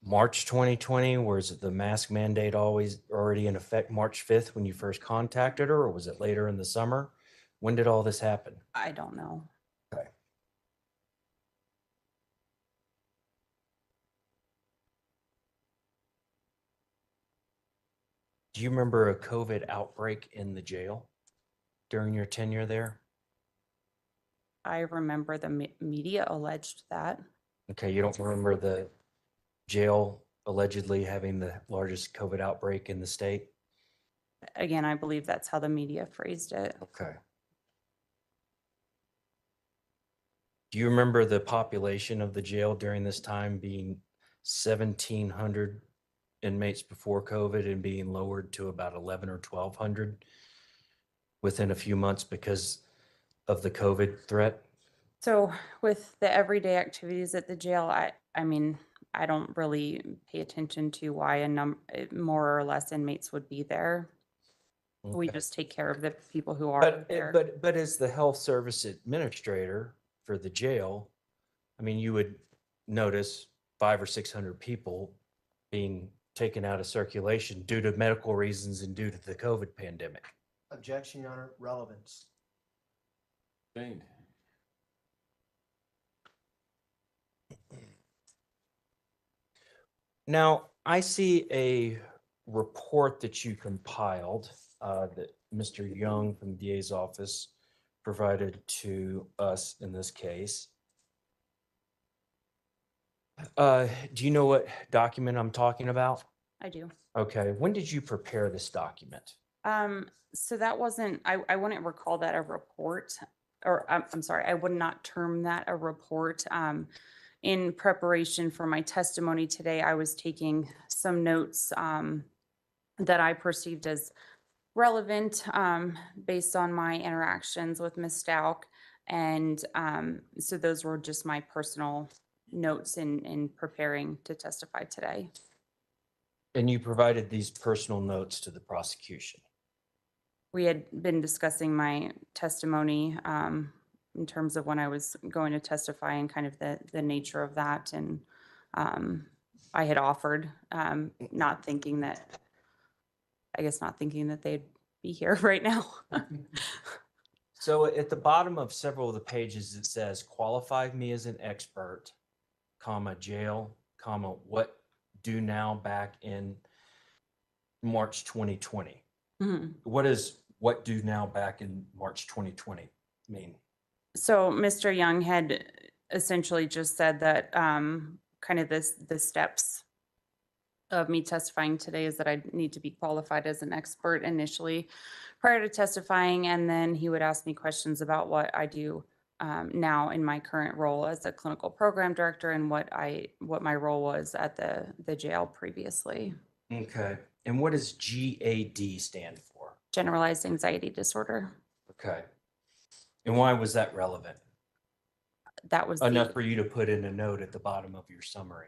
March 2020, was the mask mandate already in effect March 5th when you first contacted her, or was it later in the summer? When did all this happen? I don't know. Okay. Do you remember a COVID outbreak in the jail during your tenure there? I remember the media alleged that. Okay, you don't remember the jail allegedly having the largest COVID outbreak in the state? Again, I believe that's how the media phrased it. Okay. Do you remember the population of the jail during this time being 1,700 inmates before COVID and being lowered to about 11 or 1,200 within a few months because of the COVID threat? So with the everyday activities at the jail, I mean, I don't really pay attention to why more or less inmates would be there. We Okay. just take care of the people who are there. But as the health service administrator for the jail, I mean, you would notice 500 or 600 people being taken out of circulation due to medical reasons and due to the COVID pandemic. Objection, Your Honor, relevance. Sustained. Now, I see a report that you compiled that Mr. Young from the DA's office provided to us in this case. Do you know what document I'm talking about? I do. Okay, when did you prepare this document? So that wasn't, I wouldn't recall that a report, or I'm sorry, I would not term that a report. In preparation for my testimony today, I was taking some notes that I perceived as relevant based on my interactions with Ms. Stauch. And so those were just my personal notes in preparing to testify today. And you provided these personal notes to the prosecution. We had been discussing my testimony in terms of when I was going to testify and kind of the nature of that. And I had offered, not thinking that they'd be here right now. So at the bottom of several of the pages, it says, qualify me as an expert, comma, jail, comma, what do now back in March 2020. Mhm. What is what do now back in March 2020 mean? So Mr. Young had essentially just said that kind of the steps of me testifying today is that I need to be qualified as an expert initially prior to testifying, and then he would ask me questions about what I do now in my current role as a clinical program director and what my role was at the jail previously. Okay. And what does GAD stand for? Generalized anxiety disorder. Okay. And why was that relevant? That was Enough for you to put in a note at the bottom of your summary.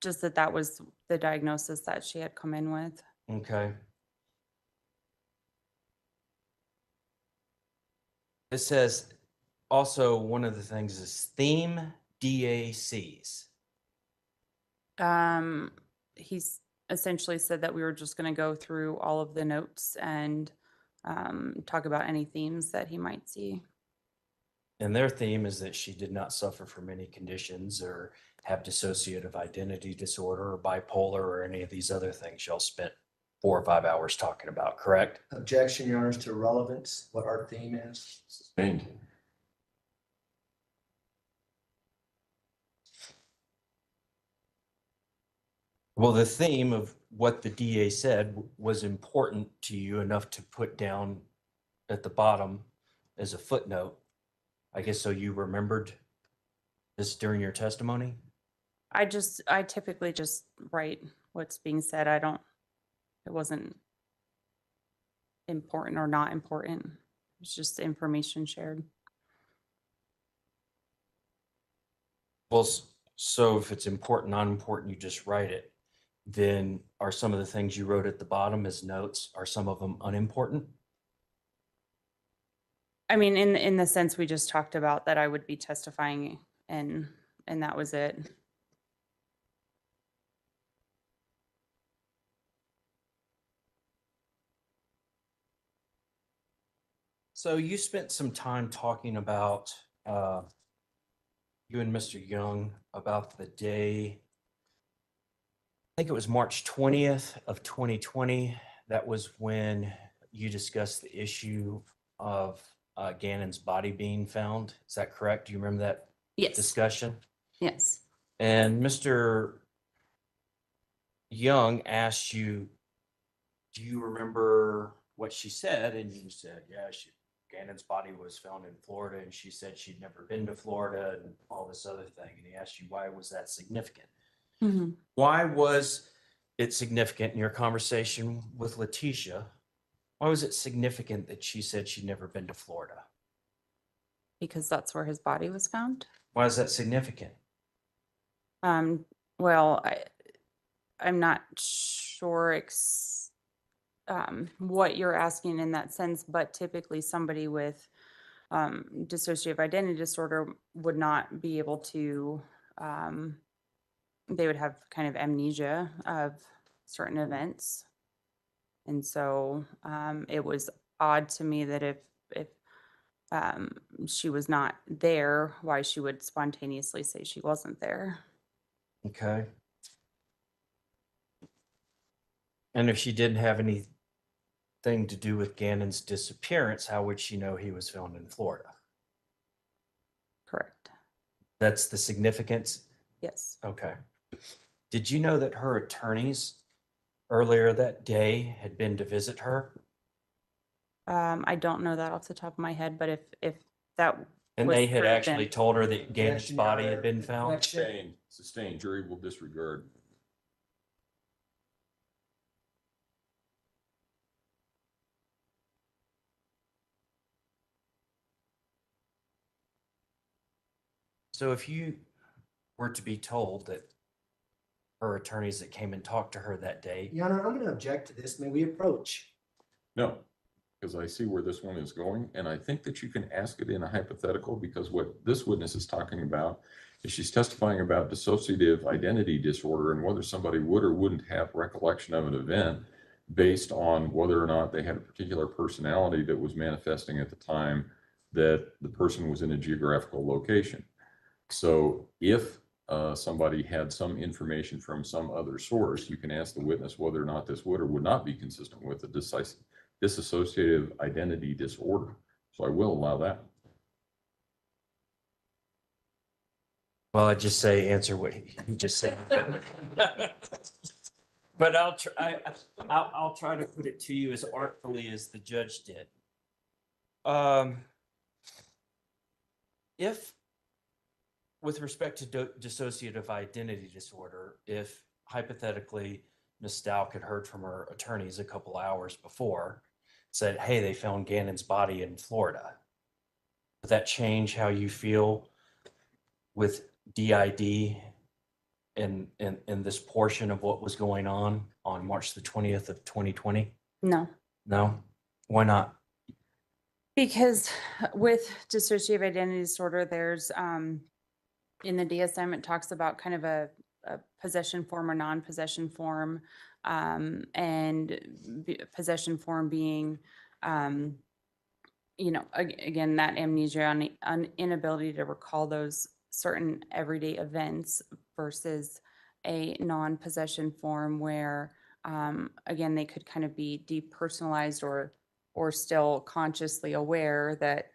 just that was the diagnosis that she had come in with. Okay. It says also one of the things is theme DACs. He's essentially said that we were just going to go through all of the notes and talk about any themes that he might see. And their theme is that she did not suffer from any conditions or have dissociative identity disorder or bipolar or any of these other things y'all spent 4 or 5 hours talking about, correct? Objection, Your Honors, to relevance, what our theme is. Sustained. Well, the theme of what the DA said was important to you enough to put down at the bottom as a footnote. I guess so you remembered this during your testimony? I typically just write what's being said. It wasn't important or not important. It's just information shared. Well, so if it's important, not important, you just write it. Then are some of the things you wrote at the bottom as notes, are some of them unimportant? I mean, in the sense we just talked about that I would be testifying and that was it. So you spent some time talking about you and Mr. Young about the day, I think it was March 20th of 2020. That was when you discussed the issue of Gannon's body being found. Is that correct? Do you remember that Yes. discussion? Yes. And Mr. Young asked you, do you remember what she said? And you said, yeah, Gannon's body was found in Florida, and she said she'd never been to Florida and all this other thing. And he asked you, why was that significant? Mm-hmm. Why was it significant in your conversation with Letecia? Why was it significant that she said she'd never been to Florida? Because that's where his body was found. Why is that significant? Well, I'm not sure what you're asking in that sense, but typically somebody with dissociative identity disorder would not be able to, they would have kind of amnesia of certain events. And so it was odd to me that if she was not there, why she would spontaneously say she wasn't there. Okay. And if she didn't have anything to do with Gannon's disappearance, how would she know he was found in Florida? Correct. That's the significance? Yes. Okay. Did you know that her attorneys earlier that day had been to visit her? I don't know that off the top of my head, but if that And was they had true, then- actually told her that Gannon's Objection, body Your had been Honor. found? Objection. Sustained. Jury will disregard. So if you were to be told that her attorneys that came and talked to her that day. Your Honor, I'm going to object to this. May we approach? No, because I see where this one is going, and I think that you can ask it in a hypothetical, because what this witness is talking about is she's testifying about dissociative identity disorder and whether somebody would or wouldn't have recollection of an event based on whether or not they had a particular personality that was manifesting at the time that the person was in a geographical location. So if somebody had some information from some other source, you can ask the witness whether or not this would or would not be consistent with a dissociative identity disorder. So I will allow that. Well, I just say answer what you just said. But I'll try to put it to you as artfully as the judge did. If, with respect to dissociative identity disorder, if hypothetically Ms. Stauch had heard from her attorneys a couple hours before, said, hey, they found Gannon's body in Florida, would that change how you feel with DID and this portion of what was going on March the 20th of 2020? No. No? Why not? Because with dissociative identity disorder, there's, in the DSM, it talks about kind of a possession form or non-possession form, and possession form being, again, that amnesia, inability to recall those certain everyday events versus a non-possession form where, again, they could kind of be depersonalized or still consciously aware that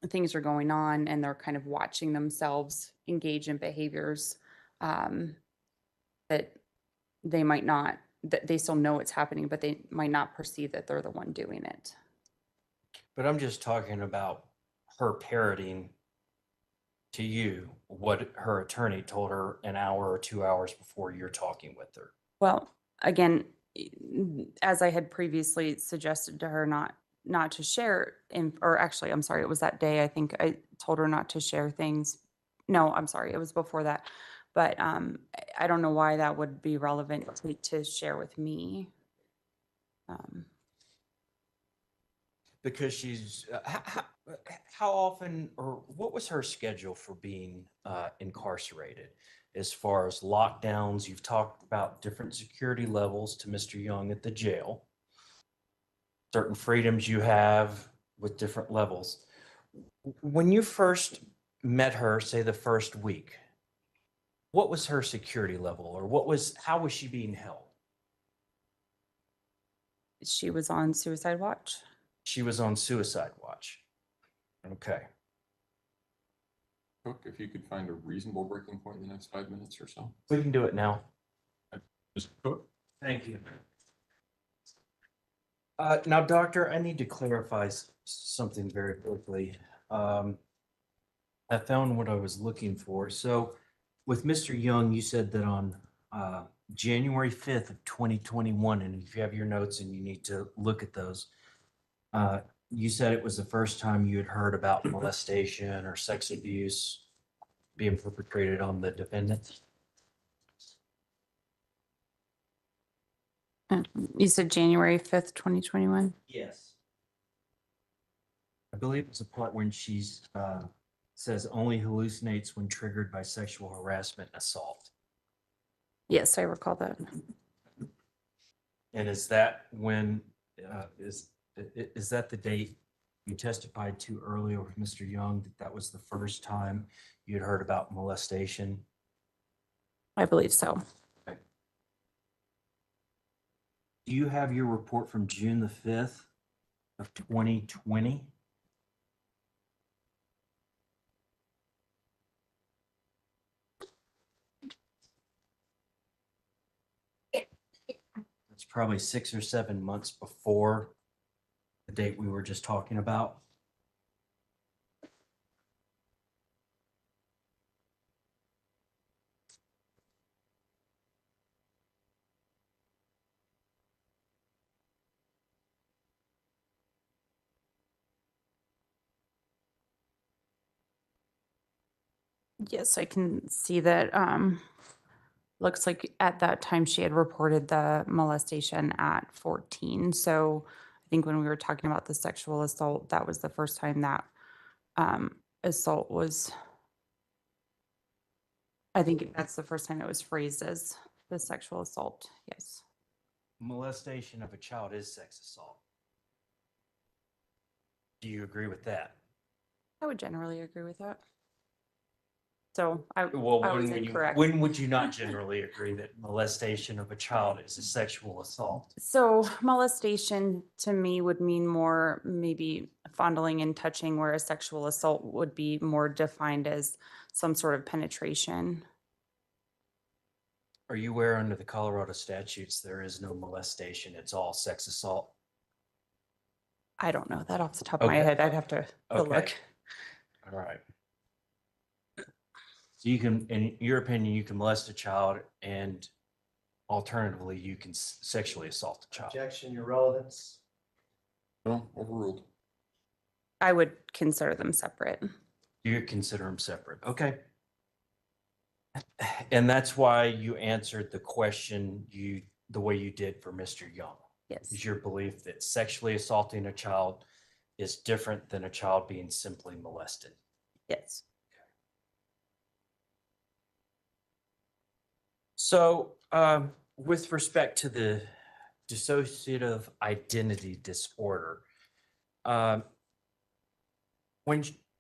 things are going on and they're kind of watching themselves engage in behaviors that they might not, that they still know it's happening, but they might not perceive that they're the one doing it. But I'm just talking about her parroting to you what her attorney told her an hour or 2 hours before you're talking with her. Well, again, as I had previously suggested to her not to share, or actually, I'm sorry, it was that day. I think I told her not to share things. No, I'm sorry, it was before that. But I don't know why that would be relevant to share with me. Because she's, how often, or what was her schedule for being incarcerated? As far as lockdowns, you've talked about different security levels to Mr. Young at the jail. Certain freedoms you have with different levels. When you first met her, say the first week, what was her security level, or how was she being held? She was on suicide watch. She was on suicide watch. Okay. Cook, if you could find a reasonable breaking point in the next 5 minutes or so. We can do it now. Mr. Cook? Thank you. Now, doctor, I need to clarify something very quickly. I found what I was looking for. So with Mr. Young, you said that on January 5th of 2021, and if you have your notes and you need to look at those, you said it was the first time you had heard about molestation or sex abuse being perpetrated on the defendant. You said January 5th, 2021? Yes. I believe it's the part when she says only hallucinates when triggered by sexual harassment and assault. Yes, I recall that. And is that when, is that the date you testified to earlier with Mr. Young, that was the first time you had heard about molestation? I believe so. Do you have your report from June the 5th of 2020? It's probably 6 or 7 months before the date we were just talking about. Yes, I can see that. looks like at that time she had reported the molestation at 14. So I think when we were talking about the sexual assault, that was the first time that assault was, I think that's the first time it was phrased as the sexual assault. Yes. Molestation of a child is sex assault. Do you agree with that? I would generally agree with that. So Well, I was when incorrect. when would you not generally agree that molestation of a child is a sexual assault? So molestation to me would mean more maybe fondling and touching, whereas sexual assault would be more defined as some sort of penetration. Are you aware under the Colorado statutes, there is no molestation, it's all sex assault? I don't know that off the top of my Okay. head. I'd have to Okay. look. All right. So you can, in your opinion, you can molest a child and alternatively, you can sexually assault a child. Objection, your relevance. No, overruled. I would consider them separate. You consider them separate. Okay. And that's why you answered the question the way you did for Mr. Young. Yes. Is your belief that sexually assaulting a child is different than a child being simply molested? Yes. So, with respect to the dissociative identity disorder, when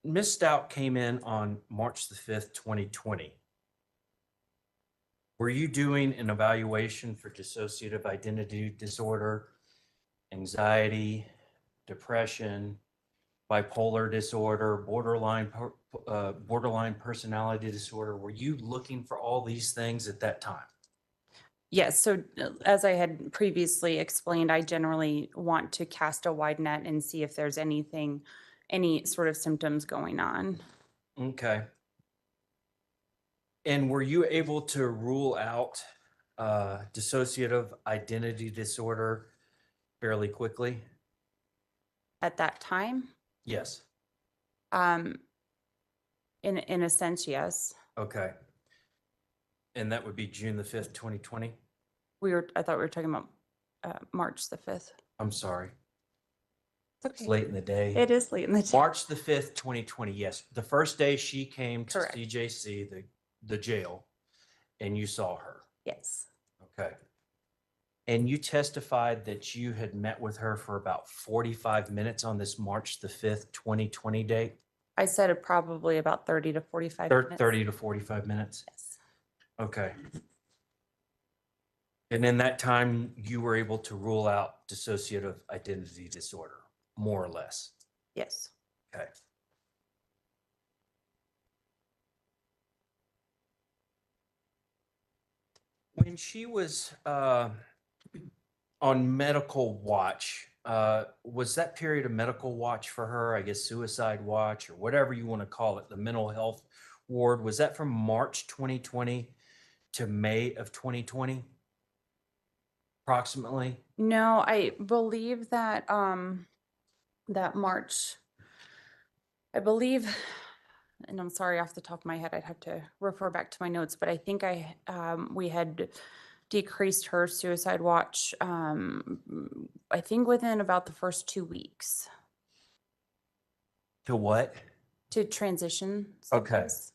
Ms. Stauch came in on March the 5th, 2020, were you doing an evaluation for dissociative identity disorder, anxiety, depression, bipolar disorder, borderline personality disorder? Were you looking for all these things at that time? Yes. So as I had previously explained, I generally want to cast a wide net and see if there's anything, any sort of symptoms going on. Okay. And were you able to rule out dissociative identity disorder fairly quickly? At that time, Yes. in a sense, yes. Okay. And that would be June the 5th, 2020? I thought we were talking about March the 5th. I'm sorry. It's It's okay. late in the day. It is late in the day. March the 5th, 2020. Yes. The first day she came to Correct. CJC, the jail, and you saw her. Yes. Okay. And you testified that you had met with her for about 45 minutes on this March the 5th, 2020 date? I said it probably about 30 to 45 minutes. 30 to 45 minutes? Yes. Okay. And in that time, you were able to rule out dissociative identity disorder, more or less? Yes. Okay. When she was on medical watch, was that period of medical watch for her, I guess suicide watch or whatever you want to call it, the mental health ward, was that from March 2020 to May of 2020? Approximately? No, I believe that that March, I believe, and I'm sorry off the top of my head, I'd have to refer back to my notes, but I think we had decreased her suicide watch, I think within about the first 2 weeks To what? to transition. Okay. someplace.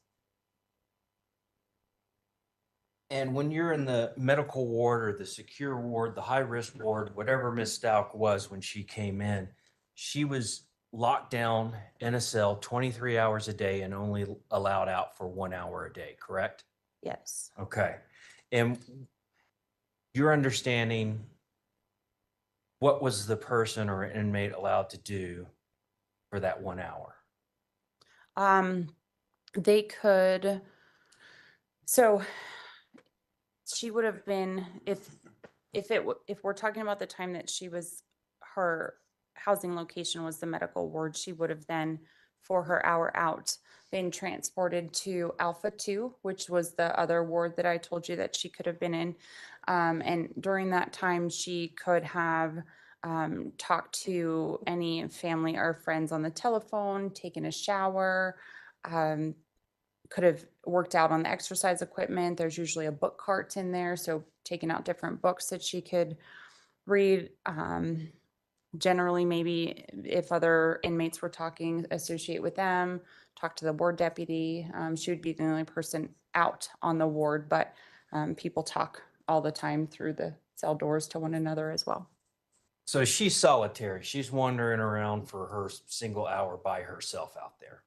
And when you're in the medical ward or the secure ward, the high risk ward, whatever Ms. Stauch was when she came in, she was locked down in a cell 23 hours a day and only allowed out for 1 hour a day, correct? Yes. Okay. And your understanding, what was the person or inmate allowed to do for that 1 hour? They could, so she would have been, if we're talking about the time that her housing location was the medical ward, she would have then, for her hour out, been transported to Alpha 2, which was the other ward that I told you that she could have been in. And during that time, she could have talked to any family or friends on the telephone, taken a shower, could have worked out on the exercise equipment. There's usually a book cart in there, so taking out different books that she could read. Generally, maybe if other inmates were talking, associate with them, talk to the ward deputy. She would be the only person out on the ward, but people talk all the time through the cell doors to one another as well. So she's solitary. She's wandering around for her single hour by herself out there.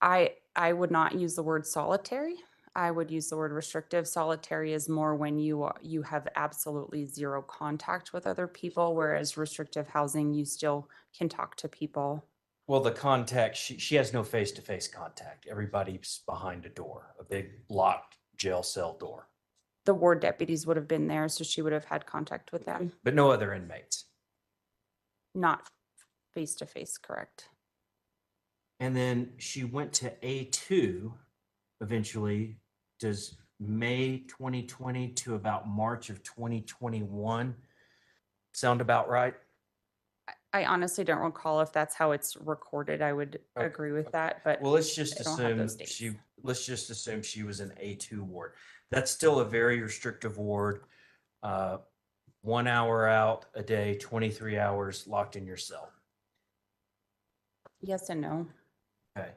I would not use the word solitary. I would use the word restrictive. Solitary is more when you have absolutely zero contact with other people, whereas restrictive housing, you still can talk to people. Well, the contact, she has no face-to-face contact. Everybody's behind a door, a big locked jail cell door, The ward deputies would have been there, so she would have had contact with them. but no other inmates. Not face to face, correct? And then she went to A2 eventually. Does May 2020 to about March of 2021 sound about right? I honestly don't recall if that's how it's recorded. I would Okay, agree with that, but Well, let's just I don't have assume those dates. let's just assume she was an A2 ward. That's still a very restrictive ward. 1 hour out a day, 23 hours locked in your cell. yes and no. Okay.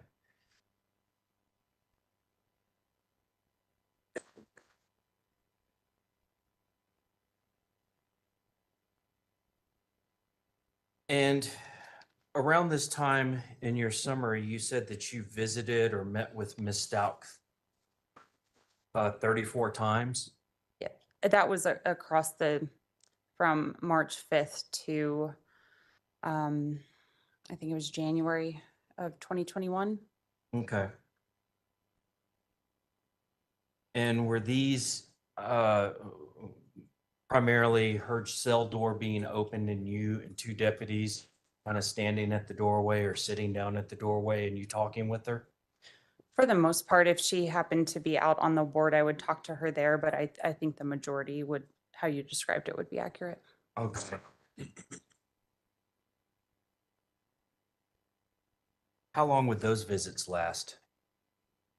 And around this time in your summary, you said that you visited or met with Miss Stauch 34 times. That was across from March 5th to, I think it was January of 2021. Okay. And were these primarily her cell door being opened and you and two deputies kind of standing at the doorway or sitting down at the doorway and you talking with her? For the most part, if she happened to be out on the ward, I would talk to her there, but I think the majority would, how you described it would be accurate. Okay. How long would those visits last?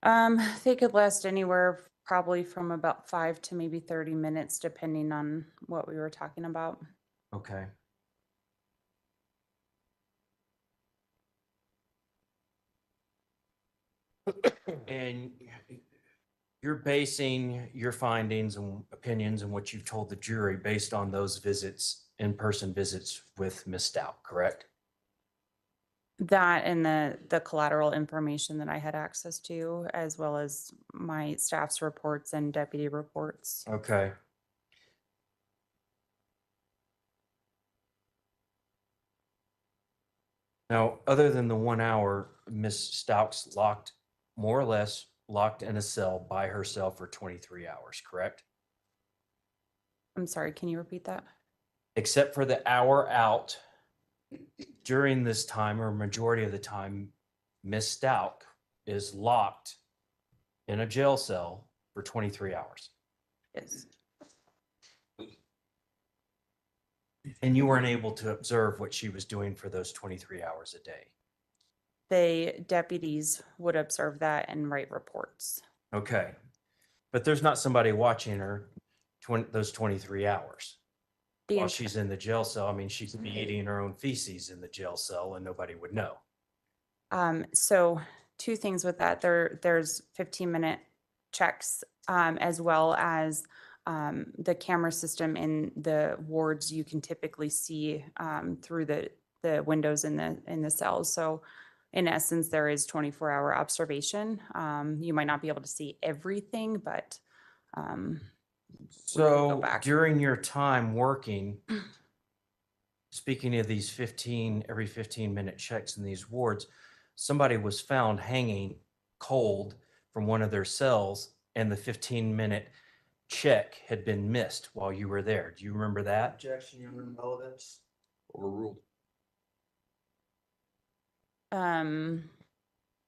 They could last anywhere probably from about 5 to maybe 30 minutes, depending on what we were talking about. Okay. And you're basing your findings and opinions and what you've told the jury based on those visits, in-person visits with Ms. Stauch, correct? That and the collateral information that I had access to, as well as my staff's reports and deputy reports. Okay. Now, other than the 1 hour, Ms. Stauch's more or less locked in a cell by herself for 23 hours, correct? I'm sorry, can you repeat that? Except for the hour out, during this time or majority of the time, Ms. Stauch is locked in a jail cell for 23 hours. Yes. And you weren't able to observe what she was doing for those 23 hours a day. The deputies would observe that and write reports. Okay. But there's not somebody watching her those 23 hours while she's in the jail cell. I mean, she could be eating her own feces in the jail cell and nobody would know. So two things with that. There's 15-minute checks, as well as the camera system in the wards. You can typically see through the windows in the cells. So in essence, there is 24-hour observation. You might not be able to see everything, but so during your time working, speaking of these every 15-minute checks in these wards, somebody was found hanging cold from one of their cells and the 15-minute check had been missed while you were there. Do you remember that? Objection, your relevance. Overruled.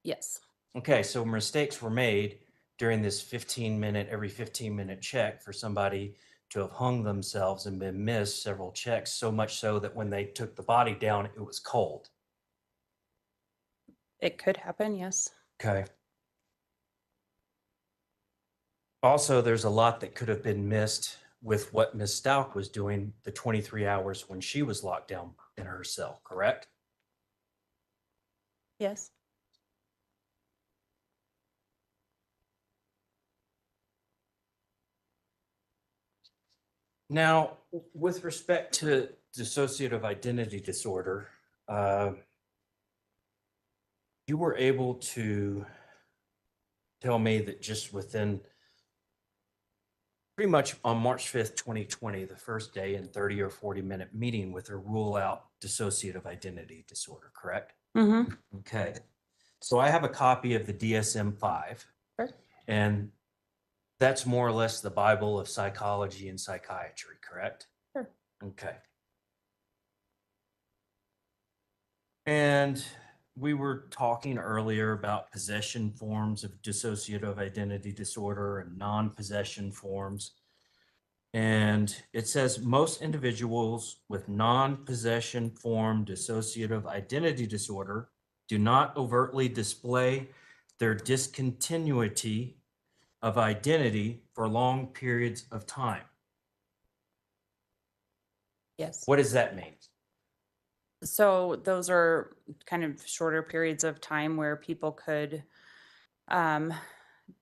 Yes. Okay, so mistakes were made during this every 15-minute check for somebody to have hung themselves and been missed several checks, so much so that when they took the body down, it was cold. It could happen, yes. Okay. Also, there's a lot that could have been missed with what Ms. Stauch was doing the 23 hours when she was locked down in her cell, correct? Yes. Now, with respect to dissociative identity disorder, you were able to tell me that just within pretty much on March 5th, 2020, the first day in 30 or 40-minute meeting with her, rule out dissociative identity disorder, correct? Mm-hmm. Okay. So I have a copy of the DSM-5, Sure. and that's more or less the Bible of psychology and psychiatry, correct? Sure. Okay. And we were talking earlier about possession forms of dissociative identity disorder and non-possession forms. And it says most individuals with non-possession form dissociative identity disorder do not overtly display their discontinuity of identity for long periods of time. Yes. What does that mean? So those are kind of shorter periods of time where people could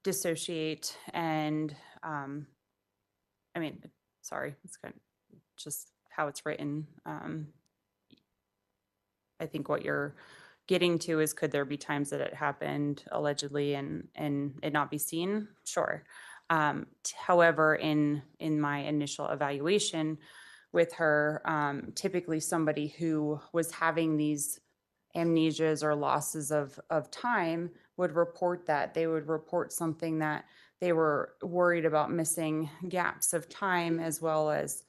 dissociate and I mean, sorry, it's kind of just how it's written. I think what you're getting to is, could there be times that it happened allegedly and it not be seen? Sure. However, in my initial evaluation with her, typically somebody who was having these amnesias or losses of time would report that. They would report something that they were worried about missing gaps of time, as well as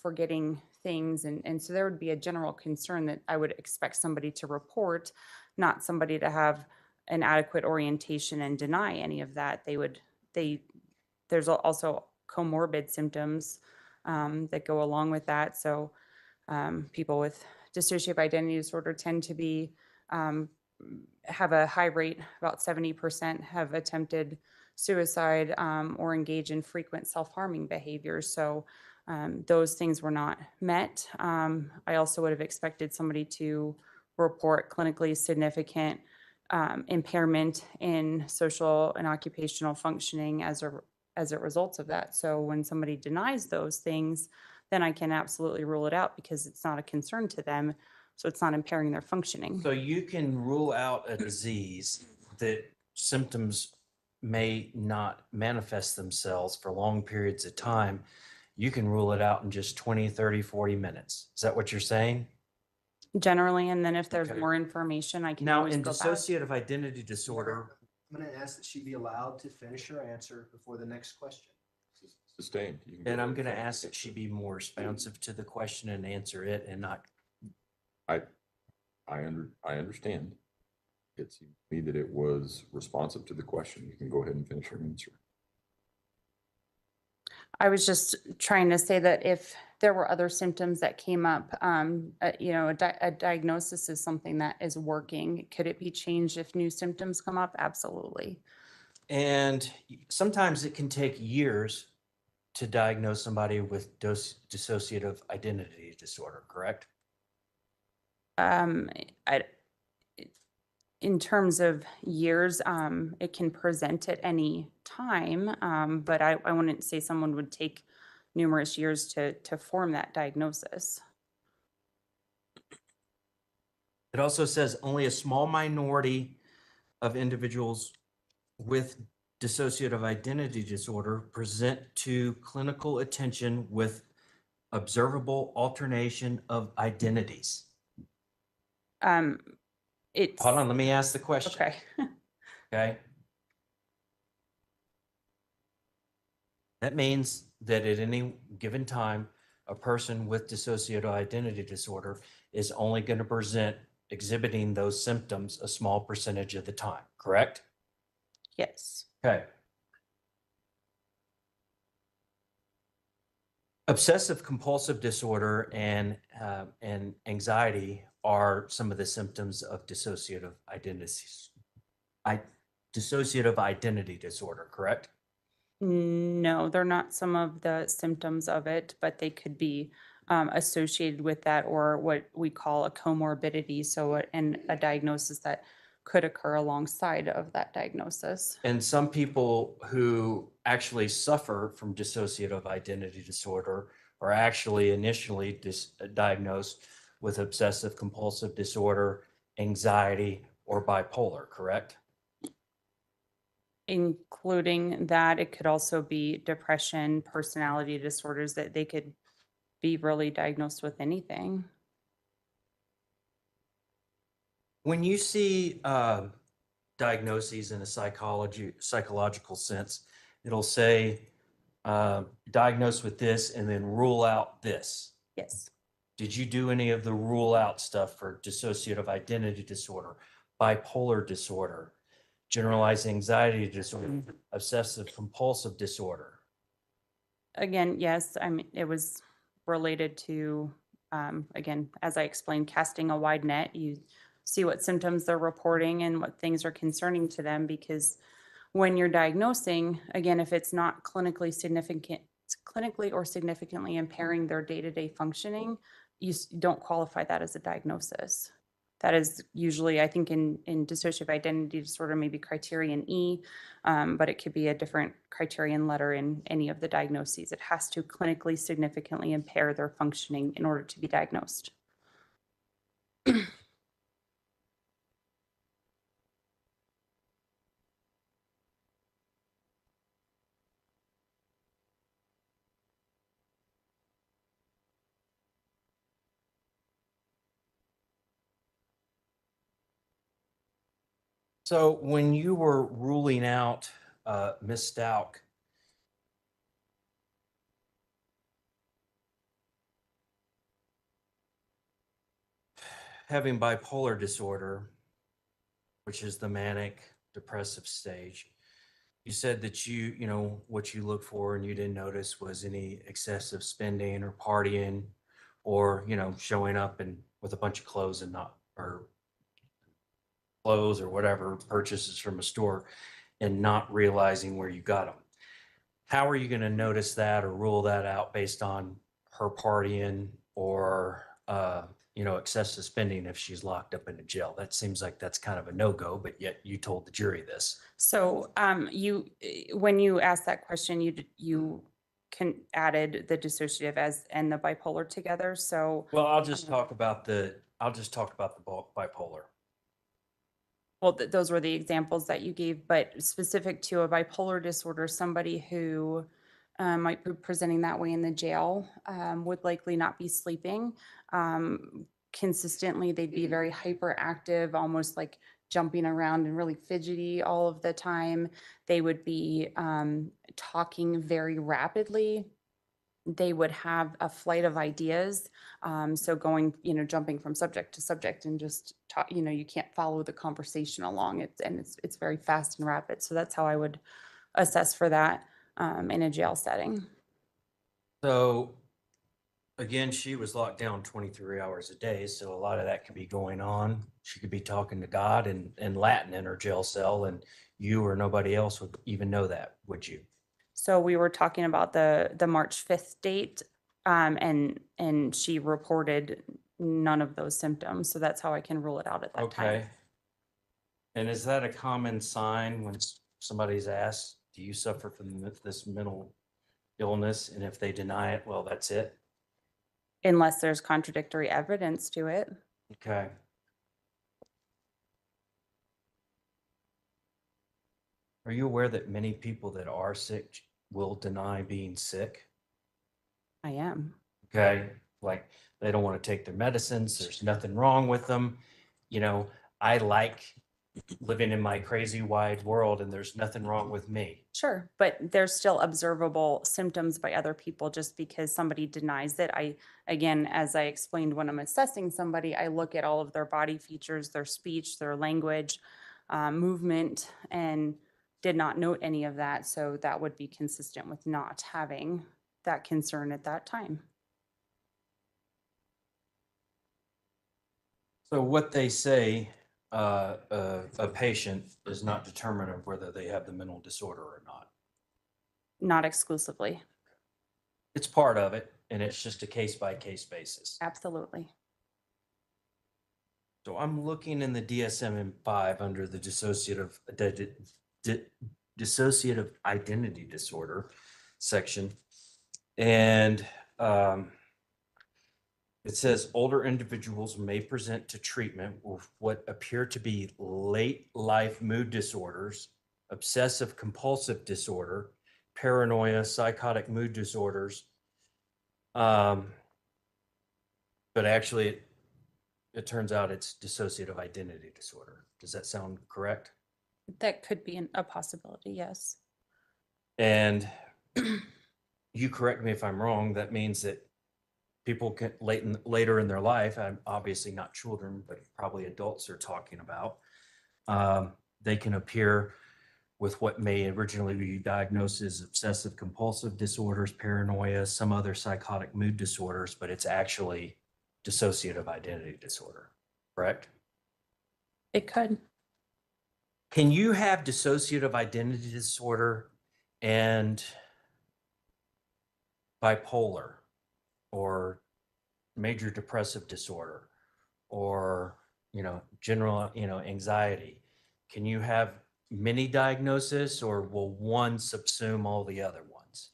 forgetting things. And so there would be a general concern that I would expect somebody to report, not somebody to have an adequate orientation and deny any of that. There's also comorbid symptoms that go along with that. So people with dissociative identity disorder tend to be have a high rate, about 70% have attempted suicide or engage in frequent self-harming behaviors. So those things were not met. I also would have expected somebody to report clinically significant impairment in social and occupational functioning as a result of that. So when somebody denies those things, then I can absolutely rule it out because it's not a concern to them. So it's not impairing their functioning. So you can rule out a disease that symptoms may not manifest themselves for long periods of time. You can rule it out in just 20, 30, 40 minutes. Is that what you're saying? Generally, and then if there's Okay. more information, I can Now, always in go back. dissociative identity disorder, I'm going to ask that she be allowed to finish her answer before the next question. Sustained. You can go and I'm ahead going to finish. ask that she be more responsive to the question and answer it and not. I understand. It seemed to me that it was responsive to the question. You can go ahead and finish your answer. I was just trying to say that if there were other symptoms that came up, a diagnosis is something that is working. Could it be changed if new symptoms come up? Absolutely. And sometimes it can take years to diagnose somebody with dissociative identity disorder, correct? In terms of years, it can present at any time, but I wouldn't say someone would take numerous years to form that diagnosis. It also says only a small minority of individuals with dissociative identity disorder present to clinical attention with observable alternation of identities. It's Hold on, let me ask the question. okay. Okay. That means that at any given time, a person with dissociative identity disorder is only going to present exhibiting those symptoms a small percentage of the time, correct? Yes. Okay. Obsessive compulsive disorder and anxiety are some of the symptoms of dissociative identity disorder, correct? No, they're not some of the symptoms of it, but they could be associated with that, or what we call a comorbidity. So, and a diagnosis that could occur alongside of that diagnosis. And some people who actually suffer from dissociative identity disorder are actually initially diagnosed with obsessive compulsive disorder, anxiety, or bipolar, correct? Including that, it could also be depression, personality disorders, that they could be really diagnosed with anything. When you see diagnoses in a psychological sense, it'll say diagnosed with this and then rule out this. Yes. Did you do any of the rule out stuff for dissociative identity disorder, bipolar disorder, generalized anxiety disorder, obsessive compulsive disorder? Again, yes, I mean, it was related to, again, as I explained, casting a wide net. You see what symptoms they're reporting and what things are concerning to them, because when you're diagnosing, again, if it's not clinically significant, clinically or significantly impairing their day-to-day functioning, you don't qualify that as a diagnosis. That is usually, I think, in dissociative identity disorder, maybe criterion E, but it could be a different criterion letter in any of the diagnoses. It has to clinically significantly impair their functioning in order to be diagnosed. So when you were ruling out Ms. Stauch, having bipolar disorder, which is the manic depressive stage, you said that you know, what you look for and you didn't notice was any excessive spending or partying or, you know, showing up and with a bunch of clothes and not, or clothes or whatever purchases from a store and not realizing where you got them. How are you going to notice that or rule that out based on her partying or, you know, excessive spending if she's locked up in a jail? That seems like that's kind of a no-go, but yet you told the jury this. So when you asked that question, you added the dissociative as and the bipolar together. So Well, I'll just talk about the bipolar. well, those were the examples that you gave, but specific to a bipolar disorder, somebody who might be presenting that way in the jail would likely not be sleeping consistently. They'd be very hyperactive, almost like jumping around and really fidgety all of the time. They would be talking very rapidly. They would have a flight of ideas. So going, jumping from subject to subject and just talk, you can't follow the conversation along. It's very fast and rapid. So that's how I would assess for that in a jail setting. So again, she was locked down 23 hours a day. So a lot of that could be going on. She could be talking to God in Latin in her jail cell, and you or nobody else would even know that, would you? So we were talking about the March 5th date, and she reported none of those symptoms. So that's how I can rule it out at that time. Okay. And is that a common sign when somebody's asked, do you suffer from this mental illness? And if they deny it, well, that's it. Unless there's contradictory evidence to it. Okay. Are you aware that many people that are sick will deny being sick? I am. Okay. Like they don't want to take their medicines. There's nothing wrong with them. You know, I like living in my crazy wide world and there's nothing wrong with me. Sure, but there's still observable symptoms by other people just because somebody denies it. Again, as I explained, when I'm assessing somebody, I look at all of their body features, their speech, their language, movement, and did not note any of that. So that would be consistent with not having that concern at that time. So what they say, a patient is not determinant of whether they have the mental disorder or not. Not exclusively. It's part of it, and it's just a case-by-case basis. Absolutely. So I'm looking in the DSM-5 under the dissociative identity disorder section. And it says older individuals may present to treatment with what appear to be late life mood disorders, obsessive compulsive disorder, paranoia, psychotic mood disorders. But actually, it turns out it's dissociative identity disorder. Does that sound correct? That could be a possibility, yes. And you correct me if I'm wrong, that means that people can later in their life, I'm obviously not children, but probably adults are talking about, they can appear with what may originally be diagnosed as obsessive compulsive disorders, paranoia, some other psychotic mood disorders, but it's actually dissociative identity disorder, correct? It could. Can you have dissociative identity disorder and bipolar or major depressive disorder or, general, anxiety? Can you have many diagnoses, or will one subsume all the other ones?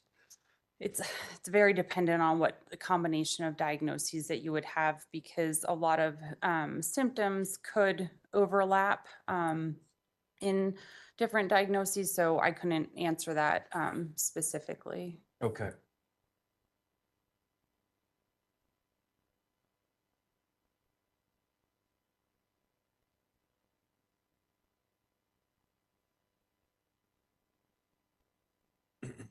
It's very dependent on what the combination of diagnoses that you would have, because a lot of symptoms could overlap in different diagnoses. So I couldn't answer that specifically. Okay.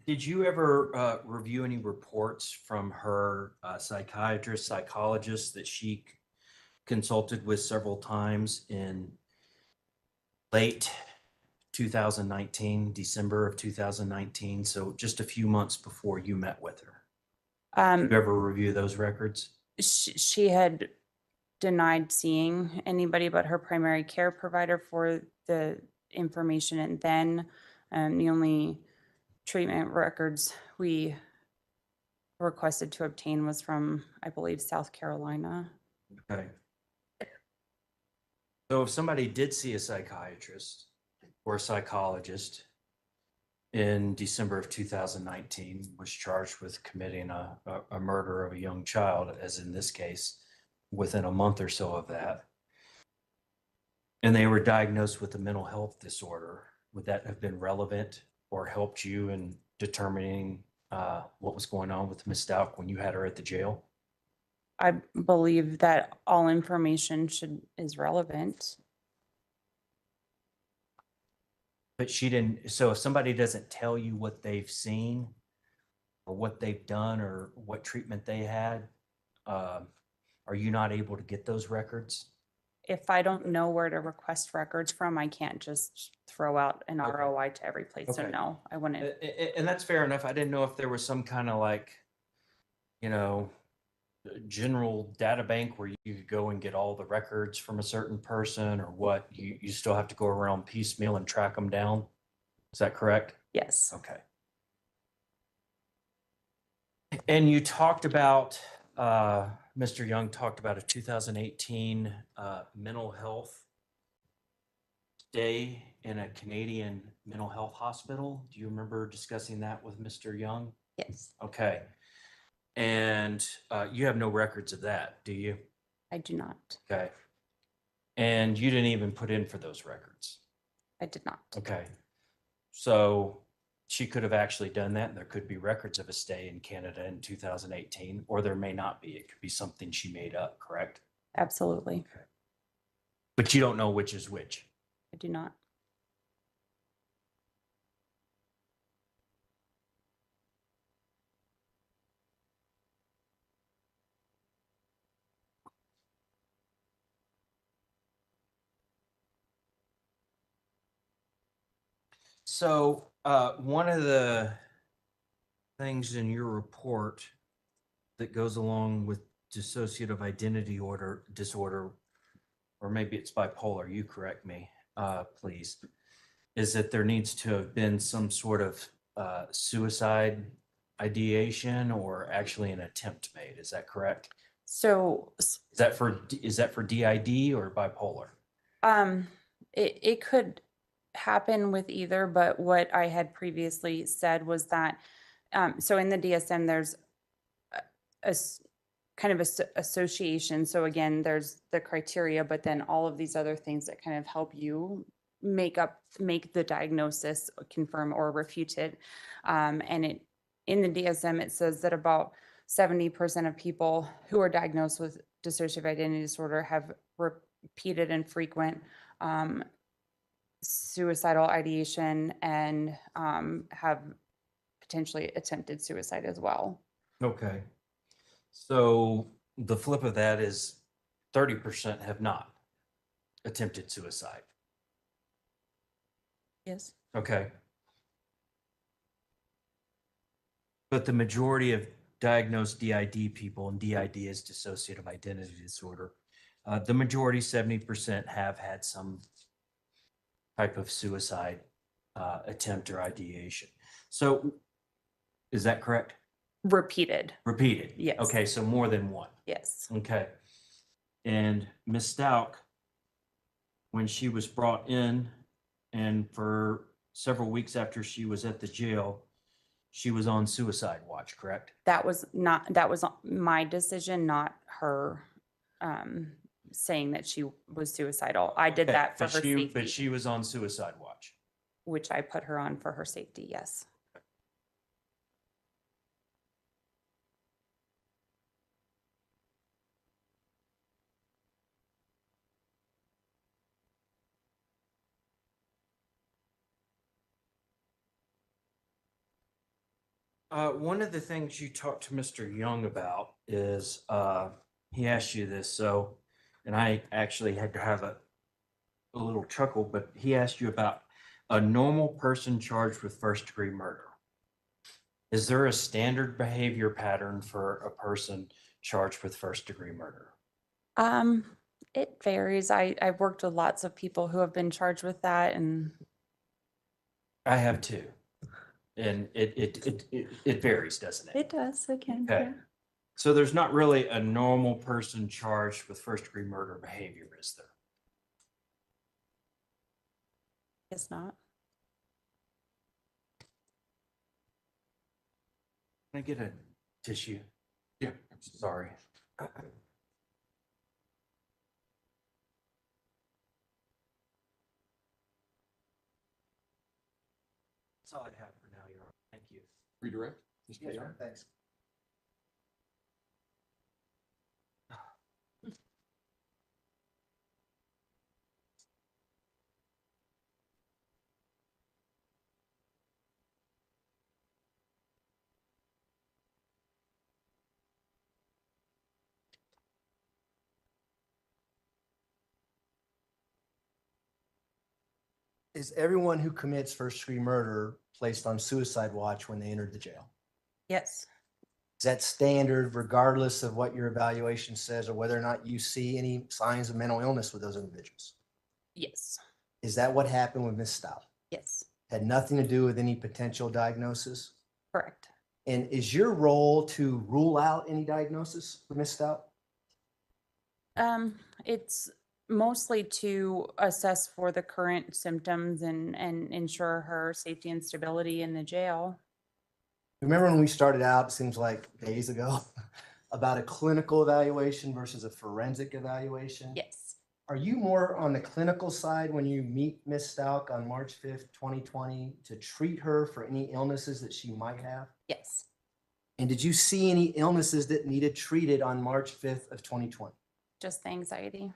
Did you ever review any reports from her psychiatrist, psychologist that she consulted with several times in late 2019, December of 2019? So just a few months before you met with her. Did you ever review those records? She had denied seeing anybody but her primary care provider for the information. And then the only treatment records we requested to obtain was from, I believe, South Carolina. Okay. So if somebody did see a psychiatrist or a psychologist in December of 2019, was charged with committing a murder of a young child, as in this case, within a month or so of that, and they were diagnosed with a mental health disorder, would that have been relevant or helped you in determining what was going on with Ms. Stauch when you had her at the jail? I believe that all information is relevant. But she didn't. So if somebody doesn't tell you what they've seen or what they've done or what treatment they had, are you not able to get those records? If I don't know where to request records from, I can't just throw out an Okay. ROI to every place. So Okay. no, I wouldn't. And that's fair enough. I didn't know if there was some kind of general data bank where you could go and get all the records from a certain person, or what. You still have to go around piecemeal and track them down. Is that correct? Yes. Okay. And you talked about, Mr. Young talked about a 2018 mental health stay in a Canadian mental health hospital. Do you remember discussing that with Mr. Young? Yes. Okay. And you have no records of that, do you? I do not. Okay. And you didn't even put in for those records? I did not. Okay. So she could have actually done that, and there could be records of a stay in Canada in 2018, or there may not be. It could be something she made up, correct? Absolutely. Okay. But you don't know which is which. I do not. So one of the things in your report that goes along with dissociative identity disorder, or maybe it's bipolar, you correct me, please, is that there needs to have been some sort of suicide ideation or actually an attempt made. Is that correct? So Is that for DID or bipolar? it could happen with either, but what I had previously said was that, so in the DSM, there's kind of association. So again, there's the criteria, but then all of these other things that kind of help you make the diagnosis, confirm or refute it. And in the DSM, it says that about 70% of people who are diagnosed with dissociative identity disorder have repeated and frequent suicidal ideation and have potentially attempted suicide as well. Okay. So the flip of that is 30% have not attempted suicide. Yes. Okay. But the majority of diagnosed DID people, and DID is dissociative identity disorder, the majority, 70%, have had some type of suicide attempt or ideation. So is that correct? Repeated. Repeated? Yes. Okay, so more than one. Yes. Okay. And Ms. Stauch, when she was brought in and for several weeks after she was at the jail, she was on suicide watch, correct? That was my decision, not her saying that she was suicidal. I did Okay, that for her safety, but she was on suicide watch. which I put her on for her safety. Yes. One of the things you talked to Mr. Young about is he asked you this, so, and I actually had to have a little chuckle, but he asked you about a normal person charged with first-degree murder. Is there a standard behavior pattern for a person charged with first-degree murder? It varies. I've worked with lots of people who have been charged with that, and I have too. And it varies, doesn't it? it does. It can. Okay. Yeah. So there's not really a normal person charged with first-degree murder behavior, is there? It's not. Can I get a tissue? Yeah. Sorry. That's all I have for now, Your Honor. Thank you. Redirect? Mr. Young? Thanks. Is everyone who commits first-degree murder placed on suicide watch when they entered the jail? Yes. Is that standard regardless of what your evaluation says or whether or not you see any signs of mental illness with those individuals? Yes. Is that what happened with Ms. Stauch? Yes. Had nothing to do with any potential diagnosis? Correct. And is your role to rule out any diagnosis with Ms. Stauch? It's mostly to assess for the current symptoms and ensure her safety and stability in the jail. Remember when we started out, it seems like days ago, about a clinical evaluation versus a forensic evaluation? Yes. Are you more on the clinical side when you meet Ms. Stauch on March 5th, 2020 to treat her for any illnesses that she might have? Yes. And did you see any illnesses that needed treated on March 5th of 2020? Just the anxiety.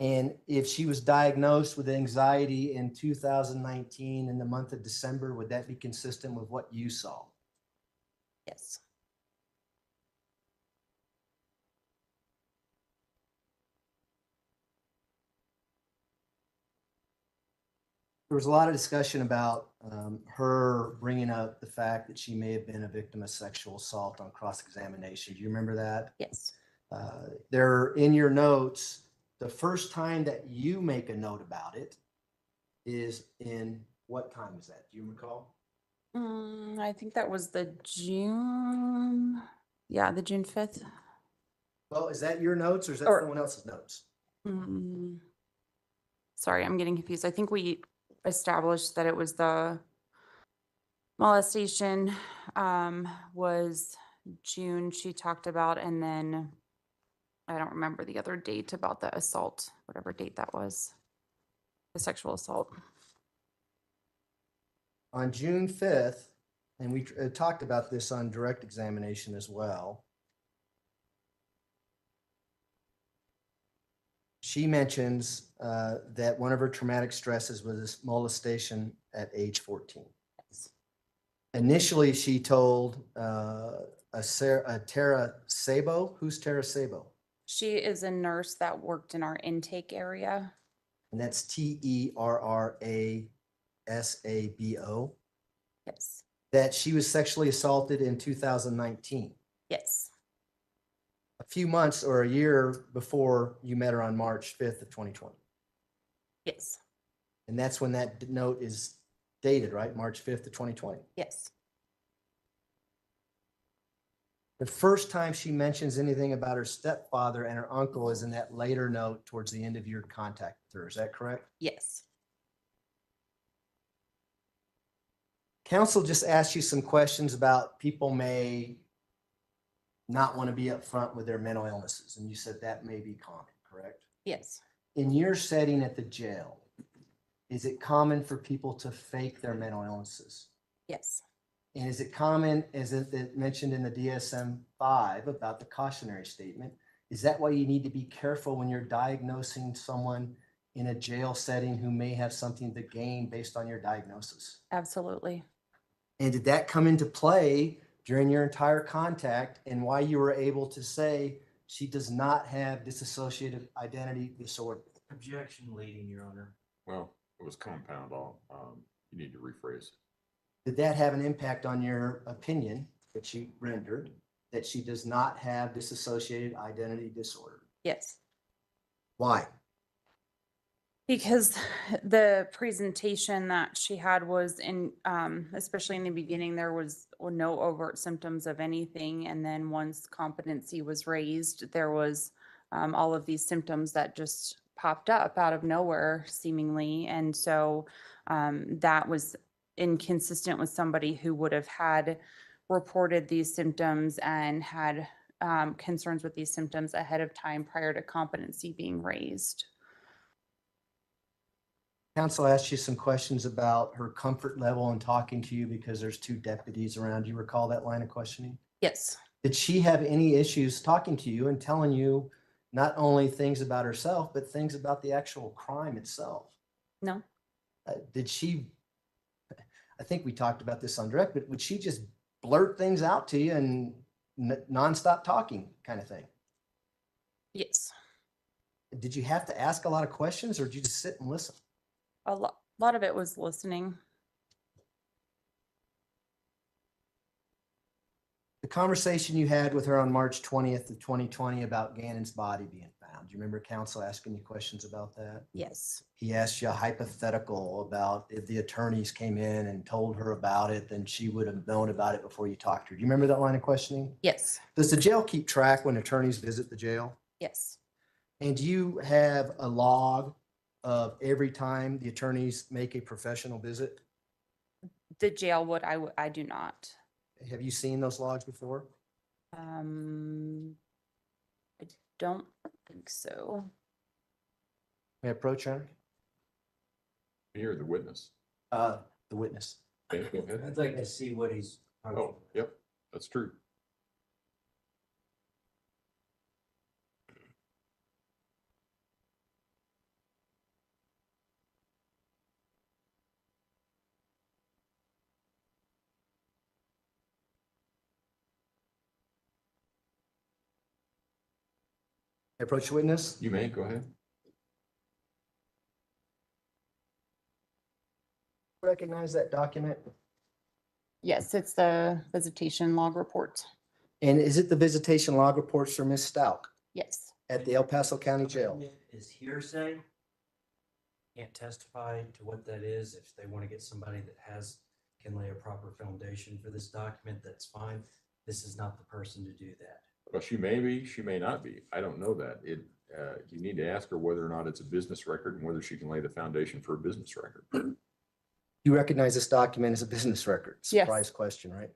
And if she was diagnosed with anxiety in 2019 in the month of December, would that be consistent with what you saw? Yes. There was a lot of discussion about her bringing up the fact that she may have been a victim of sexual assault on cross-examination. Do you remember that? Yes. There in your notes, the first time that you make a note about it is in what time is that? Do you recall? I think that was the June, yeah, the June 5th. Well, is that your notes or is that Or- someone else's notes? Mm, Sorry, I'm getting confused. I think we established that it was the molestation was June she talked about, and then I don't remember the other date about the assault, whatever date that was, the sexual assault. On June 5th, and we talked about this on direct examination as well. She mentions that one of her traumatic stresses was molestation at age 14. Initially, she told Tara Sabo. Who's Tara Sabo? She is a nurse that worked in our intake area. And that's TERRASABO. Yes. That she was sexually assaulted in 2019. Yes. A few months or a year before you met her on March 5th of 2020. Yes. And that's when that note is dated, right? March 5th of 2020. Yes. The first time she mentions anything about her stepfather and her uncle is in that later note towards the end of your contact with her. Is that correct? Yes. Counsel just asked you some questions about people may not want to be upfront with their mental illnesses. And you said that may be common, correct? Yes. In your setting at the jail, is it common for people to fake their mental illnesses? Yes. And is it common, as it mentioned in the DSM-5 about the cautionary statement, is that why you need to be careful when you're diagnosing someone in a jail setting who may have something to gain based on your diagnosis? Absolutely. And did that come into play during your entire contact and why you were able to say she does not have dissociative identity disorder? Objection leading, Your Honor. Well, it was compound. You need to rephrase it. Did that have an impact on your opinion that you rendered that she does not have dissociative identity disorder? Yes. Why? Because the presentation that she had was in, especially in the beginning, there was no overt symptoms of anything. And then once competency was raised, there was all of these symptoms that just popped up out of nowhere seemingly. And so that was inconsistent with somebody who would have had reported these symptoms and had concerns with these symptoms ahead of time prior to competency being raised. Counsel asked you some questions about her comfort level in talking to you because there's two deputies around. You recall that line of questioning? Yes. Did she have any issues talking to you and telling you not only things about herself, but things about the actual crime itself? No. Did she, I think we talked about this on direct, but would she just blurt things out to you and nonstop talking kind of thing? Yes. Did you have to ask a lot of questions or did you just sit and listen? A lot of it was listening. The conversation you had with her on March 20th of 2020 about Gannon's body being found. Do you remember counsel asking you questions about that? Yes. He asked you a hypothetical about if the attorneys came in and told her about it, then she would have known about it before you talked to her. Do you remember that line of questioning? Yes. Does the jail keep track when attorneys visit the jail? Yes. And do you have a log of every time the attorneys make a professional visit? The jail would, I do not. Have you seen those logs before? I don't think so. May I approach her? You're the witness. The witness. Okay, go ahead. I'd like to see what he's. Oh, yep, that's true. Approach the witness. You may, go ahead. Recognize that document. Yes, it's the visitation log report. And is it the visitation log reports for Ms. Stauch Yes. at the El Paso County Jail? Is hearsay. Can't testify to what that is if they want to get somebody that has can lay a proper foundation for this document, that's fine. This is not the person to do that. Well, she may be, she may not be. I don't know that. You need to ask her whether or not it's a business record and whether she can lay the foundation for a business record. You recognize this document as a business record? Yes. Surprise question, right?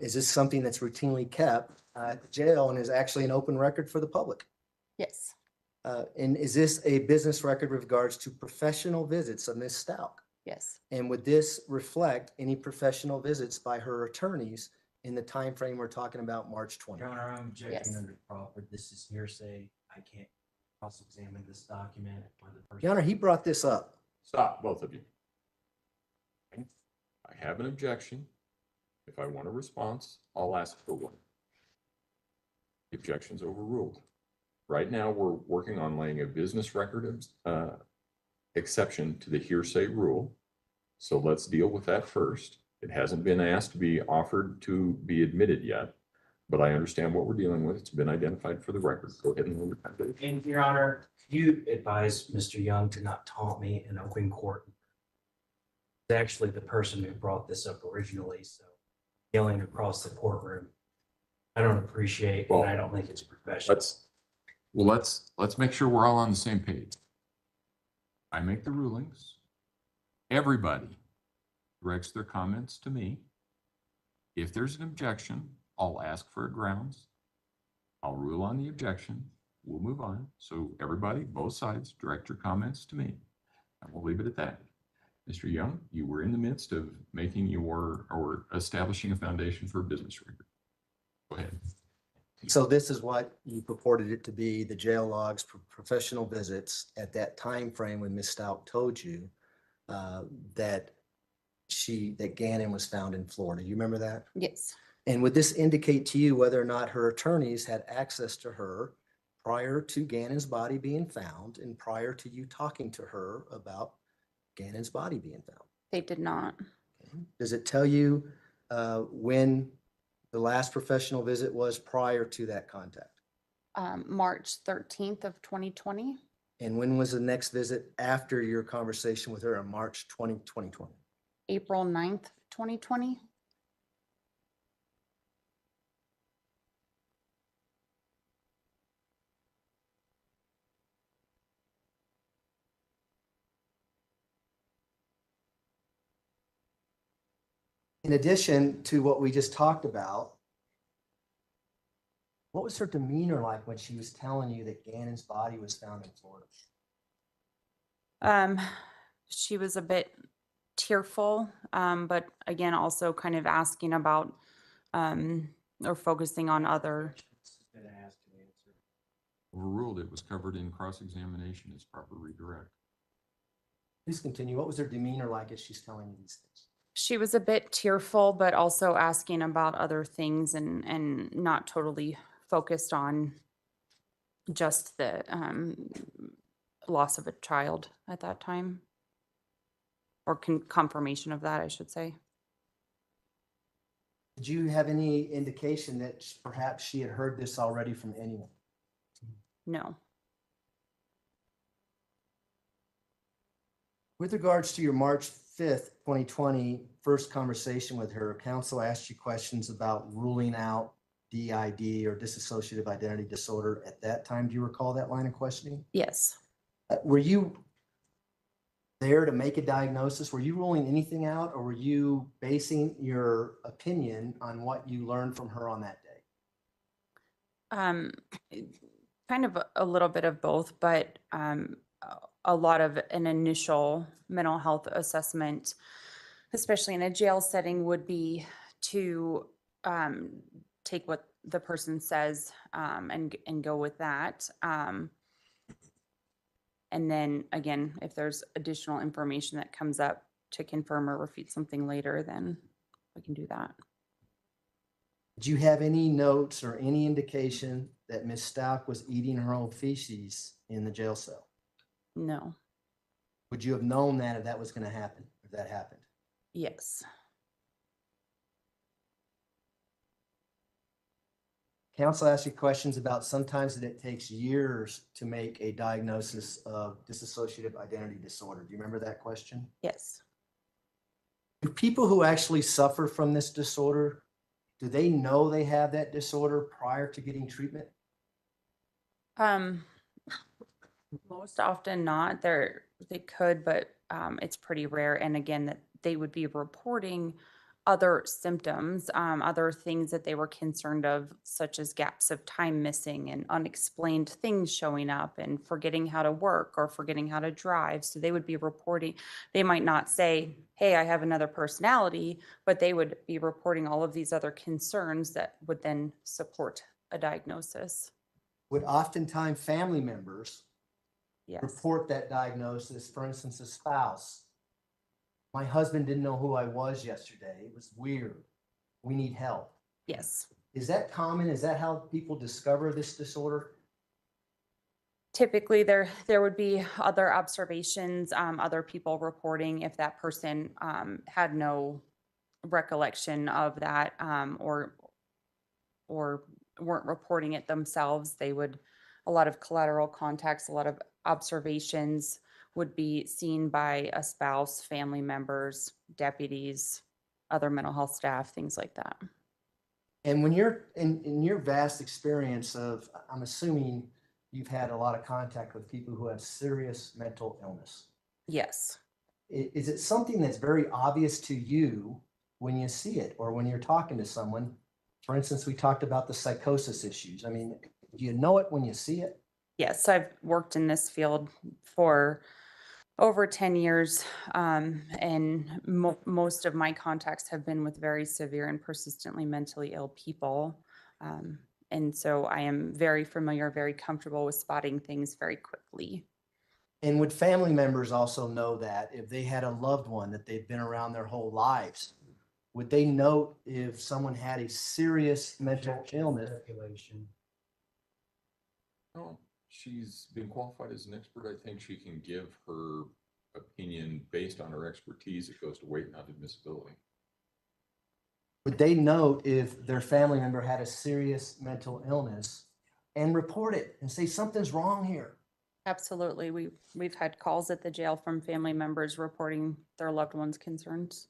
Is this something that's routinely kept at the jail and is actually an open record for the public? Yes, And is this a business record with regards to professional visits of Ms. Stauch? yes, And would this reflect any professional visits by her attorneys in the time frame we're talking about, March 20? Your Honor, I'm objecting Yes. under Crawford. This is hearsay. I can't cross-examine this document or the person. Your Honor, he brought this up. Stop, both of you. I have an objection. If I want a response, I'll ask for one. The objection's overruled. Right now, we're working on laying a business record exception to the hearsay rule. So let's deal with that first. It hasn't been asked to be offered to be admitted yet, but I understand what we're dealing with. It's been identified for the record. Go ahead and move it. And Your Honor, you advised Mr. Young to not taunt me in open court. It's actually the person who brought this up originally, so yelling across the courtroom, I don't appreciate, and I don't think it's professional. Let's make sure we're all on the same page. I make the rulings. Everybody directs their comments to me. If there's an objection, I'll ask for grounds. I'll rule on the objection. We'll move on. So everybody, both sides, direct your comments to me. And we'll leave it at that. Mr. Young, you were in the midst of making or establishing a foundation for a business record. Go ahead. So this is what you purported it to be, the jail logs for professional visits at that time frame when Ms. Stauch told you that Gannon was found in Florida. You remember that? yes, And would this indicate to you whether or not her attorneys had access to her prior to Gannon's body being found and prior to you talking to her about Gannon's body being found? they did not. Does it tell you when the last professional visit was prior to that contact? March 13th of 2020, And when was the next visit after your conversation with her in March 2020? April 9th, 2020. In addition to what we just talked about, what was her demeanor like when she was telling you that Gannon's body was found in Florida? She was a bit tearful, but again, also kind of asking about or focusing on other. Been asked and answered. Overruled. It was covered in cross-examination as proper redirect. Please continue. What was her demeanor like as she's telling you these things? She was a bit tearful, but also asking about other things and not totally focused on just the loss of a child at that time, or confirmation of that, I should say. Did you have any indication that perhaps she had heard this already from anyone? No. With regards to your March 5th, 2020 first conversation with her, counsel asked you questions about ruling out DID or dissociative identity disorder at that time. Do you recall that line of questioning? Yes. Were you there to make a diagnosis? Were you ruling anything out, or were you basing your opinion on what you learned from her on that day? Kind of a little bit of both, but a lot of an initial mental health assessment, especially in a jail setting, would be to take what the person says and go with that. And then again, if there's additional information that comes up to confirm or refute something later, then we can do that. Did you have any notes or any indication that Ms. Stauch was eating her own feces in the jail cell? No. Would you have known that if that was going to happen, if that happened? Yes. Counsel asked you questions about sometimes that it takes years to make a diagnosis of dissociative identity disorder. Do you remember that question? Yes. Do people who actually suffer from this disorder, do they know they have that disorder prior to getting treatment? Most often not. They could, but it's pretty rare. And again, that they would be reporting other symptoms, other things that they were concerned of, such as gaps of time missing and unexplained things showing up and forgetting how to work or forgetting how to drive. So they would be reporting, they might not say, hey, I have another personality, but they would be reporting all of these other concerns that would then support a diagnosis. Would oftentimes family members Yes. report that diagnosis? For instance, a spouse. My husband didn't know who I was yesterday. It was weird. We need help. Yes. Is that common? Is that how people discover this disorder? Typically, there would be other observations, other people reporting if that person had no recollection of that, or weren't reporting it themselves. They would, a lot of collateral contacts, a lot of observations would be seen by a spouse, family members, deputies, other mental health staff, things like that. And when you're in your vast experience of, I'm assuming you've had a lot of contact with people who have serious mental illness. Yes. Is it something that's very obvious to you when you see it or when you're talking to someone? For instance, we talked about the psychosis issues. I mean, do you know it when you see it? Yes, I've worked in this field for over 10 years, and most of my contacts have been with very severe and persistently mentally ill people. And so I am very familiar, very comfortable with spotting things very quickly. And would family members also know that if they had a loved one that they've been around their whole lives? Would they note if someone had a serious mental illness? Well, she's been qualified as an expert. I think she can give her opinion based on her expertise. It goes to weight, not admissibility. Would they note if their family member had a serious mental illness and report it and say something's wrong here? Absolutely. We've had calls at the jail from family members reporting their loved ones' concerns.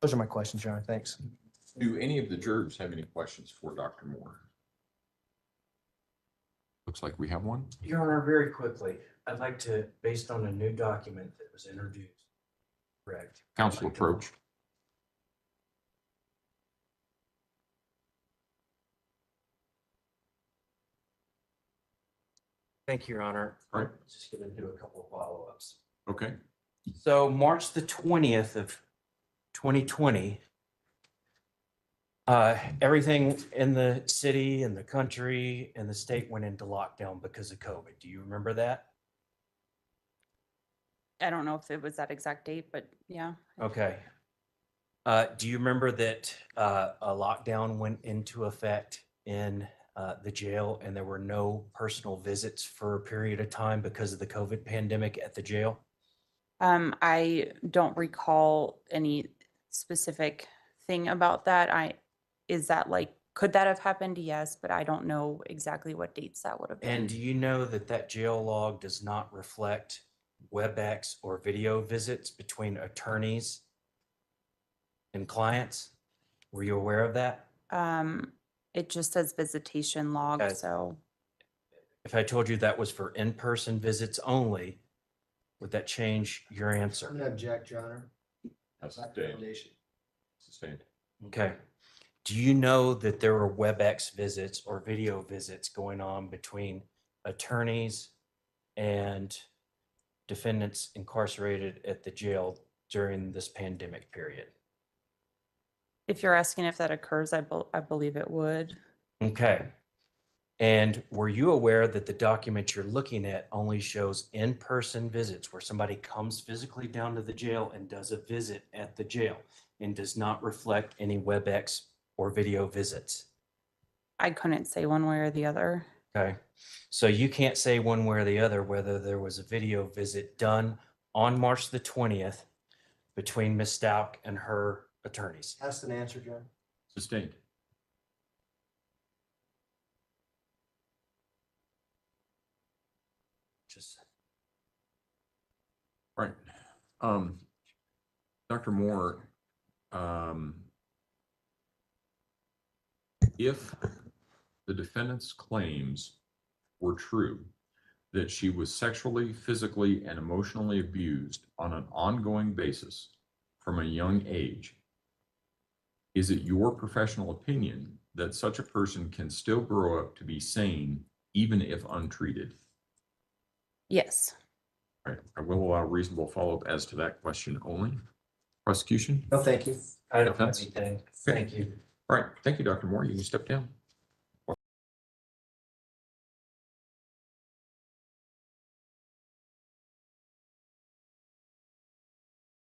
Those are my questions, Your Honor. Thanks. Do any of the jurors have any questions for Dr. Mohr? Looks like we have one. Your Honor, very quickly, I'd like to, based on a new document that was introduced, correct? Counsel approach. Thank you, Your Honor. All right. I'm just going to do a couple of follow-ups. Okay. So March the 20th of 2020, everything in the city and the country and the state went into lockdown because of COVID. Do you remember that? I don't know if it was that exact date, but yeah. Okay. Do you remember that a lockdown went into effect in the jail and there were no personal visits for a period of time because of the COVID pandemic at the jail? I don't recall any specific thing about that. Is that like, could that have happened? Yes, but I don't know exactly what dates that would have been. And do you know that that jail log does not reflect WebEx or video visits between attorneys and clients? Were you aware of that? It just says visitation log, Okay. so If I told you that was for in-person visits only, would that change your I'm answer? going to object, Your Honor. Sustained. Sustained. Okay. Do you know that there were WebEx visits or video visits going on between attorneys and defendants incarcerated at the jail during this pandemic period? if you're asking if that occurs, I believe it would. Okay. And were you aware that the document you're looking at only shows in-person visits where somebody comes physically down to the jail and does a visit at the jail and does not reflect any WebEx or video visits? I couldn't say one way or the other. Okay. So you can't say one way or the other whether there was a video visit done on March the 20th between Ms. Stauch and her attorneys. Asked and answered, Your Honor. Sustained. just. Right. Dr. Mohr, if the defendant's claims were true, that she was sexually, physically, and emotionally abused on an ongoing basis from a young age, is it your professional opinion that such a person can still grow up to be sane even if untreated? Yes. All right. I will allow reasonable follow-up as to that question only. Prosecution? No, thank you. I don't have Defense? anything. Okay. Thank you. All right. Thank you, Dr. Mohr. You can step down.